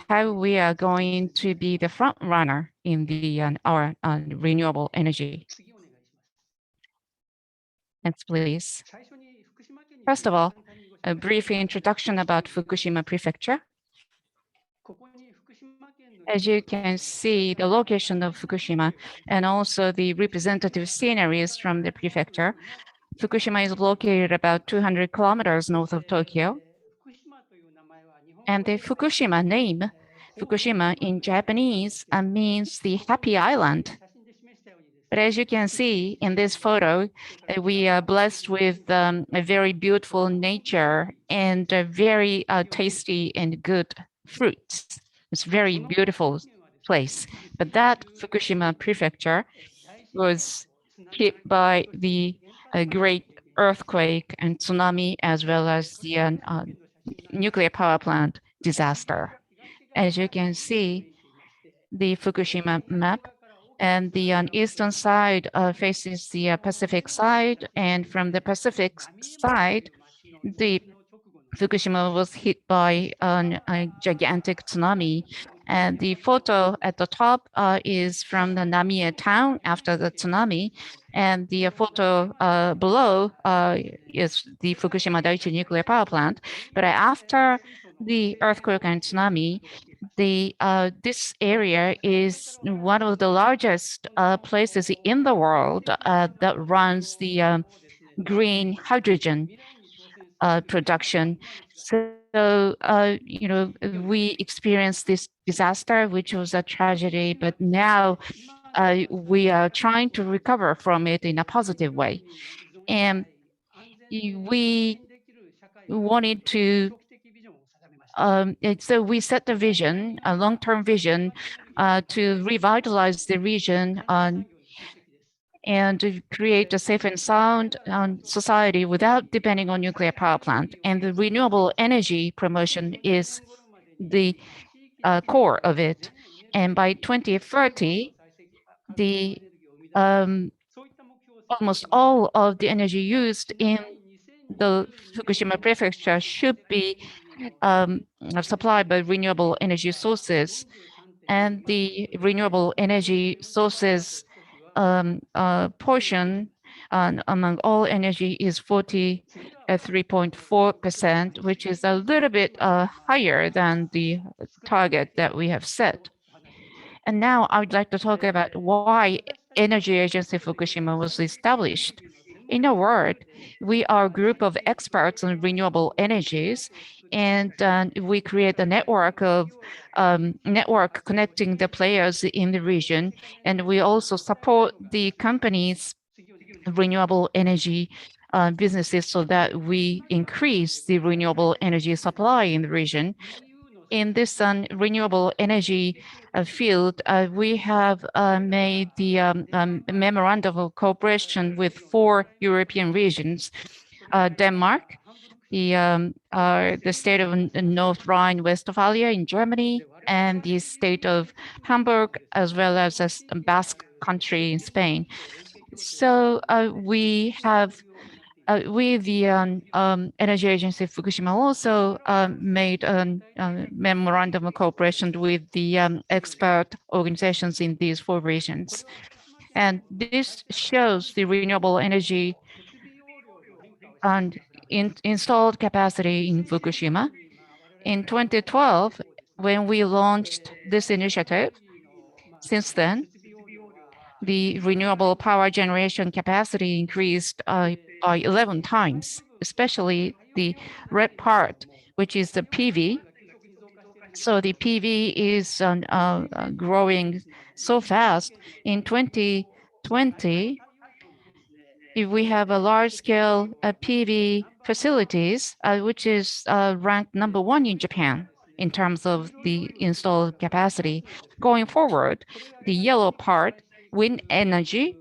how we are going to be the front runner in the our renewable energy. Next, please. First of all, a brief introduction about Fukushima Prefecture. As you can see, the location of Fukushima and also the representative sceneries from the prefecture. Fukushima is located about 200 kilometers north of Tokyo. And the Fukushima name, Fukushima in Japanese, means the happy island. But as you can see in this photo, we are blessed with a very beautiful nature and a very tasty and good fruits. It's a very beautiful place. But that Fukushima prefecture was hit by the great earthquake and tsunami, as well as the nuclear power plant disaster. As you can see, the Fukushima map, and the eastern side faces the Pacific side, and from the Pacific side, the Fukushima was hit by a gigantic tsunami, And the photo at the top is from the Namie town after the tsunami. And the photo below is the Fukushima Daiichi nuclear power plant. But after the earthquake and tsunami, this area is one of the largest places in the world that runs the green hydrogen production. So, we experienced this disaster, which was a tragedy, but now we are trying to recover from it in a positive way. And we wanted to, so we set the vision, a long-term vision, to revitalize the region and to create a safe and sound society without depending on nuclear power plant. And the renewable energy promotion is the core of it. And by 2030, almost all of the energy used in the Fukushima prefecture should be supplied by renewable energy sources. And the renewable energy sources portion among all energy is 43.4%, which is a little bit higher than the target that we have set. And now I would like to talk about why Energy Agency Fukushima was established. In a word, we are a group of experts on renewable energies, and we create a network connecting the players in the region, and we also support the companies' renewable energy businesses so that we increase the renewable energy supply in the region. In this renewable energy field, we have made the memorandum of cooperation with 4 European regions: Denmark, the state of North Rhine-Westphalia in Germany, and the state of Hamburg, as well as Basque country in Spain. So we have with the Energy Agency Fukushima also made a memorandum of cooperation with the expert organizations in these 4 regions. And this shows the renewable energy and installed capacity in Fukushima. In 2012, when we launched this initiative, since then, the renewable power generation capacity increased by 11 times, especially the red part, which is the PV. So the PV is growing so fast. In 2020, if we have a large-scale PV facilities, which is ranked #1 in Japan in terms of the installed capacity. Going forward, the yellow part, wind energy,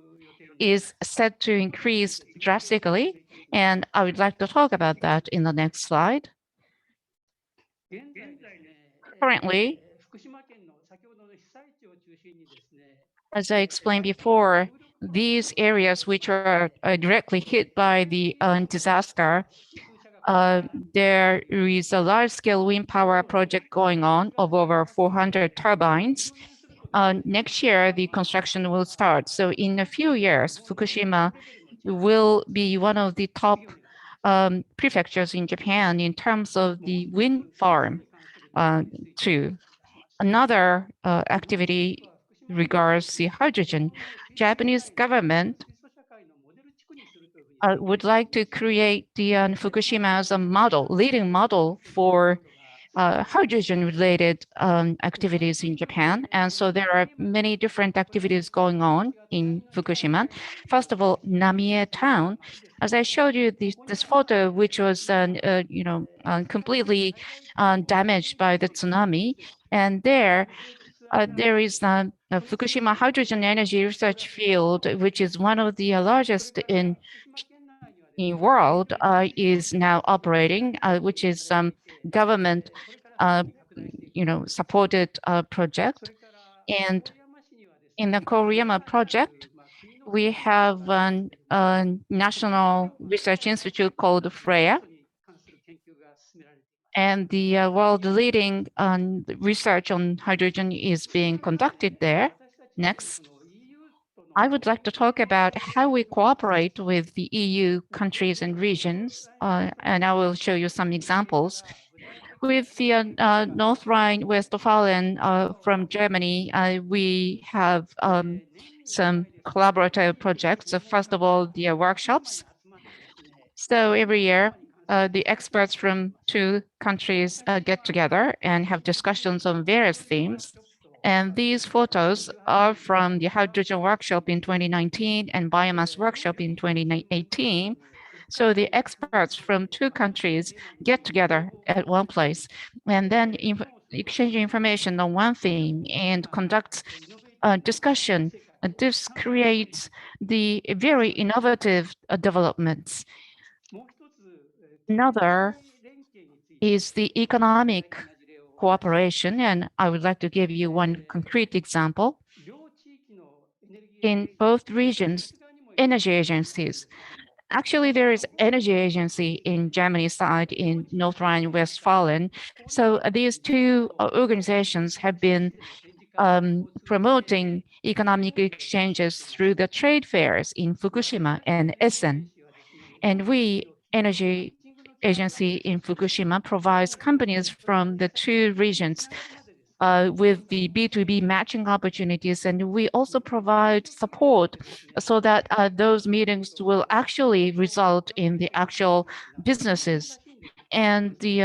is set to increase drastically, and I would like to talk about that in the next slide. Currently, as I explained before, these areas which are directly hit by the disaster, there is a large-scale wind power project going on of over 400 turbines. Next year, the construction will start. So in a few years, Fukushima will be one of the top prefectures in Japan in terms of the wind farm too. Another activity regards the hydrogen. Japanese government would like to create the Fukushima as a model, leading model for hydrogen-related activities in Japan. And so there are many different activities going on in Fukushima. First of all, Namie town. As I showed you this photo, which was completely damaged by the tsunami, and there is a Fukushima Hydrogen Energy Research Field, which is one of the largest in world, is now operating, which is government supported project. And in the Koriyama project, we have a national research institute called FREA. And the world leading research on hydrogen is being conducted there. Next, I would like to talk about how we cooperate with the EU countries and regions, and I will show you some examples. With the North Rhine-Westphalen from Germany, we have some collaborative projects. First of all, the workshops. So every year, the experts from 2 countries get together and have discussions on various themes. And these photos are from the hydrogen workshop in 2019 and biomass workshop in 2018. So the experts from 2 countries get together at one place and then exchange information on one theme and conduct a discussion. This creates the very innovative developments. Another is the economic cooperation, and I would like to give you one concrete example. In both regions, energy agencies. Actually, there is energy agency in Germany's side in North Rhine-Westphalen. So these 2 organizations have been promoting economic exchanges through the trade fairs in Fukushima and Essen. And we, energy agency in Fukushima, provides companies from the 2 regions with the B2B matching opportunities. And we also provide support so that those meetings will actually result in the actual businesses. And the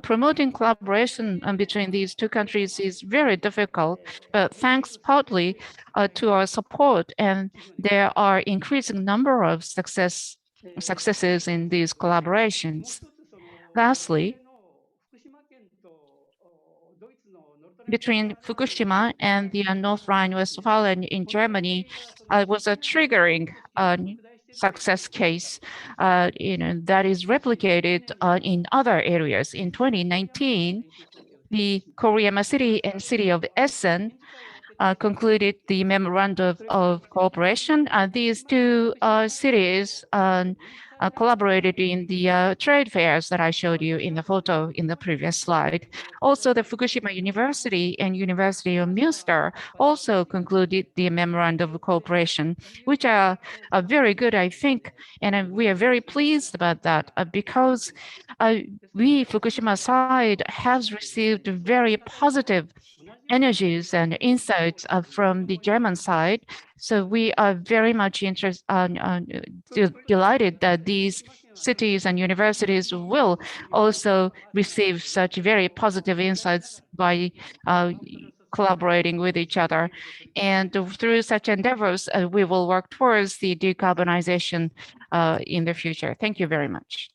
promoting collaboration between these 2 countries is very difficult, but thanks partly to our support, and there are increasing number of successes in these collaborations. Lastly, between Fukushima and the North Rhine-Westphalen in Germany was a triggering success case, that is replicated in other areas. In 2019, the Koriyama City and city of Essen concluded the memorandum of cooperation. These 2 cities collaborated in the trade fairs that I showed you in the photo in the previous slide. Also, the Fukushima University and University of Münster also concluded the memorandum of cooperation, which are very good, I think, and we are very pleased about that because we, Fukushima side, has received very positive energies and insights from the German side. So we are very much delighted that these cities and universities will also receive such very positive insights by collaborating with each other. And through such endeavors, we will work towards the decarbonization in the future. Thank you very much.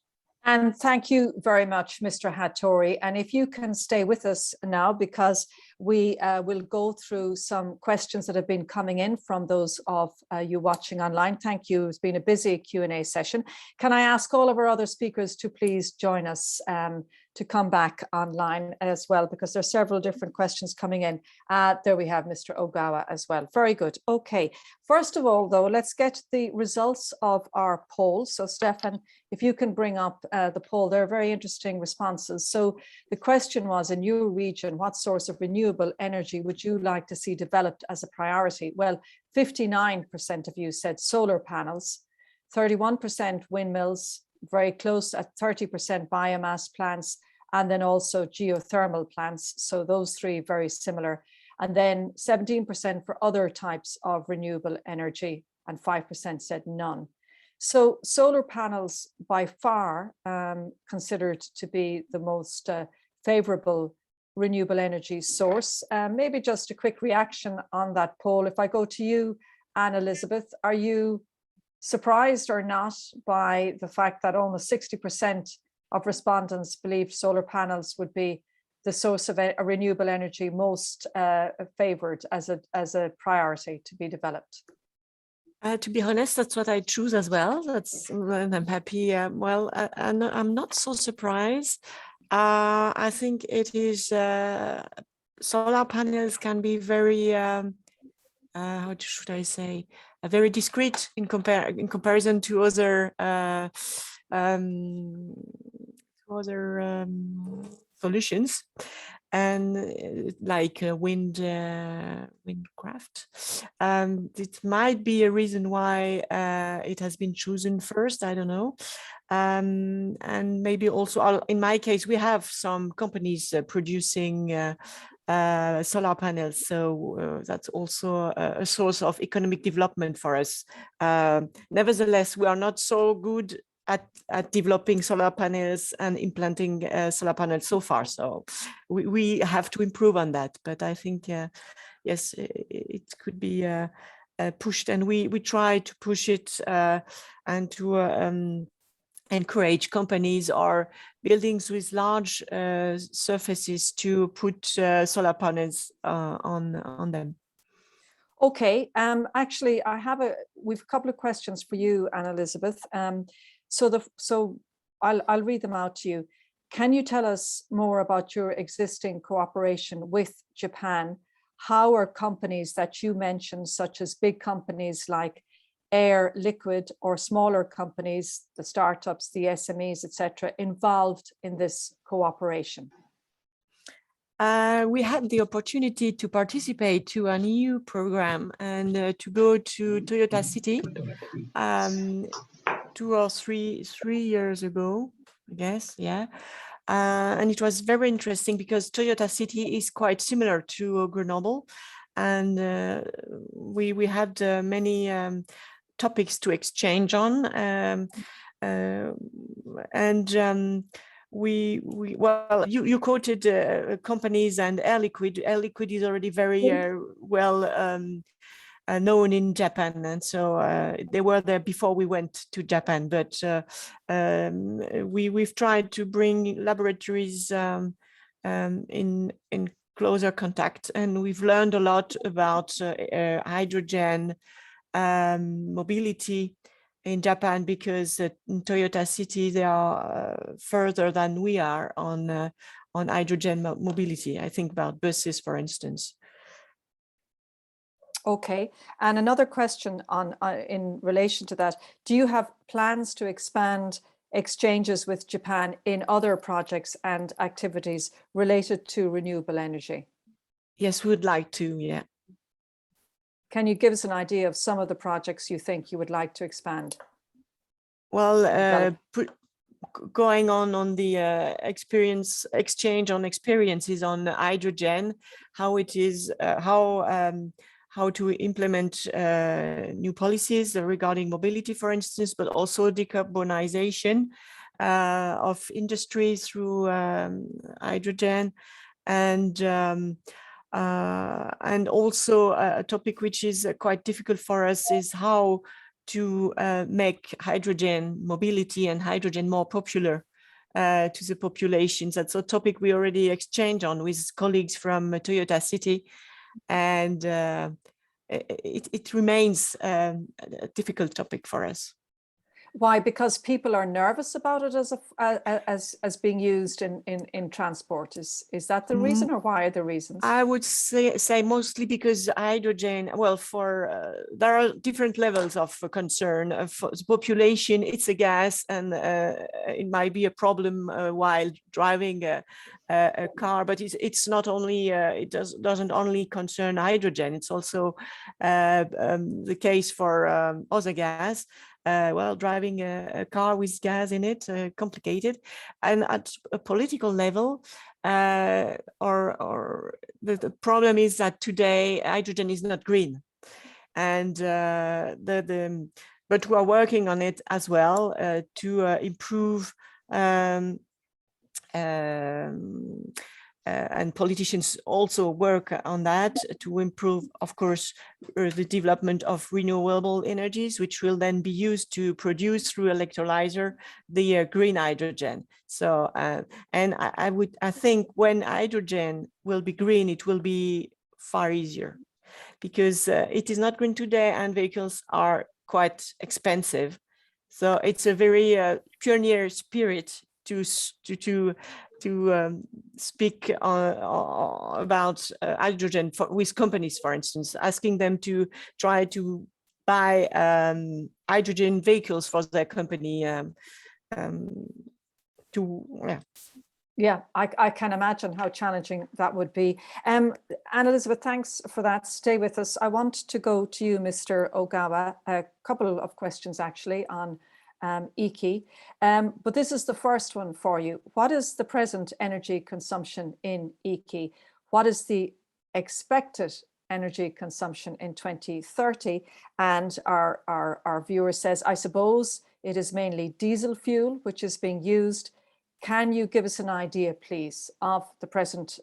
And thank you very much, Mr. Hattori. And if you can stay with us now, because we will go through some questions that have been coming in from those of you watching online. Thank you. It's been a busy Q&A session. Can I ask all of our other speakers to please join us to come back online as well, because there are several different questions coming in. There we have Mr. Ogawa as well. Very good. Okay. First of all, though, let's get the results of our poll. So Stefan, if you can bring up the poll, there are very interesting responses. So the question was, in your region, what source of renewable energy would you like to see developed as a priority? Well, 59% of you said solar panels, 31% windmills, very close at 30% biomass plants, and then also geothermal plants. So those 3 very similar. And then 17% for other types of renewable energy, and 5% said none. So solar panels by far considered to be the most favorable renewable energy source. Maybe just a quick reaction on that poll. If I go to you, Anne-Elizabeth, are you surprised or not by the fact that almost 60% of respondents believed solar panels would be the source of a renewable energy most favored as a priority to be developed? To be honest, that's what I choose as well. And I'm happy. I'm not so surprised. I think it is solar panels can be very how should I say, very discreet in comparison to other other solutions, and like windcraft. It might be a reason why it has been chosen first. I don't know. And maybe also, in my case, we have some companies producing solar panels, so that's also a source of economic development for us. Nevertheless, we are not so good at developing solar panels and implanting solar panels so far, so we have to improve on that. But I think yes, it could be pushed, and we try to push it and to encourage companies or buildings with large surfaces to put solar panels on them. Okay, actually, we've a couple of questions for you, Anne-Elizabeth. So I'll read them out to you. Can you tell us more about your existing cooperation with Japan? How are companies that you mentioned, such as big companies like Air Liquide, or smaller companies, the startups, the SMEs, etc., involved in this cooperation? We had the opportunity to participate to an EU program and to go to Toyota City 2 or 3 years ago, I guess, yeah. And it was very interesting because Toyota City is quite similar to Grenoble, and we had many topics to exchange on, well, you quoted companies and Air Liquide. Air Liquide is already very well known in Japan, and so they were there before we went to Japan. But we've tried to bring laboratories in closer contact, and we've learned a lot about hydrogen mobility in Japan, because in Toyota City they are further than we are on hydrogen mobility. I think about buses, for instance. Okay, and another question on in relation to that: do you have plans to expand exchanges with Japan in other projects and activities related to renewable energy? Yes, we would like to, yeah. Can you give us an idea of some of the projects you think you would like to expand? Well, going on the exchange on experiences on hydrogen, how it is, how to implement new policies regarding mobility, for instance, but also decarbonization of industry through hydrogen, and also a topic which is quite difficult for us is how to make hydrogen mobility and hydrogen more popular to the populations. That's a topic we already exchanged on with colleagues from Toyota City, and it remains a difficult topic for us. Why? Because people are nervous about it as being used in transport. Is that the reason, or why are the reasons? I would say mostly because hydrogen, well, there are different levels of concern. For the population, it's a gas, and it might be a problem while driving a car, but it's not only, it doesn't only concern hydrogen, it's also the case for other gas. Well, driving a car with gas in it, complicated. And at a political level, or the problem is that today hydrogen is not green, and but we are working on it as well to improve. And politicians also work on that to improve, of course, the development of renewable energies, which will then be used to produce through electrolyzer the green hydrogen. So, and I think when hydrogen will be green, it will be far easier, because it is not green today, and vehicles are quite expensive. So it's a very pioneer spirit to speak about hydrogen with companies, for instance, asking them to try to buy hydrogen vehicles for their company to Yeah, I can imagine how challenging that would be. Anne Elizabeth, thanks for that. Stay with us. I want to go to you, Mr. Ogawa. A couple of questions actually on EKI, but this is the first one for you. What is the present energy consumption in EKI? What is the expected energy consumption in 2030? And our viewer says, I suppose it is mainly diesel fuel which is being used. Can you give us an idea, please, of the present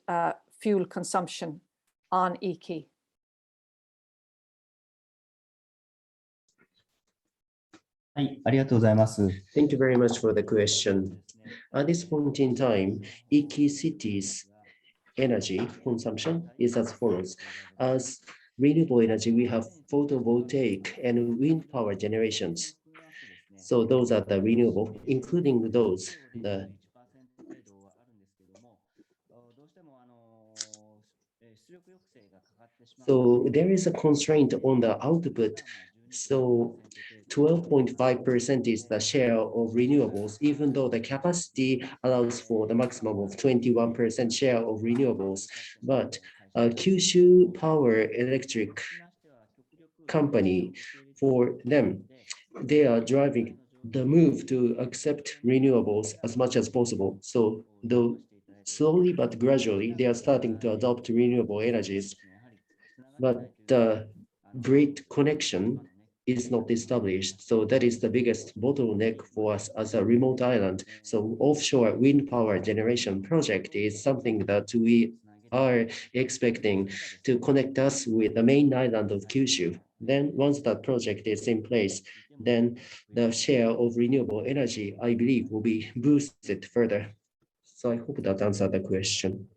fuel consumption on EKI? Thank you very much for the question. At this point in time, EKI cities energy consumption is as follows. As renewable energy, we have photovoltaic and wind power generations. So those are the renewable, including those, so there is a constraint on the output. So 12.5% is the share of renewables, even though the capacity allows for the maximum of 21% share of renewables. But Kyushu Power Electric Company, for them, they are driving the move to accept renewables as much as possible. So though slowly but gradually, they are starting to adopt renewable energies. But the grid connection is not established. So that is the biggest bottleneck for us as a remote island. So offshore wind power generation project is something that we are expecting to connect us with the main island of Kyushu. Then once that project is in place, then the share of renewable energy, I believe, will be boosted further. So I hope that answered the question.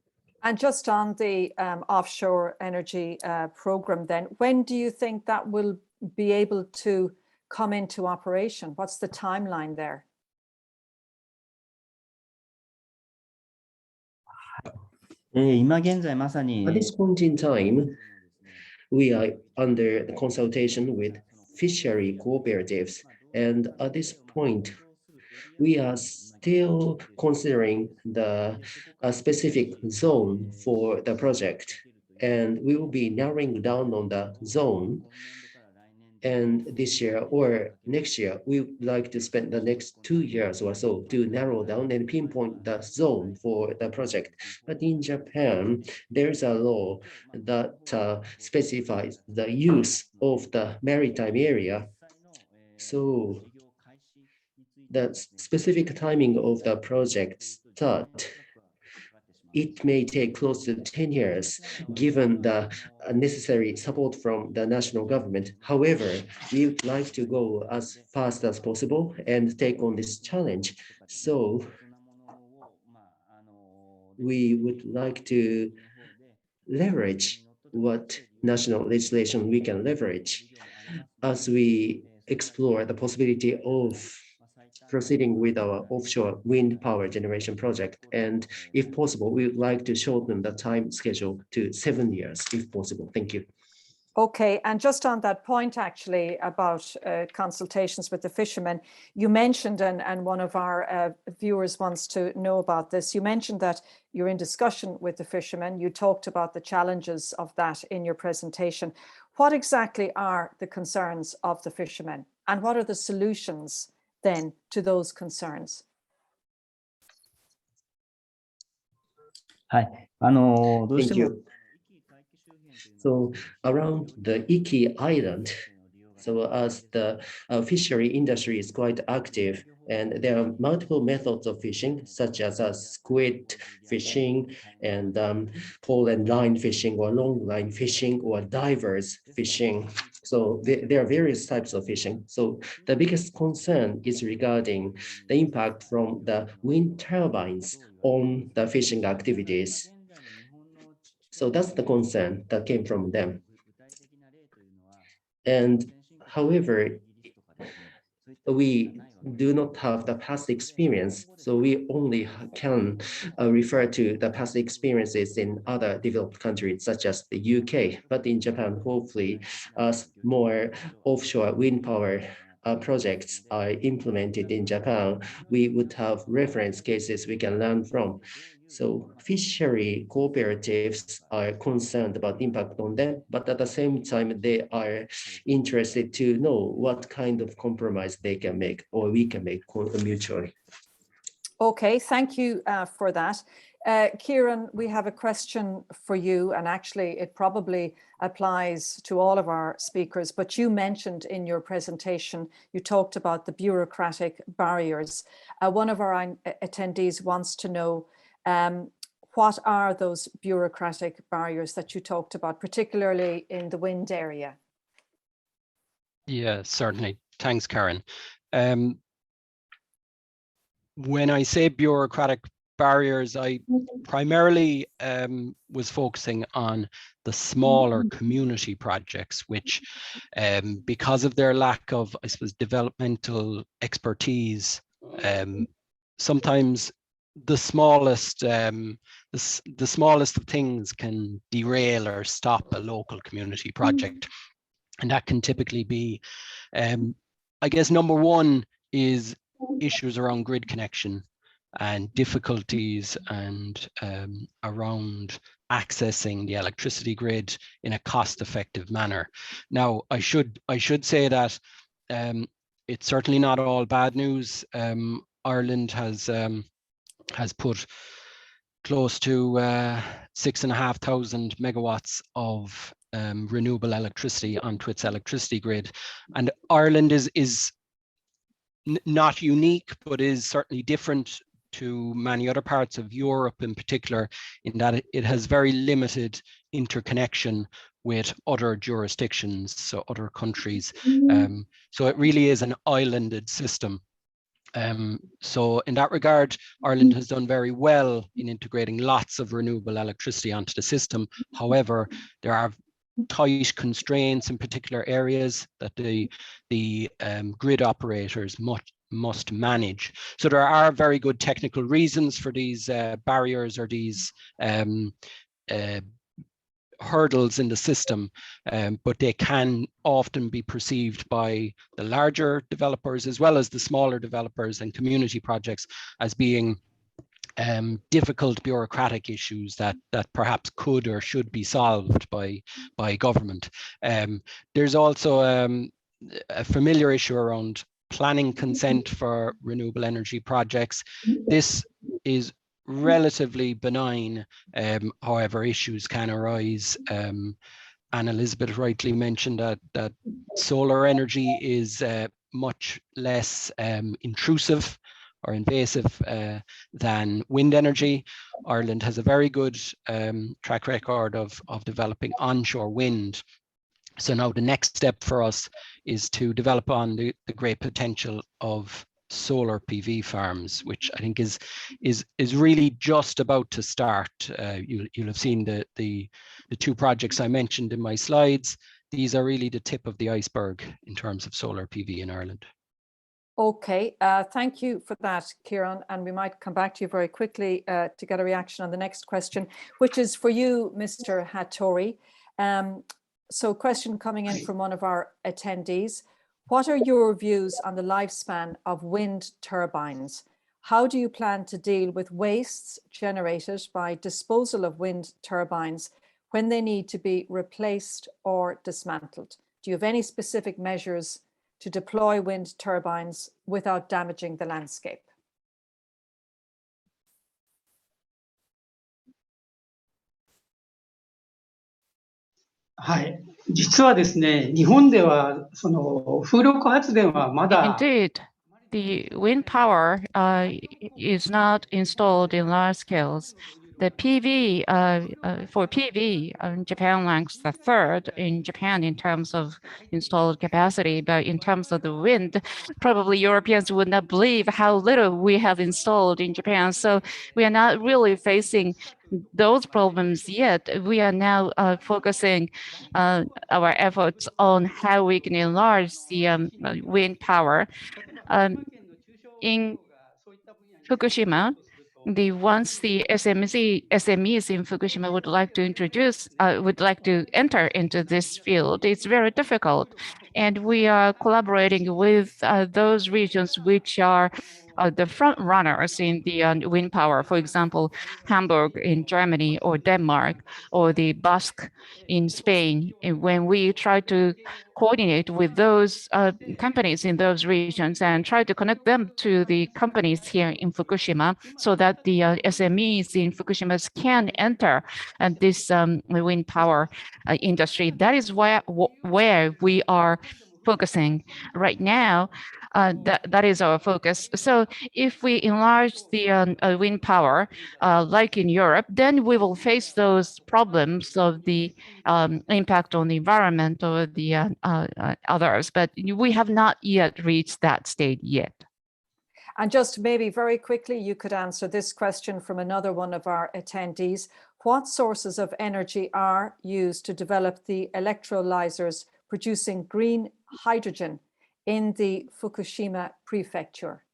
And just on the offshore energy program then, when do you think that will be able to come into operation? What's the timeline there? At this point in time, we are under the consultation with fishery cooperatives. And at this point, we are still considering the specific zone for the project. And we will be narrowing down on the zone. And this year or next year, we would like to spend the next 2 years or so to narrow down and pinpoint the zone for the project. But in Japan, there's a law that specifies the use of the maritime area. So the specific timing of the project start, it may take close to 10 years, given the necessary support from the national government. However, we would like to go as fast as possible and take on this challenge. So we would like to leverage what national legislation we can leverage as we explore the possibility of proceeding with our offshore wind power generation project. And if possible, we would like to shorten the time schedule to 7 years, if possible. Thank you. Okay, and just on that point, actually, about consultations with the fishermen, you mentioned, and one of our viewers wants to know about this, you mentioned that you're in discussion with the fishermen. You talked about the challenges of that in your presentation. What exactly are the concerns of the fishermen, and what are the solutions then to those concerns? Thank you. So around the Iki Island, so as the fishery industry is quite active, and there are multiple methods of fishing, such as squid fishing and pole and line fishing or long line fishing or divers fishing. So there are various types of fishing. So the biggest concern is regarding the impact from the wind turbines on the fishing activities. So that's the concern that came from them. And however, we do not have the past experience, so we only can refer to the past experiences in other developed countries, such as the UK. But in Japan, hopefully, as more offshore wind power projects are implemented in Japan, we would have reference cases we can learn from. So fishery cooperatives are concerned about impact on them, but at the same time, they are interested to know what kind of compromise they can make or we can make mutually. Okay, thank you for that. Kieran, we have a question for you, and actually it probably applies to all of our speakers, but you mentioned in your presentation, you talked about the bureaucratic barriers. One of our attendees wants to know what are those bureaucratic barriers that you talked about, particularly in the wind area? Yeah, certainly. Thanks, Karen. When I say bureaucratic barriers, I primarily was focusing on the smaller community projects, which because of their lack of, I suppose, developmental expertise, sometimes the smallest the smallest of things can derail or stop a local community project. And that can typically be, I guess, number one is issues around grid connection and difficulties and around accessing the electricity grid in a cost-effective manner. Now, I should say that it's certainly not all bad news. Ireland has put close to 6,500 megawatts of renewable electricity onto its electricity grid, and Ireland is not unique, but is certainly different to many other parts of Europe in particular, in that it has very limited interconnection with other jurisdictions, so other countries. So it really is an islanded system. So in that regard, Ireland has done very well in integrating lots of renewable electricity onto the system. However, there are tight constraints in particular areas that the grid operators must manage. So there are very good technical reasons for these barriers or these hurdles in the system, but they can often be perceived by the larger developers as well as the smaller developers and community projects as being difficult bureaucratic issues that perhaps could or should be solved by government. There's also a familiar issue around planning consent for renewable energy projects. This is relatively benign. However, issues can arise. Anne Elizabeth rightly mentioned that solar energy is much less intrusive or invasive than wind energy. Ireland has a very good track record of developing onshore wind. So now the next step for us is to develop on the great potential of solar PV farms, which I think is really just about to start. You'll have seen the two projects I mentioned in my slides. These are really the tip of the iceberg in terms of solar PV in Ireland. Okay, thank you for that, Kieran. And we might come back to you very quickly to get a reaction on the next question, which is for you, Mr. Hattori. So question coming in from one of our attendees. What are your views on the lifespan of wind turbines? How do you plan to deal with wastes generated by disposal of wind turbines when they need to be replaced or dismantled? Do you have any specific measures to deploy wind turbines without damaging the landscape? Indeed, the wind power is not installed in large scales. The PV, for PV, Japan ranks the third in Japan in terms of installed capacity, but in terms of the wind, probably Europeans would not believe how little we have installed in Japan. So we are not really facing those problems yet. We are now focusing our efforts on how we can enlarge the wind power. In Fukushima, once the SMEs in Fukushima would like to enter into this field, it's very difficult. And we are collaborating with those regions which are the front runners in the wind power. For example, Hamburg in Germany or Denmark, or the Basque in Spain. And when we try to coordinate with those companies in those regions and try to connect them to the companies here in Fukushima, so that the SMEs in Fukushima can enter this wind power industry. That is where we are focusing right now. That is our focus. So if we enlarge the wind power, like in Europe, then we will face those problems of the impact on the environment or the others. But we have not yet reached that state yet. And just maybe very quickly, you could answer this question from another one of our attendees. What sources of energy are used to develop the electrolyzers producing green hydrogen in the Fukushima prefecture?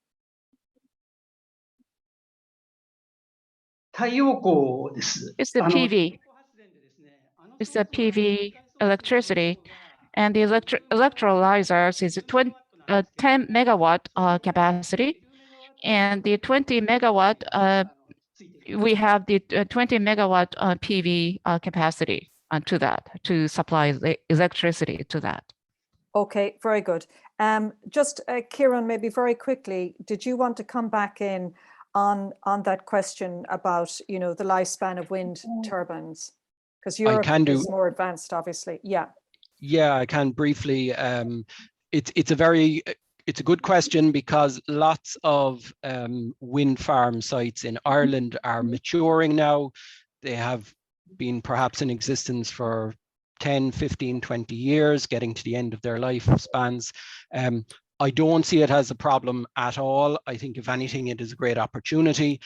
It's the PV. It's the PV electricity. And the electrolyzers is a 10 megawatt capacity. And the 20 megawatt, we have the 20 megawatt PV capacity to that, to supply the electricity to that. Okay, very good. Just Kieran, maybe very quickly, did you want to come back in on that question about, you know, the lifespan of wind turbines? Because Europe is more advanced, obviously. Yeah. Yeah, I can briefly. It's a good question, because lots of wind farm sites in Ireland are maturing now. They have been perhaps in existence for 10, 15, 20 years, getting to the end of their lifespans. I don't see it as a problem at all. I think if anything, it is a great opportunity.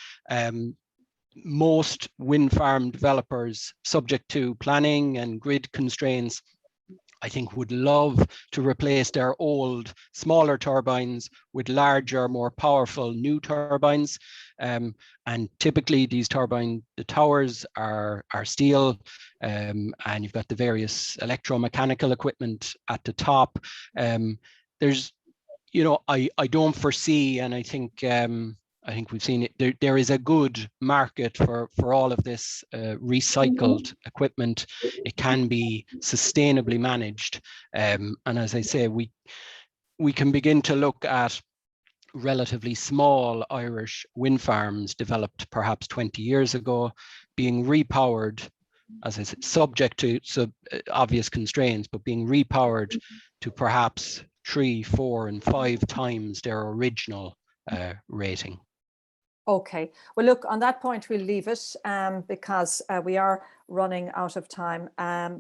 Most wind farm developers, subject to planning and grid constraints, I think would love to replace their old, smaller turbines with larger, more powerful new turbines. And typically these the towers are steel, and you've got the various electromechanical equipment at the top. There's, you know, I don't foresee, and I think we've seen it, there is a good market for all of this recycled equipment. It can be sustainably managed. And as I say, we can begin to look at relatively small Irish wind farms developed perhaps 20 years ago being repowered, as I said, subject to obvious constraints, but being repowered to perhaps 3, 4, and 5 times their original rating. Okay, well, look, on that point, we'll leave it because we are running out of time.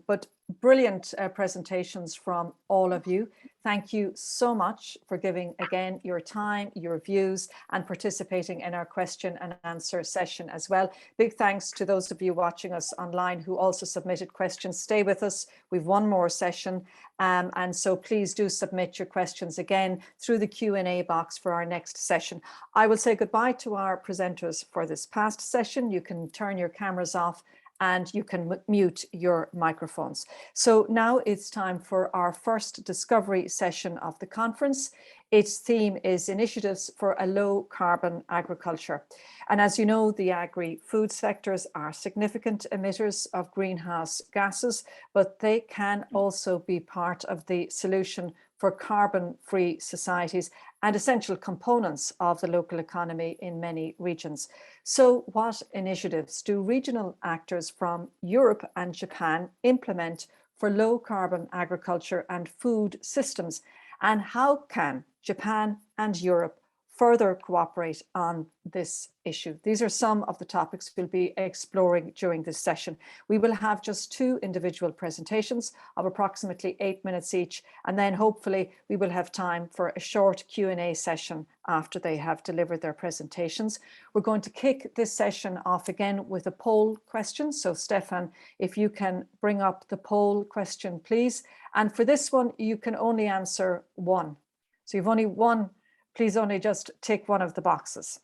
But brilliant presentations from all of you. Thank you so much for giving, again, your time, your views, and participating in our question and answer session as well. Big thanks to those of you watching us online who also submitted questions. Stay with us. We've one more session. And so please do submit your questions again through the Q&A box for our next session. I will say goodbye to our presenters for this past session. You can turn your cameras off and you can mute your microphones. So now it's time for our first discovery session of the conference. Its theme is Initiatives for a Low Carbon Agriculture. And as you know, the agri-food sectors are significant emitters of greenhouse gases, but they can also be part of the solution for carbon-free societies and essential components of the local economy in many regions. So what initiatives do regional actors from Europe and Japan implement for low carbon agriculture and food systems? And how can Japan and Europe further cooperate on this issue? These are some of the topics we'll be exploring during this session. We will have just 2 individual presentations of approximately 8 minutes each, and then hopefully we will have time for a short Q&A session after they have delivered their presentations. We're going to kick this session off again with a poll question. So Stefan, if you can bring up the poll question, please. And for this one, you can only answer one. So you've only one. Please only just tick one of the boxes.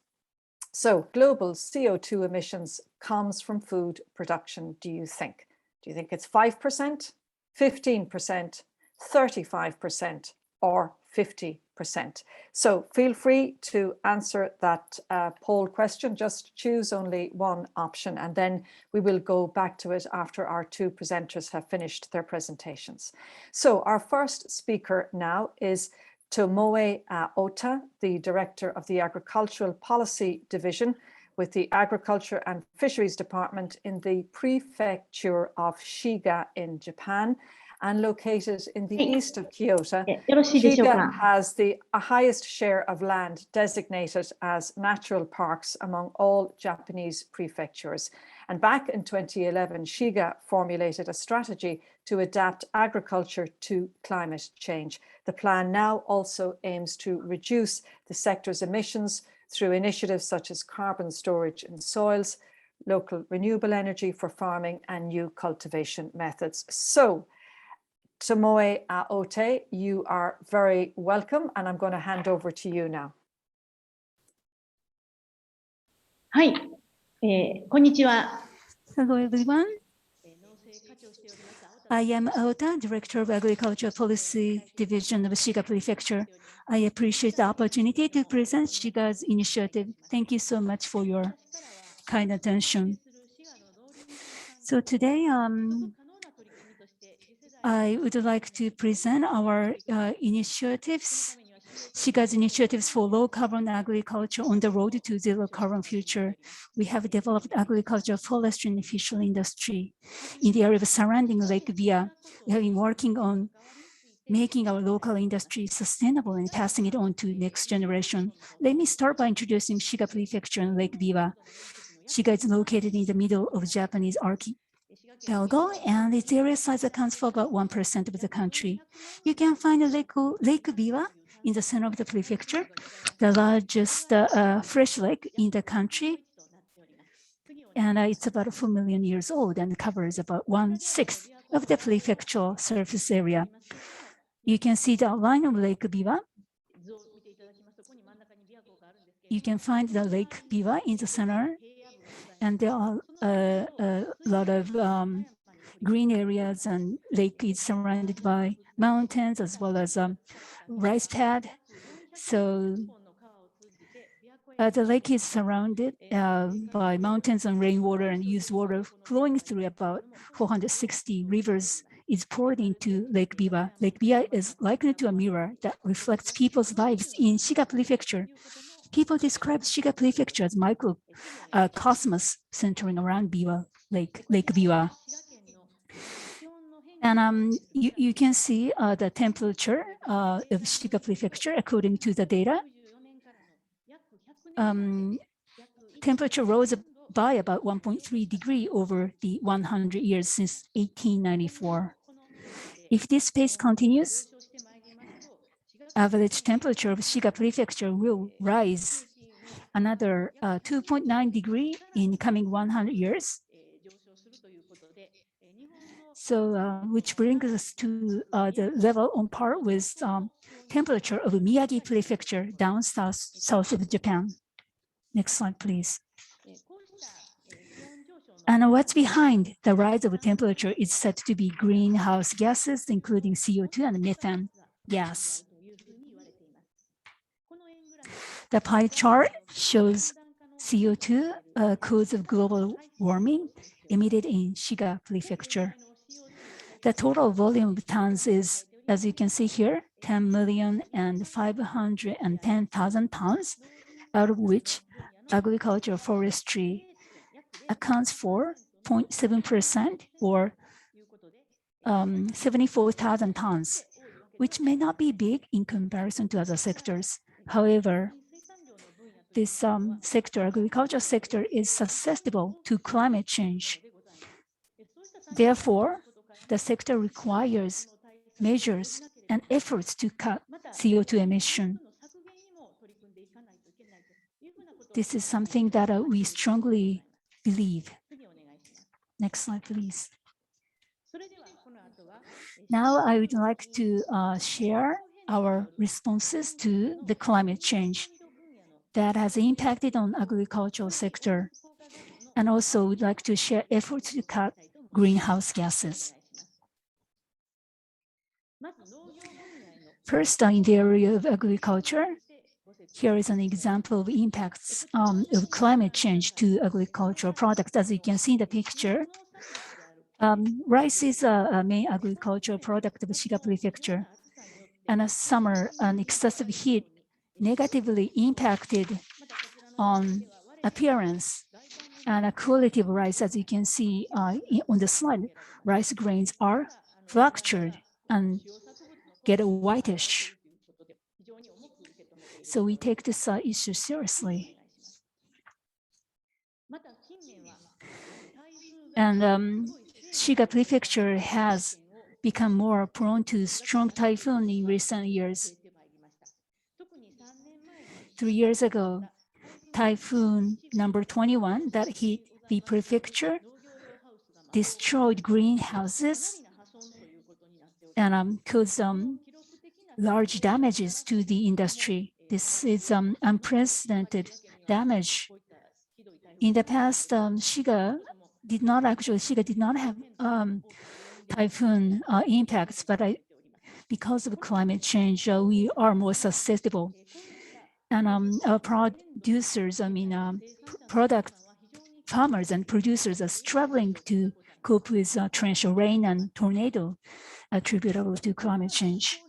So global CO2 emissions comes from food production, do you think? Do you think it's 5%, 15%, 35%, or 50%. So feel free to answer that poll question. Just choose only one option, and then we will go back to it after our two presenters have finished their presentations. So our first speaker now is Tomoe Ota, the Director of the Agricultural Policy Division with the Agriculture and Fisheries Department in the prefecture of Shiga in Japan, and located in the east of Kyoto. Shiga has the highest share of land designated as natural parks among all Japanese prefectures. And back in 2011, Shiga formulated a strategy to adapt agriculture to climate change. The plan now also aims to reduce the sector's emissions through initiatives such as carbon storage in soils, local renewable energy for farming, and new cultivation methods. So, Tomoe Ota, you are very welcome, and I'm going to hand over to you now. はい、こんにちは。 Hello, everyone. I am Ota, Director of Agriculture Policy Division of Shiga Prefecture. I appreciate the opportunity to present Shiga's initiative. Thank you so much for your kind attention. So today, I would like to present our initiatives, Shiga's initiatives for low carbon agriculture on the road to zero carbon future. We have developed agriculture, forestry, and fishery industry in the area of surrounding Lake Biwa. We have been working on making our local industry sustainable and passing it on to next generation. Let me start by introducing Shiga Prefecture and Lake Biwa. Shiga is located in the middle of Japanese archipelago, and its area size accounts for about 1% of the country. You can find Lake Biwa in the center of the prefecture, the largest fresh lake in the country. And it's about 4 million years old and covers about 1/6 of the prefectural surface area. You can see the outline of Lake Biwa. You can find the Lake Biwa in the center, and there are a lot of green areas, and lake is surrounded by mountains as well as rice pad. So the lake is surrounded by mountains and rainwater, and used water flowing through about 460 rivers is poured into Lake Biwa. Lake Biwa is likened to a mirror that reflects people's lives in Shiga Prefecture. People describe Shiga Prefecture as microcosmos centering around Biwa, Lake Biwa. And you can see the temperature of Shiga Prefecture according to the data. Temperature rose by about 1.3 degrees over the 100 years since 1894. If this pace continues, average temperature of Shiga Prefecture will rise another 2.9 degrees in coming 100 years. So, which brings us to the level on par with temperature of Miyagi Prefecture down south of Japan. Next slide, please. And what's behind the rise of temperature is said to be greenhouse gases, including CO2 and methane gas. The pie chart shows CO2 cause of global warming emitted in Shiga Prefecture. The total volume of tons is, as you can see here, 10,510,000 tons, out of which agriculture forestry accounts for 0.7% or 74,000 tons, which may not be big in comparison to other sectors. However, this agriculture sector is susceptible to climate change. Therefore, the sector requires measures and efforts to cut CO2 emission. This is something that we strongly believe. Next slide, please. Now I would like to share our responses to the climate change that has impacted on agricultural sector, and also would like to share efforts to cut greenhouse gases. First, in the area of agriculture, here is an example of impacts of climate change to agricultural products. As you can see in the picture, rice is a main agricultural product of Shiga Prefecture. And a summer, an excessive heat negatively impacted on appearance and a quality of rice. As you can see on the slide, rice grains are fractured and get whitish. So we take this issue seriously. And Shiga Prefecture has become more prone to strong typhoon in recent years. 3 years ago, typhoon number 21 that hit the prefecture destroyed greenhouses and caused large damages to the industry. This is unprecedented damage. In the past, Shiga did not have typhoon impacts, but because of climate change, we are more susceptible. And our producers, farmers and producers are struggling to cope with torrential rain and tornado attributable to climate change.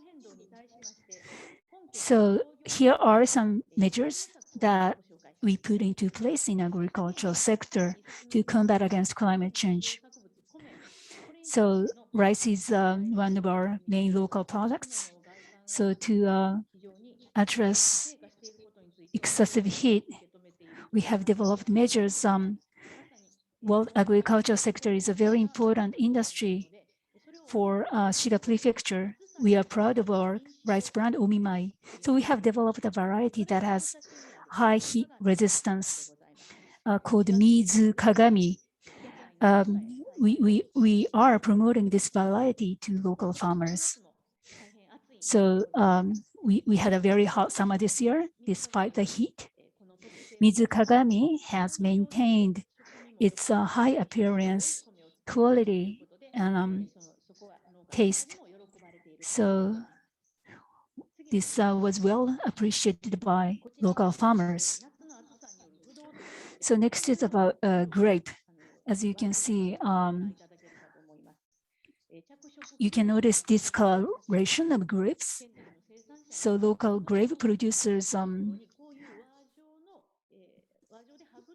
So here are some measures that we put into place in agricultural sector to combat against climate change. So rice is one of our main local products. So to address excessive heat, we have developed measures. Well, agricultural sector is a very important industry for Shiga Prefecture. We are proud of our rice brand Omimai. So we have developed a variety that has high heat resistance called Mizu Kagami. We are promoting this variety to local farmers. So we had a very hot summer this year, despite the heat. Mizu Kagami has maintained its high appearance, quality, and taste. So this was well appreciated by local farmers. So next is about grape. As you can see, you can notice discoloration of grapes. So local grape producers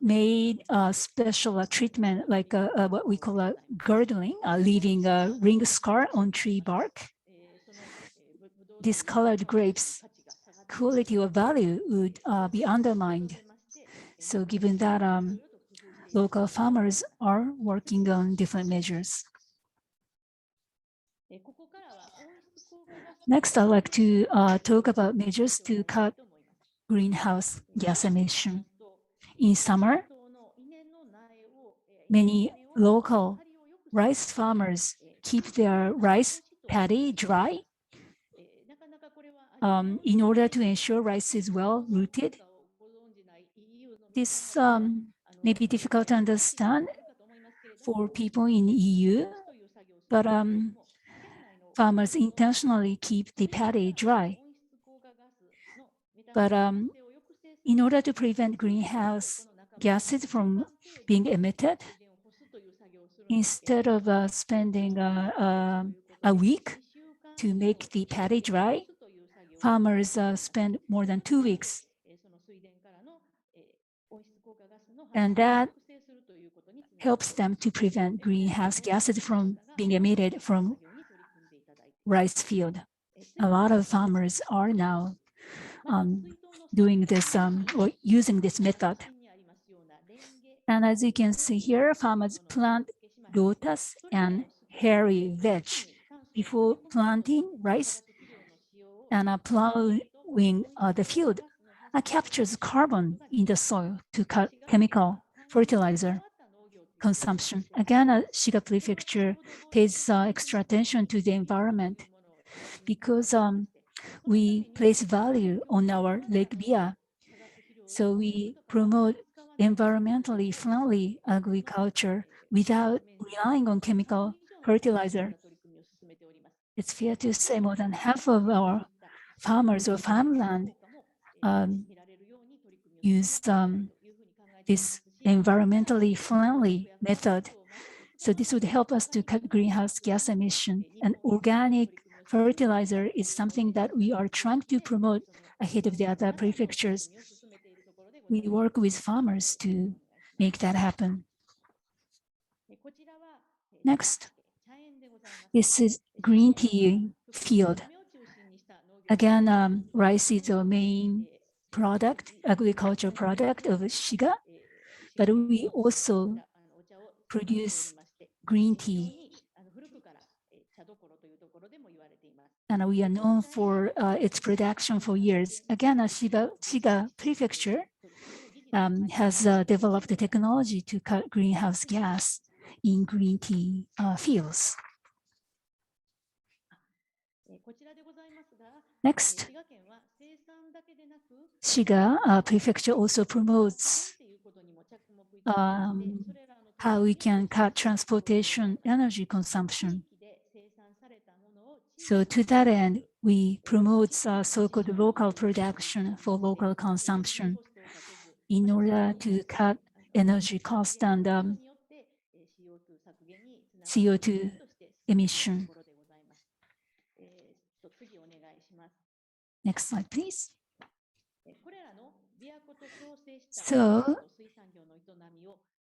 made a special treatment, like what we call a girdling, leaving a ring scar on tree bark. Discolored grapes, quality or value would be undermined. So given that, local farmers are working on different measures. Next, I'd like to talk about measures to cut greenhouse gas emission. In summer, many local rice farmers keep their rice paddy dry in order to ensure rice is well rooted. This may be difficult to understand for people in EU, but farmers intentionally keep the paddy dry. But in order to prevent greenhouse gases from being emitted, instead of spending a week to make the paddy dry, farmers spend more than 2 weeks. And that helps them to prevent greenhouse gases from being emitted from rice field. A lot of farmers are now doing this or using this method. And as you can see here, farmers plant lotus and hairy veg before planting rice, and plowing the field captures carbon in the soil to cut chemical fertilizer consumption. Again, Shiga Prefecture pays extra attention to the environment because we place value on our Lake Bia. So we promote environmentally friendly agriculture without relying on chemical fertilizer. it's fair to say more than half of our farmers or farmland use this environmentally friendly method. So this would help us to cut greenhouse gas emission. And organic fertilizer is something that we are trying to promote ahead of the other prefectures. We work with farmers to make that happen. Next, this is green tea field. Again, rice is our main product, agriculture product of Shiga, but we also produce green tea. And we are known for its production for years. Again, Shiga Prefecture has developed a technology to cut greenhouse gas in green tea fields. Next, Shiga Prefecture also promotes how we can cut transportation energy consumption. So to that end, we promote so-called local production for local consumption in order to cut energy cost and CO2 emission. Next slide, please. So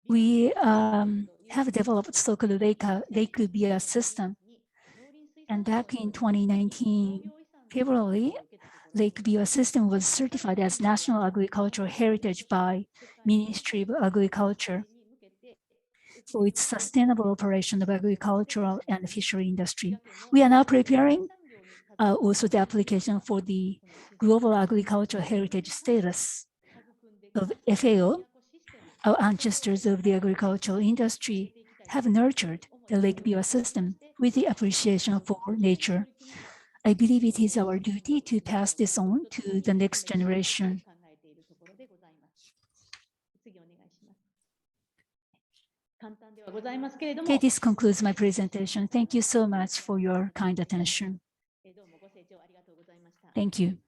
we have developed so-called lake beer system. And back in 2019, February, Lake Biwa system was certified as National Agricultural Heritage by Ministry of Agriculture for its sustainable operation of agricultural and fishery industry. We are now preparing also the application for the Global Agricultural Heritage status of FAO. Our ancestors of the agricultural industry have nurtured the Lake Biwa system with the appreciation for nature. I believe it is our duty to pass this on to the next generation. Okay, this concludes my presentation. Thank you so much for your kind attention. Thank you.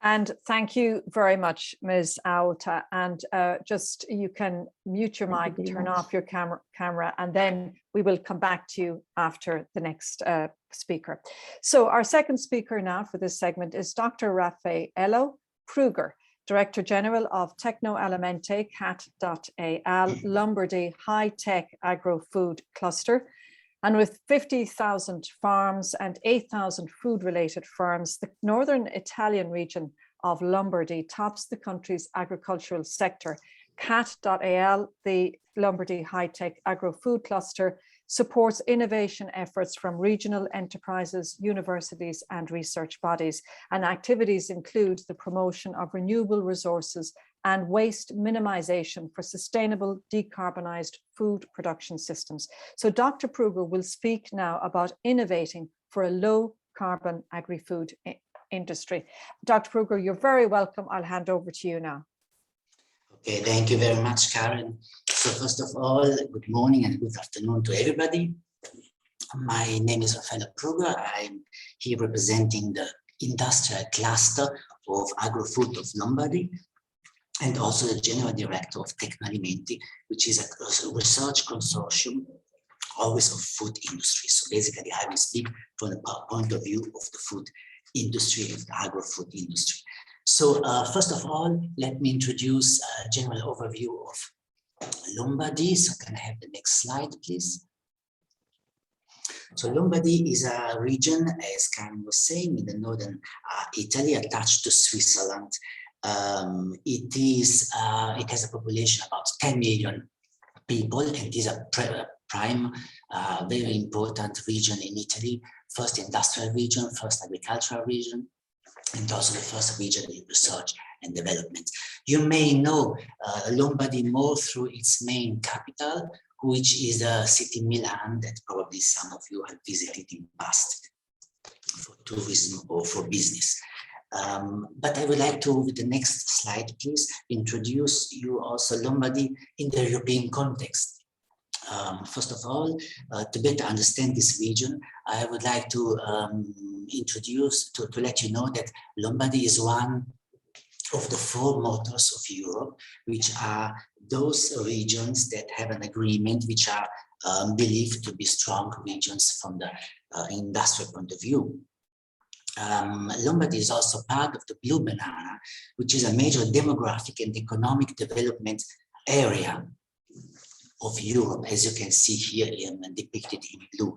And thank you very much, Ms. Aota. And just you can mute your mic, turn off your camera, and then we will come back to you after the next speaker. So our second speaker now for this segment is Dr. Raffaello Kruger, Director General of Tecno Alimente CAT.AL Lombardy High-Tech Agro-Food Cluster. And with 50,000 farms and 8,000 food-related firms, the northern Italian region of Lombardy tops the country's agricultural sector. CAT.AL, the Lombardy High-Tech Agro-Food Cluster, supports innovation efforts from regional enterprises, universities, and research bodies. And activities include the promotion of renewable resources and waste minimization for sustainable decarbonized food production systems. So Dr. Kruger will speak now about innovating for a low carbon agri-food industry. Dr. Kruger, you're very welcome. I'll hand over to you now. Okay, thank you very much, Karen. So first of all, good morning and good afternoon to everybody. My name is Raffaello Kruger. I'm here representing the industrial cluster of agro-food of Lombardy, and also the General Director of Tecno Alimente, which is a research consortium always of food industry. So basically, I will speak from the point of view of the food industry, of the agro-food industry. So first of all, let me introduce a general overview of Lombardy. So can I have the next slide, please? So Lombardy is a region, as Karen was saying, in the northern Italy, attached to Switzerland. It has a population about 10 million people, and it is a prime, very important region in Italy, first industrial region, first agricultural region, and also the first region in research and development. You may know Lombardy more through its main capital, which is the city Milan, that probably some of you have visited in past for tourism or for business. But I would like to, with the next slide, please, introduce you also Lombardy in the European context. First of all, to better understand this region, I would like to let you know that Lombardy is one of the 4 motors of Europe, which are those regions that have an agreement, which are believed to be strong regions from the industrial point of view. Lombardy is also part of the Blue Banana, which is a major demographic and economic development area of Europe, as you can see here depicted in blue,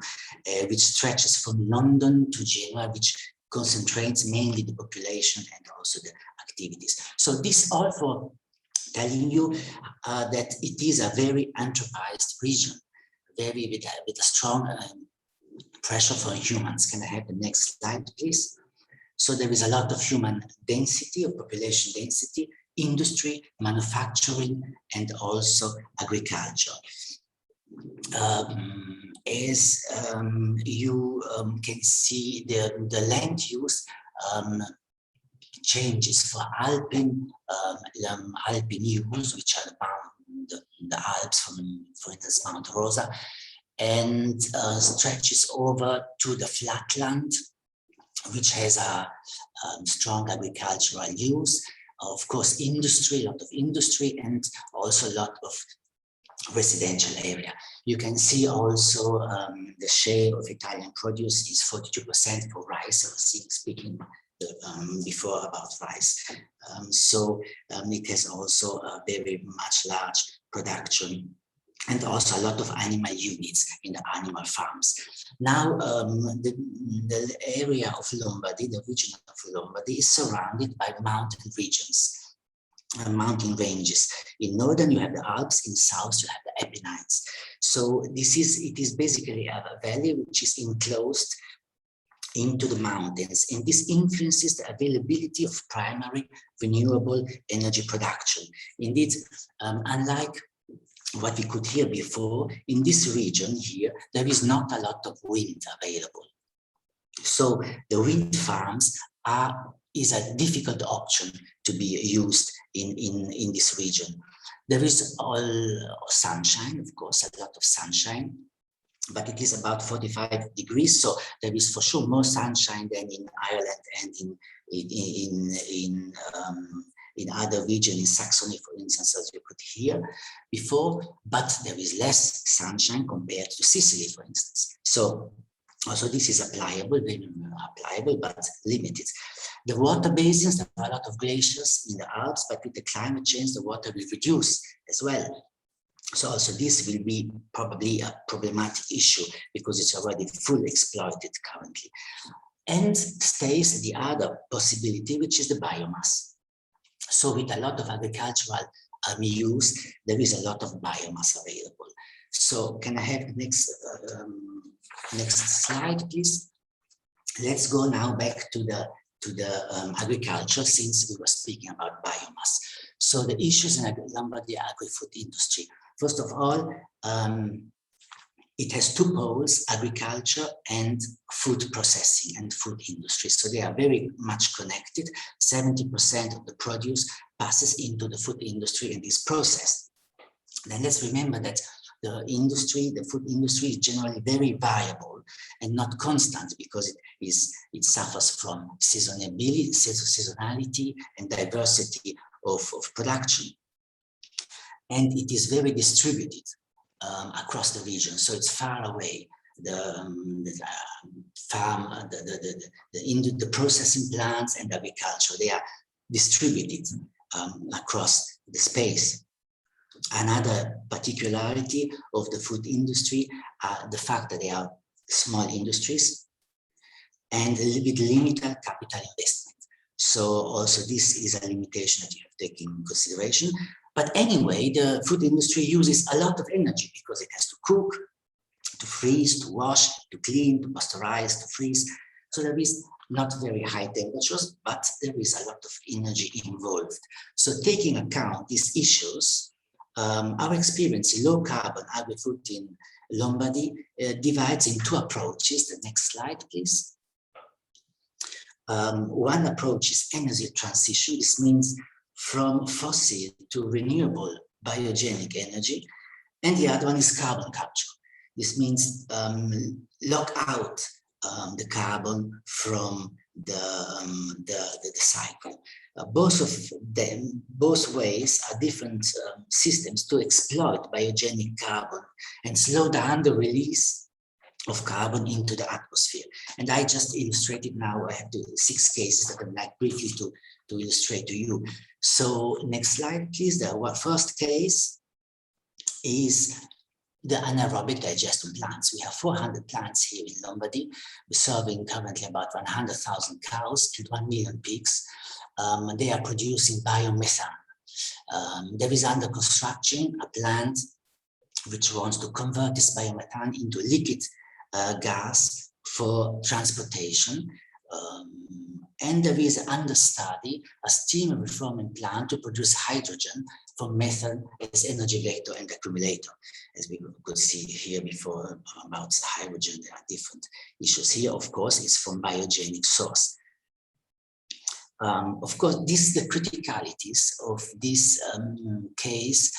which stretches from London to Genoa, which concentrates mainly the population and also the activities. So this all for telling you that it is a very enterprised region, very with a strong pressure for humans. Can I have the next slide, please? So there is a lot of human density, of population density, industry, manufacturing, and also agriculture. As you can see, the land use changes for alpine use, which are the Alps, for instance, Mount Rosa, and stretches over to the flatland, which has a strong agricultural use. Of course, industry, a lot of industry, and also a lot of residential area. You can see also the share of Italian produce is 42% for rice. I was speaking before about rice. It has also a very much large production and also a lot of animal units in the animal farms. Now, the area of Lombardy, the region of Lombardy, is surrounded by mountain regions, mountain ranges. In northern, you have the Alps. In south, you have the Apennines. So it is basically a valley which is enclosed into the mountains, and this influences the availability of primary renewable energy production. Indeed, unlike what we could hear before, in this region here, there is not a lot of wind available. So the wind farms is a difficult option to be used in this region. There is all sunshine, of course, a lot of sunshine, but it is about 45 degrees. So there is for sure more sunshine than in Ireland and in other regions, in Saxony, for instance, as you could hear before, but there is less sunshine compared to Sicily, for instance. So also this is applicable, very applicable, but limited. The water basins, there are a lot of glaciers in the Alps, but with the climate change, the water will reduce as well. So also this will be probably a problematic issue because it's already fully exploited currently. And stays the other possibility, which is the biomass. So with a lot of agricultural use, there is a lot of biomass available. So can I have the next slide, please? Let's go now back to the agriculture, since we were speaking about biomass. So the issues in Lombardy agri-food industry. First of all, it has two poles, agriculture and food processing and food industry. So they are very much connected. 70% of the produce passes into the food industry and is processed. Then let's remember that the food industry is generally very variable and not constant because it suffers from seasonality and diversity of production. And it is very distributed across the region, so it's far away. The farm, the processing plants and agriculture, they are distributed across the space. Another particularity of the food industry are the fact that they are small industries and with limited capital investment. So also this is a limitation that you have to take in consideration. But anyway, the food industry uses a lot of energy because it has to cook, to freeze, to wash, to clean, to pasteurize, to freeze. So there is not very high temperatures, but there is a lot of energy involved. So taking account these issues, our experience in low carbon agri-food in Lombardy divides in two approaches. The next slide, please. One approach is energy transition. This means from fossil to renewable biogenic energy. And the other one is carbon capture. This means lock out the carbon from the cycle. Both of them, both ways are different systems to exploit biogenic carbon and slow down the release of carbon into the atmosphere. And I just illustrated now, I have 6 cases that I'd like briefly to illustrate to you. So next slide, please. The first case is the anaerobic digestion plants. We have 400 plants here in Lombardy. We're serving currently about 100,000 cows and 1 million pigs. They are producing biomethane. There is under construction a plant which wants to convert this biomethane into liquid gas for transportation. And there is under study a steam reforming plant to produce hydrogen from methane as energy vector and accumulator. As we could see here before about hydrogen, there are different issues. Here, of course, is from biogenic source. Of course, the criticalities of this case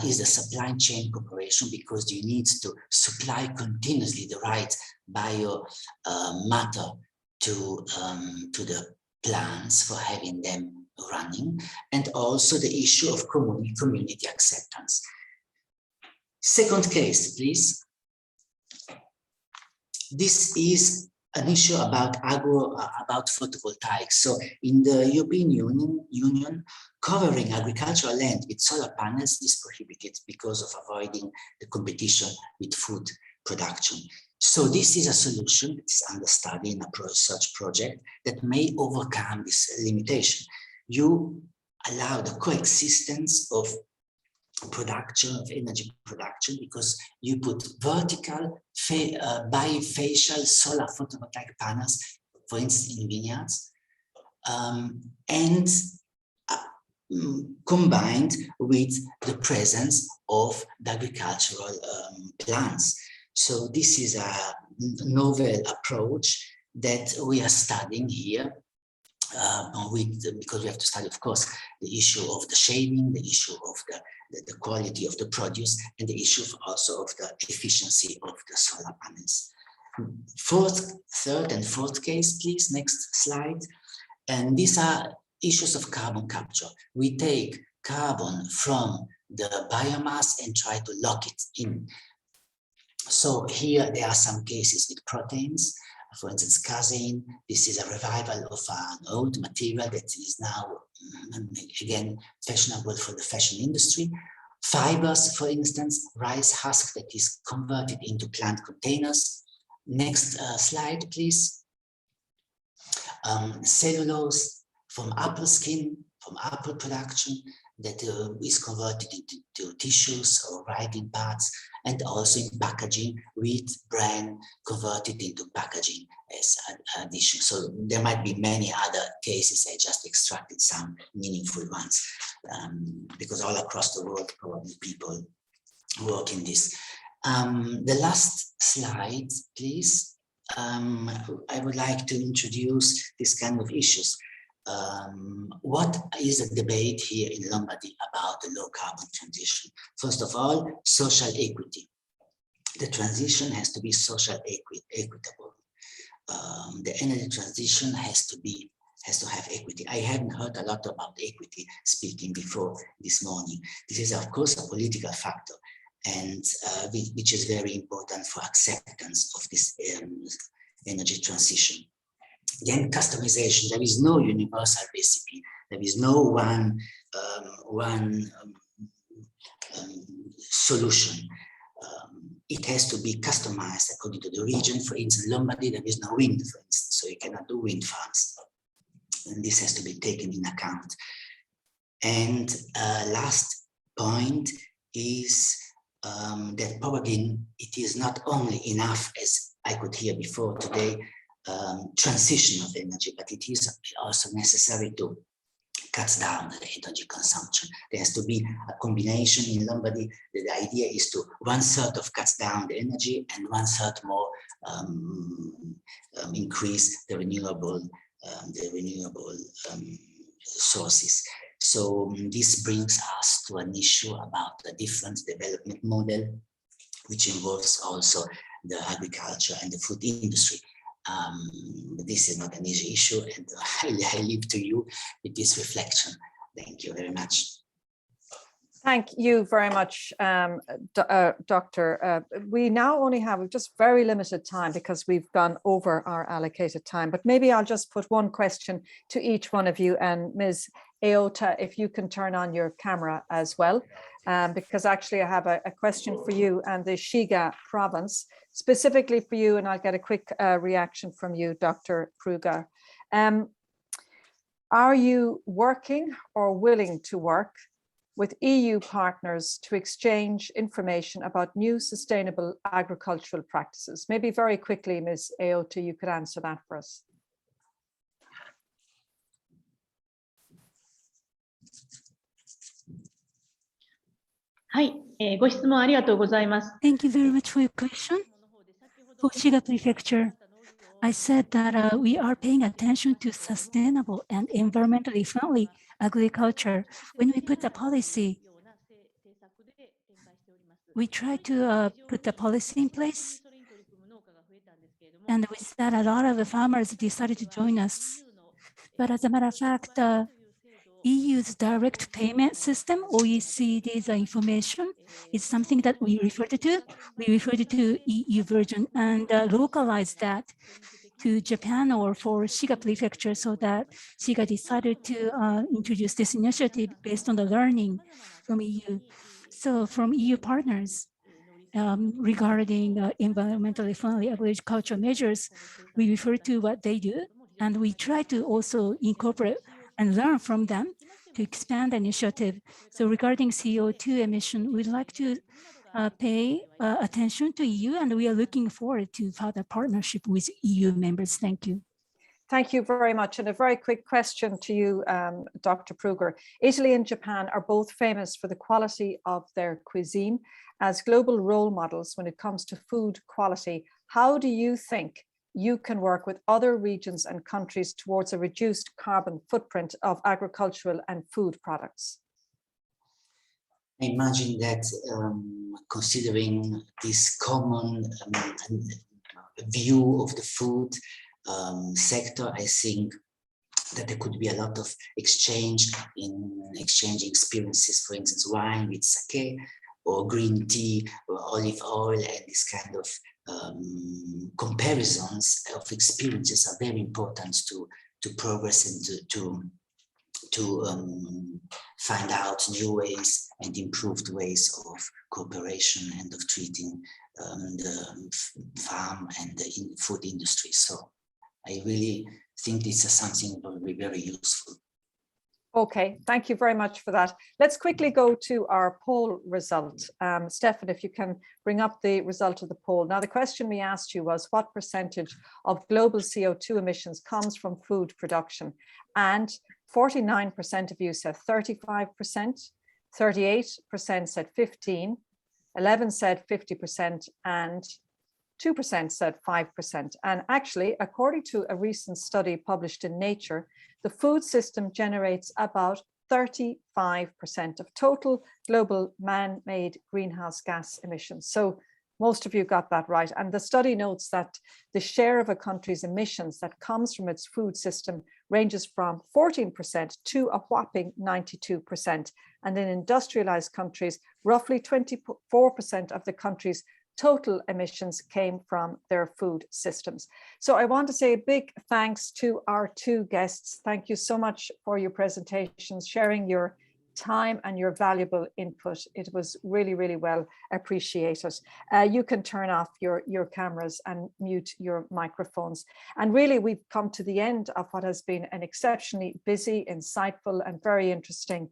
is the supply chain cooperation, because you need to supply continuously the right bio matter to the plants for having them running, and also the issue of community acceptance. Second case, please. This is an issue about photovoltaics. So in the European Union, covering agricultural land with solar panels is prohibited because of avoiding the competition with food production. So this is a solution that is under study in a research project that may overcome this limitation. You allow the coexistence of production, of energy production, because you put vertical bifacial solar photovoltaic panels, for instance, in vineyards, and combined with the presence of the agricultural plants. So this is a novel approach that we are studying here, because we have to study, of course, the issue of the shading, the issue of the quality of the produce, and the issue also of the efficiency of the solar panels. Third and fourth case, please, next slide. And these are issues of carbon capture. We take carbon from the biomass and try to lock it in. So here there are some cases with proteins. For instance, casein. This is a revival of an old material that is now, again, fashionable for the fashion industry. Fibers, for instance, rice husk that is converted into plant containers. Next slide, please. Cellulose from apple skin, from apple production, that is converted into tissues or writing parts, and also in packaging with bran converted into packaging as an addition. So there might be many other cases. I just extracted some meaningful ones, because all across the world probably people work in this. The last slide, please. I would like to introduce this kind of issues. What is the debate here in Lombardy about the low carbon transition? First of all, social equity. The transition has to be social equitable. The energy transition has to have equity. I haven't heard a lot about equity speaking before this morning. This is, of course, a political factor, and which is very important for acceptance of this energy transition. Then customization. There is no universal recipe. There is no one solution. It has to be customized according to the region. For instance, Lombardy, there is no wind, for instance, so you cannot do wind farms. And this has to be taken in account. And last point is that probably it is not only enough, as I could hear before today, transition of energy, but it is also necessary to cut down the energy consumption. There has to be a combination in Lombardy. The idea is to 1/3 of cuts down the energy and 1/3 more increase the renewable sources. So this brings us to an issue about a different development model, which involves also the agriculture and the food industry. But this is not an easy issue, and I leave to you with this reflection. Thank you very much. Thank you very much, Doctor. We now only have just very limited time because we've gone over our allocated time, but maybe I'll just put one question to each one of you, and Ms. Eota, if you can turn on your camera as well, because actually I have a question for you and the Shiga province, specifically for you, and I'll get a quick reaction from you, Dr. Kruger. Are you working or willing to work with EU partners to exchange information about new sustainable agricultural practices? Maybe very quickly, Ms. Eota, you could answer that for us. Thank you very much for your question. For Shiga Prefecture, I said that we are paying attention to sustainable and environmentally friendly agriculture. When we put a policy, we try to put the policy in place. And with that, a lot of the farmers decided to join us. But as a matter of fact, EU's direct payment system, OECD's information, is something that we referred to. We referred to EU version and localized that to Japan or for Shiga Prefecture, so that Shiga decided to introduce this initiative based on the learning from EU. So from EU partners, regarding environmentally friendly agricultural measures, we refer to what they do, and we try to also incorporate and learn from them to expand the initiative. So regarding CO2 emission, we'd like to pay attention to EU, and we are looking forward to further partnership with EU members. Thank you. Thank you very much. And a very quick question to you, Dr. Kruger. Italy and Japan are both famous for the quality of their cuisine. As global role models when it comes to food quality, how do you think you can work with other regions and countries towards a reduced carbon footprint of agricultural and food products? I imagine that considering this common view of the food sector, I think that there could be a lot of exchanging experiences, for instance, wine with sake, or green tea, or olive oil, and this kind of comparisons of experiences are very important to progress and to find out new ways and improved ways of cooperation and of treating the farm and the food industry. So I really think this is something that will be very useful. Okay, thank you very much for that. Let's quickly go to our poll result. Stefan, if you can bring up the result of the poll. Now, the question we asked you was what percentage of global CO2 emissions comes from food production? And 49% of you said 35%, 38% said 15%, 11% said 50%, and 2% said 5%. And actually, according to a recent study published in Nature, the food system generates about 35% of total global man-made greenhouse gas emissions. So most of you got that right. And the study notes that the share of a country's emissions that comes from its food system ranges from 14% to a whopping 92%. And in industrialized countries, roughly 24% of the country's total emissions came from their food systems. So I want to say a big thanks to our two guests. Thank you so much for your presentations, sharing your time and your valuable input. It was really, really well appreciated. You can turn off your cameras and mute your microphones. And really, we've come to the end of what has been an exceptionally busy, insightful, and very interesting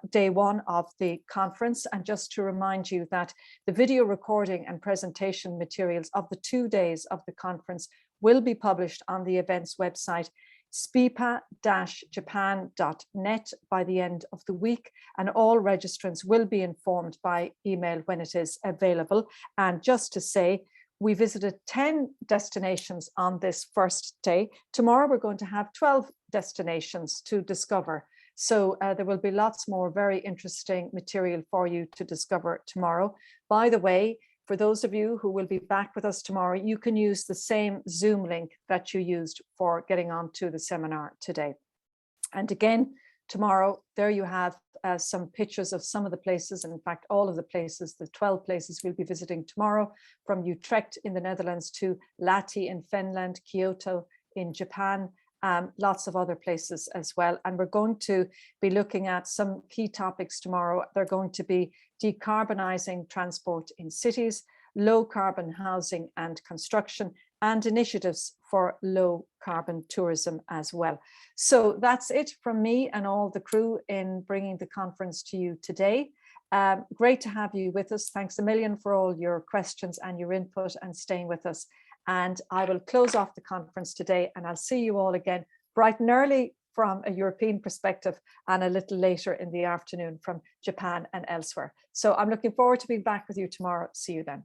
day one of the conference. And just to remind you that the video recording and presentation materials of the 2 days of the conference will be published on the events website, spipa-japan.net, by the end of the week, and all registrants will be informed by email when it is available. And just to say, we visited 10 destinations on this first day. Tomorrow we're going to have 12 destinations to discover. So there will be lots more very interesting material for you to discover tomorrow. By the way, for those of you who will be back with us tomorrow, you can use the same Zoom link that you used for getting onto the seminar today. And again, tomorrow, there you have some pictures of some of the places, and in fact, all of the places, the 12 places we'll be visiting tomorrow, from Utrecht in the Netherlands to Lahti in Finland, Kyoto in Japan, lots of other places as well. And we're going to be looking at some key topics tomorrow. They're going to be decarbonizing transport in cities, low carbon housing and construction, and initiatives for low carbon tourism as well. So that's it from me and all the crew in bringing the conference to you today. Great to have you with us. Thanks a million for all your questions and your input and staying with us. And I will close off the conference today, and I'll see you all again bright and early from a European perspective and a little later in the afternoon from Japan and elsewhere. So I'm looking forward to being back with you tomorrow. See you then.